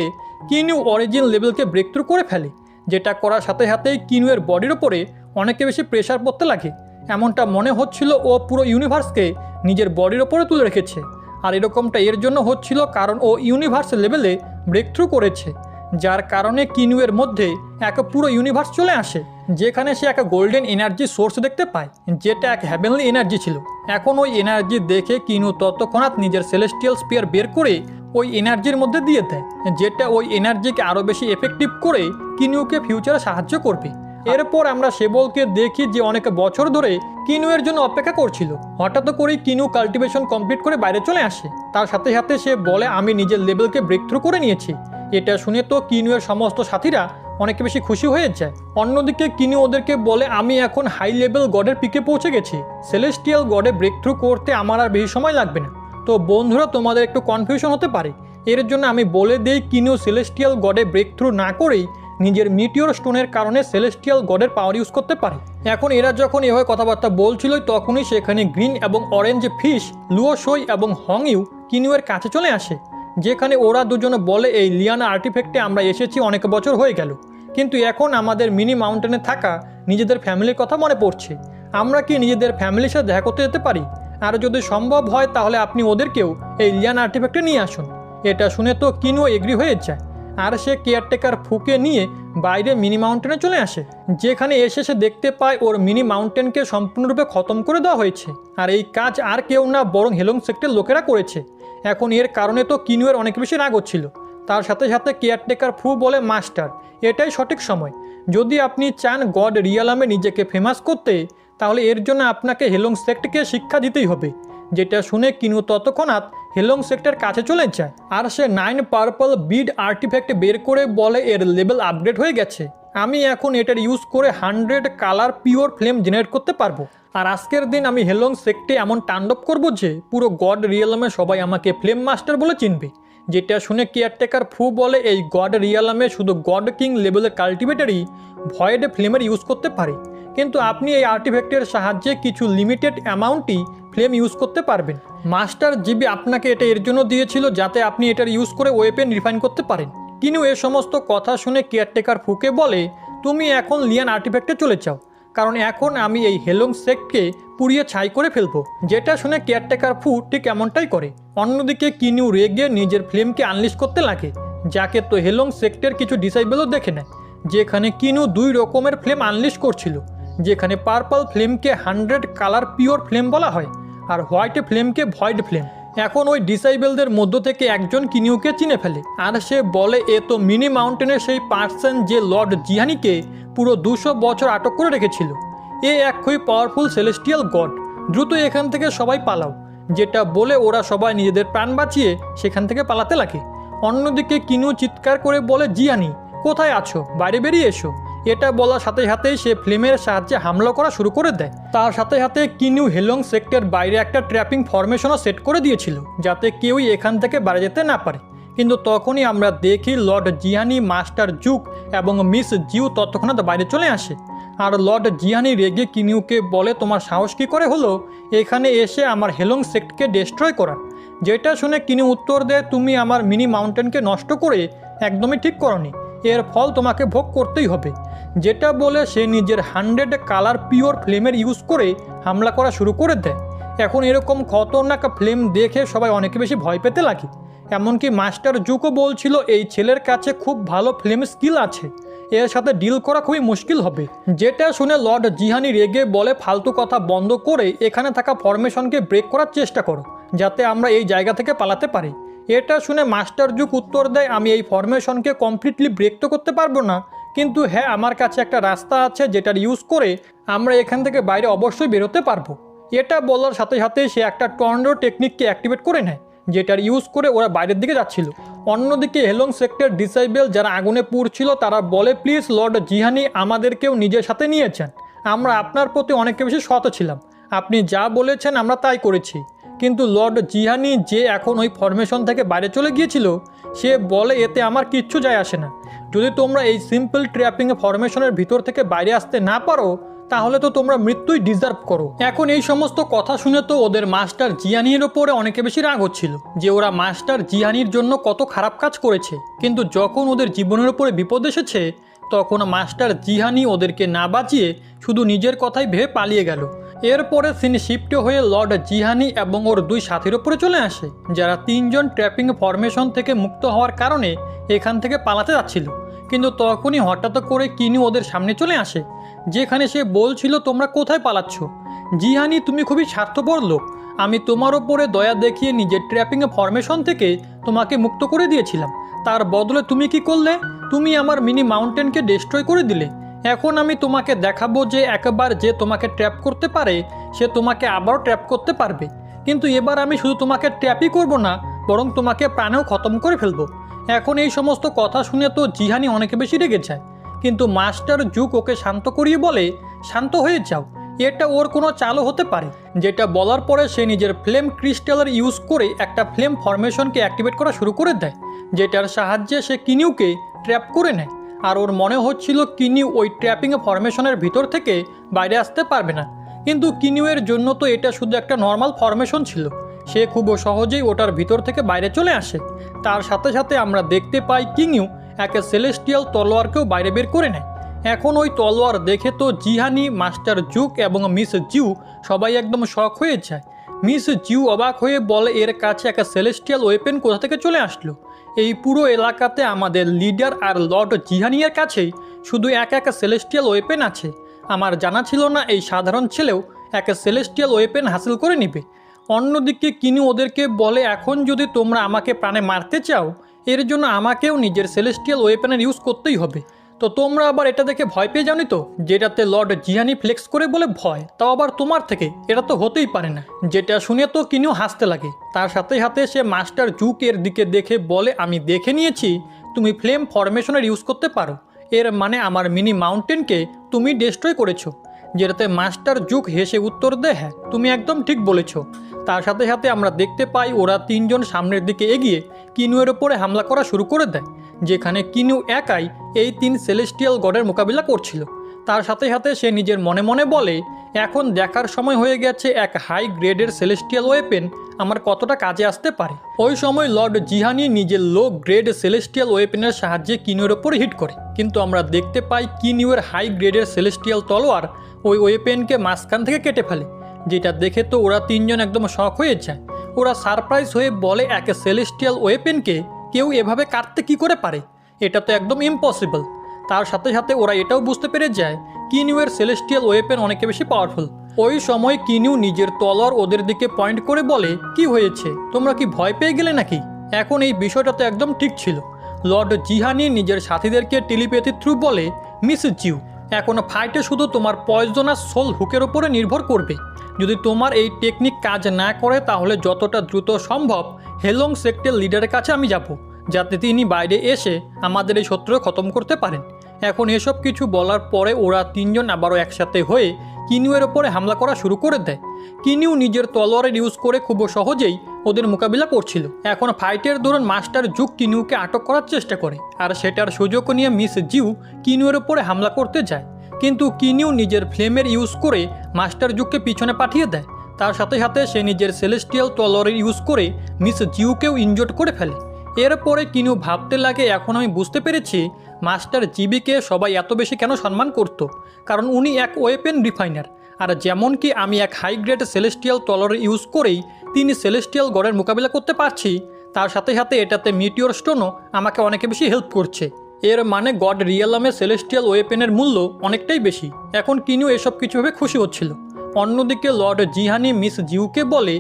কিনু অরিজিন লেভেলকে ব্রেক থ্রু করে ফেলে, যেটা করার সাথে সাথেই কিনুয়ের বডির ওপরে অনেক বেশি প্রেশার পড়তে লাগে এমনটা মনে হচ্ছিল ও পুরো ইউনিভার্সকে নিজের বডির ওপরে তুলে রেখেছে। আর এরকমটা এর জন্য হচ্ছিল কারণ ও ইউনিভার্স লেভেলে ব্রেক থ্রু করেছে, যার কারণে কিনুয়ের মধ্যে এক পুরো ইউনিভার্স চলে আসে, যেখানে সে এক গোল্ডেন এনার্জি সোর্স দেখতে পায়, যেটা এক হ্যাভেনলি এনার্জি ছিল। এখন ওই এনার্জি দেখে কিনু তৎক্ষণাৎ নিজের সেলেস্টিয়াল স্পিয়ার বের করে ওই এনার্জির মধ্যে দিয়ে দেয়, যেটা ওই এনার্জিকে আরও বেশি এফেক্টিভ করে কিনুকে ফিউচারে সাহায্য করবে। এরপর আমরা সেবলকে দেখি যে অনেক বছর ধরে কিনুয়ের জন্য অপেক্ষা করছিল। হঠাৎ করেই কিনু কাল্টিভেশন কমপ্লিট করে বাইরে চলে আসে। তার সাথে সাথে সে বলে, আমি নিজের লেভেলকে ব্রেক থ্রু করে নিয়েছি। এটা শুনে তো কিনুয়ের সমস্ত সাথীরা অনেক বেশি খুশি হয়ে যায়। অন্যদিকে কিনু ওদেরকে বলে, আমি এখন হাই লেভেল গডের পিকে পৌঁছে গেছি, সেলেস্টিয়াল গডে ব্রেক থ্রু করতে আমার আর বেশি সময় লাগবে না। তো বন্ধুরা, তোমাদের একটু কনফিউশন হতে পারে, এর জন্য আমি বলে দিই কিনু সেলেস্টিয়াল গডে ব্রেক থ্রু না করেই নিজের মিটিওর স্টোনের কারণে সেলেস্টিয়াল গডের পাওয়ার ইউজ করতে পারে। এখন এরা যখন এভাবে কথাবার্তা বলছিল, তখনই সেখানে গ্রিন এবং অরেঞ্জ ফিশ লুয়োশই এবং হংইউ কিনুয়ের কাছে চলে আসে, যেখানে ওরা দুজনে বলে, এই লিয়ানা আর্টিফ্যাক্টে আমরা এসেছি অনেক বছর হয়ে গেল, কিন্তু এখন আমাদের মিনি মাউন্টেনে থাকা নিজেদের ফ্যামিলির কথা মনে পড়ছে। আমরা কি নিজেদের ফ্যামিলির সাথে দেখা করতে যেতে পারি? আর যদি সম্ভব হয় তাহলে আপনি ওদেরকেও এই লিয়ানা আর্টিফ্যাক্টে নিয়ে আসুন। এটা শুনে তো কিনু এগ্রি হয়ে যায়, আর সে কেয়ারটেকার ফুকে নিয়ে বাইরে মিনি মাউন্টেনে চলে আসে, যেখানে এসে সে দেখতে পায় ওর মিনি মাউন্টেনকে সম্পূর্ণরূপে খতম করে দেওয়া হয়েছে। আর এই কাজ আর কেউ না, বরং হেলং সেক্টরের লোকেরা করেছে। এখন এর কারণে তো কিনুয়ের অনেক বেশি রাগ হচ্ছিল। তার সাথে সাথে কেয়ারটেকার ফু বলে, মাস্টার, এটাই সঠিক সময়। যদি আপনি চান গড রিয়ালামে নিজেকে ফেমাস করতে, তাহলে এর জন্য আপনাকে হেলং সেক্টকে শিক্ষা দিতেই হবে। যেটা শুনে কিনু তৎক্ষণাৎ হেলং সেক্টরের কাছে চলে যায়, আর সে 9 পার্পল বিড আর্টিফ্যাক্ট বের করে বলে, এর লেভেল আপগ্রেড হয়ে গেছে, আমি এখন এটার ইউজ করে 100 কালার পিওর ফ্লেম জেনারেট করতে পারবো। আর আজকের দিন আমি হেলং সেক্টে এমন তাণ্ডব করবো যে পুরো গড রিয়ালামে সবাই আমাকে ফ্লেম মাস্টার বলে চিনবে। যেটা শুনে কেয়ারটেকার ফু বলে, এই গড রিয়ালামে শুধু গড কিং লেভেলের কাল্টিভেটারই ভয়েড ফ্লেমের ইউজ করতে পারে, কিন্তু আপনি এই আর্টিফ্যাক্টের সাহায্যে কিছু লিমিটেড অ্যামাউন্টই ফ্লেম ইউজ করতে পারবেন। মাস্টার জিবি আপনাকে এটা এর জন্য দিয়েছিল যাতে আপনি এটার ইউজ করে ওয়েপেন রিফাইন করতে পারেন। কিন্তু এ সমস্ত কথা শুনে কেয়ারটেকার ফুকে বলে, তুমি এখন লিয়ান আর্টিফ্যাক্টে চলে যাও, কারণ এখন আমি এই হেলং সেক্টকে পুড়িয়ে ছাই করে ফেলবো। যেটা শুনে কেয়ারটেকার ফু ঠিক এমনটাই করে। অন্যদিকে কিনু রেগে নিজের ফ্লেমকে আনলিশ করতে লাগে, যাকে তো হেলং সেক্টের কিছু ডিসাইবেলও দেখে নেয়, যেখানে কিনু 2 রকমের ফ্লেম আনলিশ করছিল, যেখানে পার্পল ফ্লেমকে 100 কালার পিওর ফ্লেম বলা হয়, আর হোয়াইট ফ্লেমকে ভয়েড ফ্লেম। এখন ওই ডিসাইবেলদের মধ্য থেকে একজন কিনুকে চিনে ফেলে, আর সে বলে, এ তো মিনি মাউন্টেনের সেই পার্সন যে লর্ড জিহানিকে পুরো 200 বছর আটক করে রেখেছিল। এ এক খুবই পাওয়ারফুল সেলেস্টিয়াল গড, দ্রুত এখান থেকে সবাই পালাও। যেটা বলে ওরা সবাই নিজেদের প্রাণ বাঁচিয়ে সেখান থেকে পালাতে লাগে। অন্যদিকে কিনু চিৎকার করে বলে, জিহানি কোথায় আছো, বাইরে বেরিয়ে এসো। এটা বলার সাথে সাথেই সে ফ্লেমের সাহায্যে হামলা করা শুরু করে দেয়। তার সাথে সাথে কিনু হেলং সেক্টর বাইরে একটা ট্র্যাপিং ফরমেশনও সেট করে দিয়েছিল, যাতে কেউই এখান থেকে বাইরে যেতে না পারে। কিন্তু তখনই আমরা দেখি লর্ড জিহানি, মাস্টার জুক এবং মিস জিউ তৎক্ষণাৎ বাইরে চলে আসে। আর লর্ড জিহানি রেগে কিনুকে বলে, তোমার সাহস কী করে হলো এখানে এসে আমার হেলং সেক্টকে ডিস্ট্রয় করার? যেটা শুনে কিনু উত্তর দেয়, তুমি আমার মিনি মাউন্টেনকে নষ্ট করে একদমই ঠিক করনি, এর ফল তোমাকে ভোগ করতেই হবে। যেটা বলে সে নিজের 100 কালার পিওর ফ্লেমের ইউজ করে হামলা করা শুরু করে দেয়। এখন এরকম খতরনাক ফ্লেম দেখে সবাই অনেক বেশি ভয় পেতে লাগে। এমনকি মাস্টার জুকও বলছিল, এই ছেলের কাছে খুব ভালো ফ্লেম স্কিল আছে, এর সাথে ডিল করা খুবই মুশকিল হবে। যেটা শুনে লর্ড জিহানি রেগে বলে, ফালতু কথা বন্ধ করে এখানে থাকা ফরমেশনকে ব্রেক করার চেষ্টা করো, যাতে আমরা এই জায়গা থেকে পালাতে পারি। এটা শুনে মাস্টার জুক উত্তর দেয়, আমি এই ফরমেশনকে কমপ্লিটলি ব্রেক তো করতে পারবো না, কিন্তু হ্যাঁ, আমার কাছে একটা রাস্তা আছে যেটার ইউজ করে আমরা এখান থেকে বাইরে অবশ্যই বেরোতে পারবো। এটা বলার সাথে সাথে সে একটা টর্নেডো টেকনিককে অ্যাক্টিভেট করে নেয়, যেটার ইউজ করে ওরা বাইরের দিকে যাচ্ছিল। অন্যদিকে হেলং সেক্টর ডিসাইবেল যারা আগুনে পুড়ছিল তারা বলে, প্লিজ লর্ড জিহানি, আমাদেরকেও নিজের সাথে নিয়েছেন, আমরা আপনার প্রতি অনেক বেশি সৎ ছিলাম, আপনি যা বলেছেন আমরা তাই করেছি। কিন্তু লর্ড জিহানি, যে এখন ওই ফরমেশন থেকে বাইরে চলে গিয়েছিল, সে বলে, এতে আমার কিচ্ছু যায় আসে না, যদি তোমরা এই সিম্পল ট্র্যাপিং ফরমেশনের ভিতর থেকে বাইরে আসতে না পারো তাহলে তো তোমরা মৃত্যুই ডিজার্ভ করো। এখন এই সমস্ত কথা শুনে তো ওদের মাস্টার জিহানির ওপরে অনেকে বেশি রাগ হচ্ছিল, যে ওরা মাস্টার জিহানির জন্য কত খারাপ কাজ করেছে, কিন্তু যখন ওদের জীবনের উপরে বিপদ এসেছে তখন মাস্টার জিহানি ওদেরকে না বাঁচিয়ে শুধু নিজের কথাই ভেবে পালিয়ে গেল। এরপরে তিনি শিফট হয়ে লর্ড জিহানি এবং ওর দুই সাথীর ওপরে চলে আসে, যারা তিনজন ট্র্যাপিং ফরমেশন থেকে মুক্ত হওয়ার কারণে এখান থেকে পালাতে যাচ্ছিল। কিন্তু তখনই হঠাৎ করে কিনু ওদের সামনে চলে আসে, যেখানে সে বলছিল তোমরা কোথায় পালাচ্ছ? জিহানি, তুমি খুবই স্বার্থপর লোক। আমি তোমার ওপরে দয়া দেখিয়ে নিজের ট্র্যাপিং ফরমেশন থেকে তোমাকে মুক্ত করে দিয়েছিলাম, তার বদলে তুমি কি করলে? তুমি আমার মিনি মাউন্টেনকে ডিস্ট্রয় করে দিলে। এখন আমি তোমাকে দেখাবো যে একবার যে তোমাকে ট্র্যাপ করতে পারে সে তোমাকে আবারও ট্র্যাপ করতে পারবে। কিন্তু এবার আমি শুধু তোমাকে ট্র্যাপই করব না, বরং তোমাকে প্রাণেও খতম করে ফেলবো। এখন এই সমস্ত কথা শুনে তো জিহানি অনেক বেশি রেগে যায়, কিন্তু মাস্টার জুক ওকে শান্ত করিয়ে বলে, শান্ত হয়ে যাও, এটা ওর কোনো চালও হতে পারে। যেটা বলার পরে সে নিজের ফ্লেম ক্রিস্টালের ইউজ করে একটা ফ্লেম ফরমেশনকে অ্যাক্টিভেট করা শুরু করে দেয়, যেটার সাহায্যে সে কিনিউকে ট্র্যাপ করে নেয়। আর ওর মনে হচ্ছিল কিনিউ ওই ট্র্যাপিং ফরমেশনের ভিতর থেকে বাইরে আসতে পারবে না। কিন্তু কিনিউয়ের জন্য তো এটা শুধু একটা নর্মাল ফরমেশন ছিল, সে খুব সহজেই ওটার ভিতর থেকে বাইরে চলে আসে। তার সাথে সাথে আমরা দেখতে পাই কিনিউ একটা সেলেস্টিয়াল তলোয়ারকেও বাইরে বের করে নেয়। এখন ওই তলোয়ার দেখে তো জিহানি, মাস্টার জুক এবং মিস জিউ সবাই একদম শক হয়ে যায়। মিস জিউ অবাক হয়ে বলে, এর কাছে একটা সেলেস্টিয়াল ওয়েপেন কোথা থেকে চলে আসলো? এই পুরো এলাকাতে আমাদের লিডার আর লর্ড জিহানিয়ের কাছেই শুধু একটা সেলেস্টিয়াল ওয়েপেন আছে। আমার জানা ছিল না এই সাধারণ ছেলেও একটা সেলেস্টিয়াল ওয়েপেন হাসিল করে নিবে। অন্যদিকে কিনু ওদেরকে বলে, এখন যদি তোমরা আমাকে প্রাণে মারতে চাও, এর জন্য আমাকেও নিজের সেলেস্টিয়াল ওয়েপেনের ইউজ করতেই হবে। তো তোমরা আবার এটা দেখে ভয় পেয়ে যাওনি তো, যেটাতে লর্ড জিহানি ফ্লেক্স করে বলে ভয়, তাও আবার তোমার থেকে? এটা তো হতেই পারে না। যেটা শুনে তো কিনিও হাসতে লাগে। তার সাথে সাথে সে মাস্টার জুকের দিকে দেখে বলে, আমি দেখে নিয়েছি তুমি ফ্লেম ফরমেশনের ইউজ করতে পারো, এর মানে আমার মিনি মাউন্টেনকে তুমি ডিস্ট্রয় করেছো। যেটাতে মাস্টার জুক হেসে উত্তর দেয়, হ্যাঁ তুমি একদম ঠিক বলেছো। তার সাথে সাথে আমরা দেখতে পাই ওরা তিনজন সামনের দিকে এগিয়ে কিনুয়ের ওপরে হামলা করা শুরু করে দেয়, যেখানে কিনু একাই এই তিন সেলেস্টিয়াল গডের মোকাবিলা করছিল। তার সাথে সাথে সে নিজের মনে মনে বলে, এখন দেখার সময় হয়ে গেছে এক হাই গ্রেডের সেলেস্টিয়াল ওয়েপেন আমার কতটা কাজে আসতে পারে। ওই সময় লর্ড জিহানি নিজের লো গ্রেড সেলেস্টিয়াল ওয়েপেনের সাহায্যে কিনুয়ের ওপর হিট করে, কিন্তু আমরা দেখতে পাই কিনুয়ের হাই গ্রেডের সেলেস্টিয়াল তলোয়ার ওই ওয়েপেনকে মাঝখান থেকে কেটে ফেলে, যেটা দেখে তো ওরা তিনজন একদম শক হয়ে যায়। ওরা সারপ্রাইজ হয়ে বলে, এক সেলেস্টিয়াল ওয়েপেনকে কেউ এভাবে কাটতে কি করে পারে? এটা তো একদম ইম্পসিবল। তার সাথে সাথে ওরা এটাও বুঝতে পেরে যায় কিনিউয়ের সেলেস্টিয়াল ওয়েপেন অনেক বেশি পাওয়ারফুল। ওই সময় কিনিউ নিজের তলোয়ার ওদের দিকে পয়েন্ট করে বলে, কি হয়েছে, তোমরা কি ভয় পেয়ে গেলে নাকি? এখন এই বিষয়টা তো একদম ঠিক ছিল। লর্ড জিহানি নিজের সাথীদেরকে টেলিপ্যাথি থ্রু বলে, মিস জিউ, এখন ফাইটে শুধু তোমার পয়জনাস সোল হুকের উপরে নির্ভর করবে। যদি তোমার এই টেকনিক কাজ না করে তাহলে যতটা দ্রুত সম্ভব হেলং সেক্টের লিডারের কাছে আমি যাব, যাতে তিনি বাইরে এসে আমাদের এই শত্রু খতম করতে পারেন। এখন এসব কিছু বলার পরে ওরা তিনজন আবারও একসাথে হয়ে কিনিউয়ের ওপরে হামলা করা শুরু করে দেয়। কিনিউ নিজের তলোয়ারের ইউজ করে খুব সহজেই ওদের মোকাবিলা করছিল। এখন ফাইটের দৌড়ান মাস্টার জুক কিনিউকে আটক করার চেষ্টা করে, আর সেটার সুযোগ নিয়ে মিস জিউ কিনিউয়ের ওপরে হামলা করতে যায়, কিন্তু কিনিউ নিজের ফ্লেমের ইউজ করে মাস্টার জুককে পিছনে পাঠিয়ে দেয়। তার সাথে সাথে সে নিজের সেলেস্টিয়াল তলোয়ারের ইউজ করে মিস জিউকেও ইনজোর্ড করে ফেলে। এরপরে কিনিউ ভাবতে লাগে, এখন আমি বুঝতে পেরেছি মাস্টার জিবিকে সবাই এত বেশি কেন সম্মান করত, কারণ উনি এক ওয়েপেন রিফাইনার। আর যেমন কি আমি এক হাই গ্রেড সেলেস্টিয়াল তলোয়ার ইউজ করেই তিনি সেলেস্টিয়াল গডের মোকাবিলা করতে পারছি, তার সাথে সাথে এটাতে মিটিওর স্টোনও আমাকে অনেক বেশি হেল্প করছে। এর মানে গড রিয়েলামে সেলেস্টিয়াল ওয়েপেনের মূল্য অনেকটাই বেশি। এখন কিনিউ এসব কিছু ভেবে খুশি হচ্ছিল। অন্যদিকে লর্ড জিহানি মিস জিউকে বলে,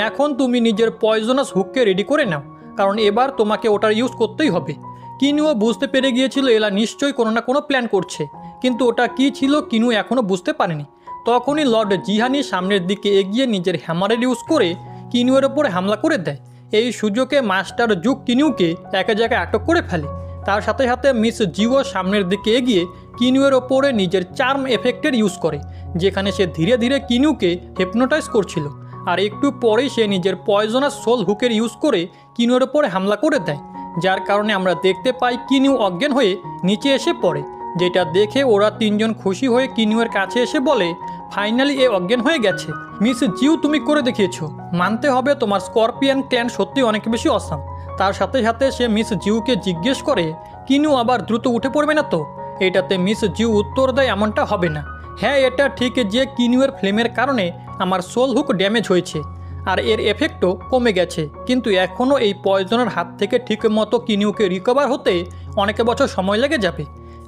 এখন তুমি নিজের পয়জনাস হুককে রেডি করে নাও, কারণ এবার তোমাকে ওটার ইউজ করতেই হবে। কিনুও বুঝতে পেরে গিয়েছিল এলা নিশ্চয়ই কোনো না কোনো প্ল্যান করছে, কিন্তু ওটা কি ছিল কিনু এখনও বুঝতে পারেনি। তখনই লর্ড জিহানি সামনের দিকে এগিয়ে নিজের হ্যামারের ইউজ করে কিনুয়ের ওপরে হামলা করে দেয়। এই সুযোগে মাস্টার জুক কিনুকে এক জায়গায় আটক করে ফেলে। তার সাথে সাথে মিস জিও সামনের দিকে এগিয়ে কিনুয়ের ওপরে নিজের চার্ম এফেক্টের ইউজ করে, যেখানে সে ধীরে ধীরে কিনুকে হিপনোটাইজ করছিল। আর একটু পরেই সে নিজের পয়জনাস সোল হুকের ইউজ করে কিনুয়ের ওপরে হামলা করে দেয়, যার কারণে আমরা দেখতে পাই কিনু অজ্ঞান হয়ে নিচে এসে পড়ে। যেটা দেখে ওরা তিনজন খুশি হয়ে কিনুয়ের কাছে এসে বলে, ফাইনালি এ অজ্ঞান হয়ে গেছে। মিস জিউ, তুমি করে দেখিয়েছো, মানতে হবে তোমার স্করপিয়ান ক্ল্যান সত্যি অনেক বেশি অসাম। তার সাথে সাথে সে মিস জিউকে জিজ্ঞেস করে, কিনু আবার দ্রুত উঠে পড়বে না তো? এটাতে মিস জিউ উত্তর দেয় এমনটা হবে না। হ্যাঁ, এটা ঠিক যে কিনিউয়ের ফ্লেমের কারণে আমার সোল হুক ড্যামেজ হয়েছে আর এর এফেক্টও কমে গেছে, কিন্তু এখনও এই পয়জনের হাত থেকে ঠিক মতো কিনিউকে রিকভার হতে অনেক বছর সময় লেগে যাবে।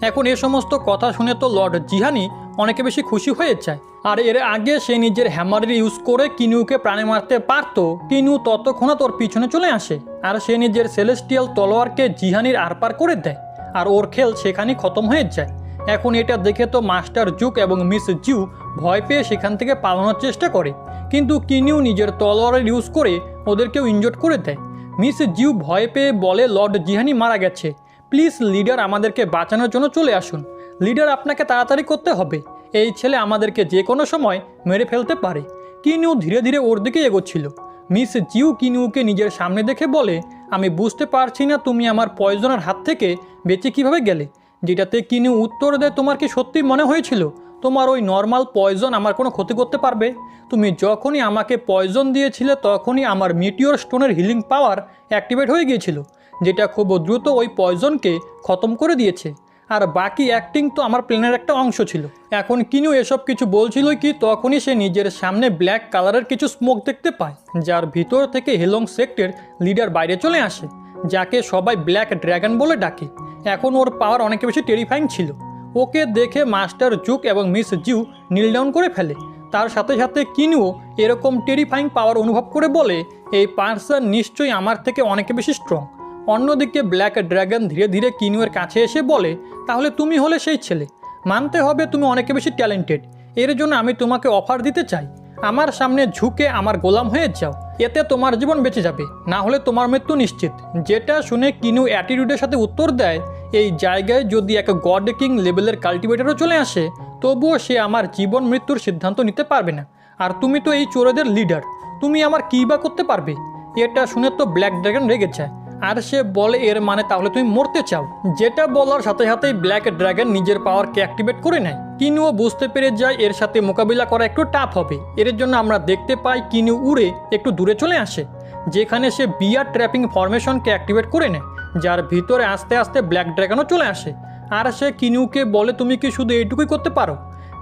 এখন এ সমস্ত কথা শুনে তো লর্ড জিহানি অনেক বেশি খুশি হয়ে যায়। আর এর আগে সে নিজের হ্যামারের ইউজ করে কিনিউকে প্রাণে মারতে পারত, কিনিউ ততক্ষণে তোর পিছনে চলে আসে আর সে নিজের সেলেস্টিয়াল তলোয়ারকে জিহানির আরপার করে দেয় আর ওর খেল সেখানেই খতম হয়ে যায়। এখন এটা দেখে তো মাস্টার জুক এবং মিস জিউ ভয় পেয়ে সেখান থেকে পালানোর চেষ্টা করে, কিন্তু কিনিউ নিজের তলোয়ারের ইউজ করে ওদেরকেও ইনজোর্ড করে দেয়। মিস জিউ ভয় পেয়ে বলে লর্ড জিহানি মারা গেছে, প্লিজ লিডার আমাদেরকে বাঁচানোর জন্য চলে আসুন। লিডার আপনাকে তাড়াতাড়ি করতে হবে, এই ছেলে আমাদেরকে যে কোনো সময় মেরে ফেলতে পারে। কিনিউ ধীরে ধীরে ওর দিকে এগোচ্ছিল। মিস জিউ কিনিউকে নিজের সামনে দেখে বলে, আমি বুঝতে পারছি না তুমি আমার পয়জনের হাত থেকে বেঁচে কিভাবে গেলে। যেটাতে কিনিউ উত্তর দেয়, তোমার কি সত্যি মনে হয়েছিল তোমার ওই নর্মাল পয়জন আমার কোনো ক্ষতি করতে পারবে? তুমি যখনই আমাকে পয়জন দিয়েছিলে তখনই আমার মিটিওর স্টোনের হিলিং পাওয়ার অ্যাক্টিভেট হয়ে গিয়েছিল, যেটা খুব দ্রুত ওই পয়জনকে খতম করে দিয়েছে। আর বাকি অ্যাক্টিং তো আমার প্ল্যানের একটা অংশ ছিল। এখন কিনিউ এসব কিছু বলছিল কি তখনই সে নিজের সামনে ব্ল্যাক কালারের কিছু স্মোক দেখতে পায়, যার ভিতর থেকে হেলং সেক্টের লিডার বাইরে চলে আসে, যাকে সবাই ব্ল্যাক ড্র্যাগন বলে ডাকে। এখন ওর পাওয়ার অনেক বেশি টেরিফাইং ছিল। ওকে দেখে মাস্টার জুক এবং মিস জিউ নীল ডাউন করে ফেলে। তার সাথে সাথে কিনিউ এরকম টেরিফাইং পাওয়ার অনুভব করে বলে, এই পার্সন নিশ্চয়ই আমার থেকে অনেক বেশি স্ট্রং। অন্যদিকে ব্ল্যাক ড্র্যাগন ধীরে ধীরে কিনিউয়ের কাছে এসে বলে, তাহলে তুমি হলে সেই ছেলে। মানতে হবে তুমি অনেক বেশি ট্যালেন্টেড, এর জন্য আমি তোমাকে অফার দিতে চাই, আমার সামনে ঝুঁকে আমার গোলাম হয়ে যাও, এতে তোমার জীবন বেঁচে যাবে, না হলে তোমার মৃত্যু নিশ্চিত। যেটা শুনে কিনিউ অ্যাটিটিউডের সাথে উত্তর দেয়, এই জায়গায় যদি এক গড কিং লেভেলের কাল্টিভেটরও চলে আসে তবুও সে আমার জীবন মৃত্যুর সিদ্ধান্ত নিতে পারবে না। আর তুমি তো এই চোরেদের লিডার, তুমি আমার কী বা করতে পারবে? এটা শুনে তো ব্ল্যাক ড্র্যাগন রেগে যায় আর সে বলে, এর মানে তাহলে তুমি মরতে চাও। যেটা বলার সাথে সাথেই ব্ল্যাক ড্র্যাগন নিজের পাওয়ারকে অ্যাক্টিভেট করে নেয়। কিনিউ বুঝতে পেরে যায় এর সাথে মোকাবিলা করা একটু টাফ হবে। এর জন্য আমরা দেখতে পাই কিনিউ উড়ে একটু দূরে চলে আসে, যেখানে সে বিয়ার ট্র্যাপিং ফরমেশনকে অ্যাক্টিভেট করে নেয়, যার ভিতরে আস্তে আস্তে ব্ল্যাক ড্র্যাগনও চলে আসে। আর সে কিনিউকে বলে, তুমি কি শুধু এইটুকুই করতে পারো?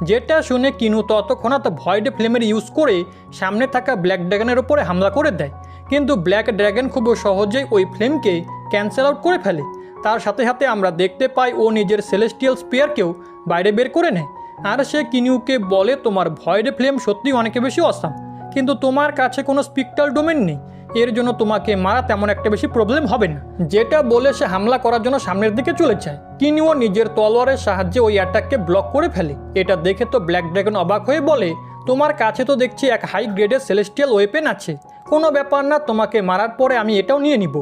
যেটা শুনে কিনিউ তৎক্ষণাৎ ভয়েড ফ্লেমের ইউজ করে সামনে থাকা ব্ল্যাক ড্র্যাগনের ওপরে হামলা করে দেয়, কিন্তু ব্ল্যাক ড্র্যাগন খুব সহজেই ওই ফ্লেমকে ক্যান্সেল আউট করে ফেলে। তার সাথে সাথে আমরা দেখতে পাই ও নিজের সেলেস্টিয়াল স্পিয়ারকেও বাইরে বের করে নেয়। আর সে কিনিউকে বলে, তোমার ভয়েড ফ্লেম সত্যিই অনেক বেশি অসাম, কিন্তু তোমার কাছে কোনো স্পিকটাল ডোমেন নেই, এর জন্য তোমাকে মারা তেমন একটা বেশি প্রবলেম হবে না। যেটা বলে সে হামলা করার জন্য সামনের দিকে চলে যায়। কিনিউ নিজের তলোয়ারের সাহায্যে ওই অ্যাটাককে ব্লক করে ফেলে। এটা দেখে তো ব্ল্যাক ড্র্যাগন অবাক হয়ে বলে, তোমার কাছে তো দেখছি এক হাই গ্রেডের সেলেস্টিয়াল ওয়েপেন আছে, কোনো ব্যাপার না, তোমাকে মারার পরে আমি এটাও নিয়ে নিব।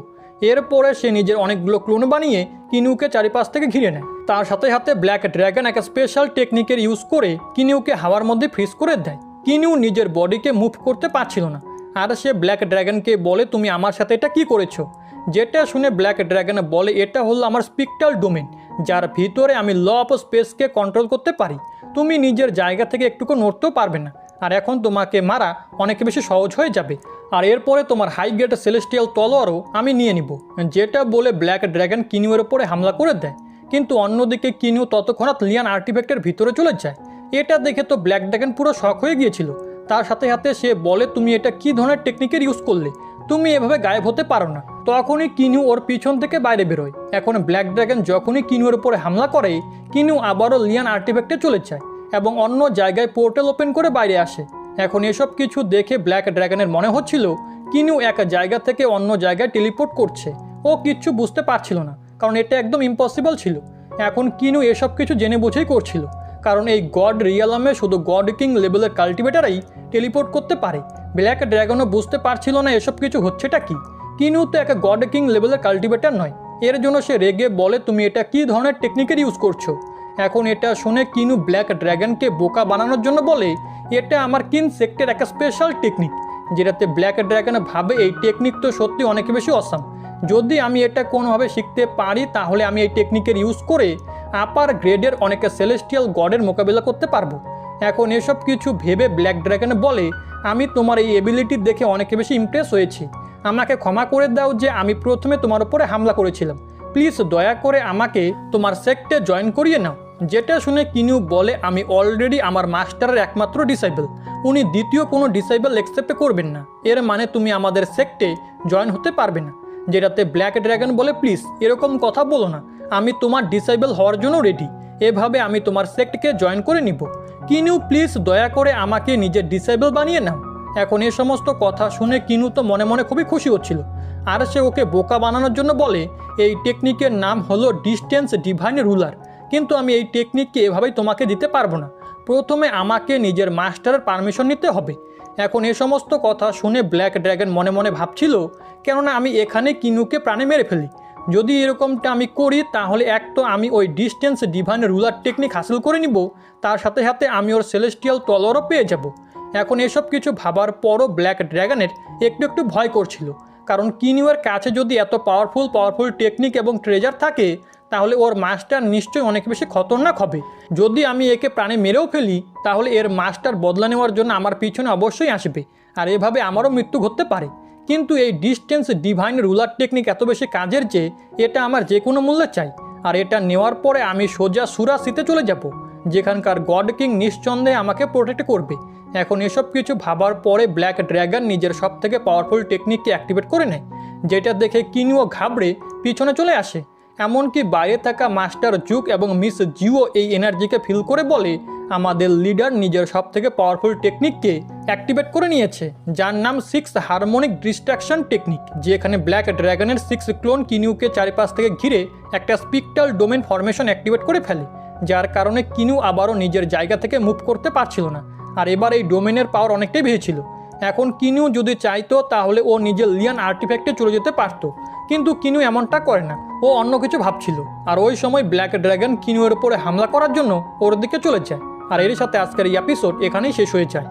এরপরে সে নিজের অনেকগুলো ক্লোন বানিয়ে কিনিউকে চারিপাশ থেকে ঘিরে নেয়। তার সাথে সাথে ব্ল্যাক ড্র্যাগন একটা স্পেশাল টেকনিকের ইউজ করে কিনিউকে হাওয়ার মধ্যে ফ্রিজ করে দেয়। কিনিউ নিজের বডিকে মুভ করতে পারছিল না আর সে ব্ল্যাক ড্র্যাগনকে বলে, তুমি আমার সাথে এটা কি করেছো? যেটা শুনে ব্ল্যাক ড্র্যাগন বলে, এটা হলো আমার স্পিকটাল ডোমেন, যার ভিতরে আমি ল অফ স্পেসকে কন্ট্রোল করতে পারি। তুমি নিজের জায়গা থেকে একটুকু নড়তেও পারবে না, আর এখন তোমাকে মারা অনেক বেশি সহজ হয়ে যাবে। আর এরপরে তোমার হাই গ্রেড সেলেস্টিয়াল তলোয়ারও আমি নিয়ে নিব। যেটা বলে ব্ল্যাক ড্র্যাগন কিনিউয়ের ওপরে হামলা করে দেয়, কিন্তু অন্যদিকে কিনিউ ততক্ষণাৎ লিয়ান আর্টিফ্যাক্টের ভিতরে চলে যায়। এটা দেখে তো ব্ল্যাক ড্র্যাগন পুরো শক হয়ে গিয়েছিল। তার সাথে সাথে সে বলে, তুমি এটা কি ধরনের টেকনিকের ইউজ করলে? তুমি এভাবে গায়েব হতে পারো না। তখনই কিনিউ ওর পিছন থেকে বাইরে বেরোয়। এখন ব্ল্যাক ড্র্যাগন যখনই কিনিউয়ের উপরে হামলা করে, কিনিউ আবারও লিয়ান আর্টিফ্যাক্টে চলে যায় এবং অন্য জায়গায় পোর্টাল ওপেন করে বাইরে আসে। এখন এসব কিছু দেখে ব্ল্যাক ড্র্যাগনের মনে হচ্ছিল কিনিউ এক জায়গা থেকে অন্য জায়গায় টেলিপোর্ট করছে। ও কিচ্ছু বুঝতে পারছিল না, কারণ এটা একদম ইম্পসিবল ছিল। এখন কিনিউ এসব কিছু জেনে বুঝেই করছিল, কারণ এই গড রিয়ালামে শুধু গড কিং লেভেলের কাল্টিভেটারাই টেলিপোর্ট করতে পারে। ব্ল্যাক ড্র্যাগনও বুঝতে পারছিল না এসব কিছু হচ্ছেটা কি। কিনিউ তো এক গড কিং লেভেলের কাল্টিভেটার নয়। এর জন্য সে রেগে বলে, তুমি এটা কি ধরনের টেকনিকের ইউজ করছো? এখন এটা শুনে কিনিউ ব্ল্যাক ড্র্যাগনকে বোকা বানানোর জন্য বলে, এটা আমার কিন সেক্টের একটা স্পেশাল টেকনিক। যেটাতে ব্ল্যাক ড্র্যাগন ভাবে এই টেকনিক তো সত্যি অনেক বেশি অসাম, যদি আমি এটা কোনোভাবে শিখতে পারি তাহলে আমি এই টেকনিকের ইউজ করে আপার গ্রেডের অনেক সেলেস্টিয়াল গডের মোকাবিলা করতে পারবো। এখন এসব কিছু ভেবে ব্ল্যাক ড্র্যাগন বলে, আমি তোমার এই এবিলিটি দেখে অনেক বেশি ইমপ্রেস হয়েছি, আমাকে ক্ষমা করে দাও যে আমি প্রথমে তোমার উপরে হামলা করেছিলাম, প্লিজ দয়া করে আমাকে তোমার সেক্টে জয়েন করিয়ে নাও। যেটা শুনে কিনিউ বলে, আমি অলরেডি আমার মাস্টারের একমাত্র ডিসাইবল, উনি দ্বিতীয় কোনো ডিসাইবল অ্যাকসেপ্ট করবেন না, এর মানে তুমি আমাদের সেক্টে জয়েন হতে পারবে না। যেটাতে ব্ল্যাক ড্রাগন বলে, প্লিজ এরকম কথা বলো না, আমি তোমার ডিসাইবল হওয়ার জন্য রেডি, এভাবে আমি তোমার সেক্টকে জয়েন করে নিব। কিনিউ প্লিজ দয়া করে আমাকে নিজের ডিসাইবল বানিয়ে নাও। এখন এই সমস্ত কথা শুনে কিনু তো মনে মনে খুবই খুশি হচ্ছিল, আর সে ওকে বোকা বানানোর জন্য বলে, এই টেকনিকের নাম হলো ডিস্টেন্স ডিভাইন রুলার, কিন্তু আমি এই টেকনিককে এভাবেই তোমাকে দিতে পারবো না, প্রথমে আমাকে নিজের মাস্টারের পারমিশন নিতে হবে। এখন এই সমস্ত কথা শুনে ব্ল্যাক ড্রাগন মনে মনে ভাবছিল, কেননা আমি এখানে কিনুকে প্রাণে মেরে ফেলি, যদি এরকমটা আমি করি তাহলে এক তো আমি ওই ডিস্টেন্স ডিভাইন রুলার টেকনিক হাসিল করে নিব, তার সাথে সাথে আমি ওর সেলেস্টিয়াল তলোয়ারও পেয়ে যাব। এখন এসব কিছু ভাবার পরও ব্ল্যাক ড্রাগনের একটু একটু ভয় করছিল, কারণ কিনিউয়ের কাছে যদি এত পাওয়ারফুল টেকনিক এবং ট্রেজার থাকে তাহলে ওর মাস্টার নিশ্চয়ই অনেক বেশি খতরনাক হবে। যদি আমি একে প্রাণে মেরেও ফেলি তাহলে এর মাস্টার বদলা নেওয়ার জন্য আমার পিছনে অবশ্যই আসবে, আর এভাবে আমারও মৃত্যু ঘটতে পারে। কিন্তু এই ডিস্টেন্স ডিভাইন রুলার টেকনিক এত বেশি কাজের যে এটা আমার যে কোনো মূল্যে চাই, আর এটা নেওয়ার পরে আমি সোজা সুরাসিতে চলে যাব, যেখানকার গড কিং নিঃসন্দেহে আমাকে প্রোটেক্ট করবে। এখন এসব কিছু ভাবার পরে ব্ল্যাক ড্রাগন নিজের সবথেকে পাওয়ারফুল টেকনিককে অ্যাক্টিভেট করে নেয়, যেটা দেখে কিনিও ঘাবড়ে পিছনে চলে আসে। এমনকি বাইরে থাকা মাস্টার জুক এবং মিস জিও এই এনার্জিকে ফিল করে বলে, আমাদের লিডার নিজের সবথেকে পাওয়ারফুল টেকনিককে অ্যাক্টিভেট করে নিয়েছে, যার নাম 6 হারমোনিক ডিস্ট্রাকশন টেকনিক, যেখানে ব্ল্যাক ড্রাগনের 6 ক্লোন কিনিউকে চারিপাশ থেকে ঘিরে একটা স্পিকটাল ডোমেন ফরমেশন অ্যাক্টিভেট করে ফেলে, যার কারণে কিনিউ আবারও নিজের জায়গা থেকে মুভ করতে পারছিল না, আর এবার এই ডোমেনের পাওয়ার অনেকটাই বেড়েছিল। এখন কিনিউ যদি চাইতো তাহলে ও নিজের লিয়ান আর্টিফ্যাক্টে চলে যেতে পারতো, কিন্তু কিনিউ এমনটা করে না, ও অন্য কিছু ভাবছিল। আর ওই সময় ব্ল্যাক ড্রাগন কিনিউয়ের উপরে হামলা করার জন্য ওর দিকে চলে যায়। আর এর সাথে আজকের এই এপিসোড এখানেই শেষ হয়ে যায়।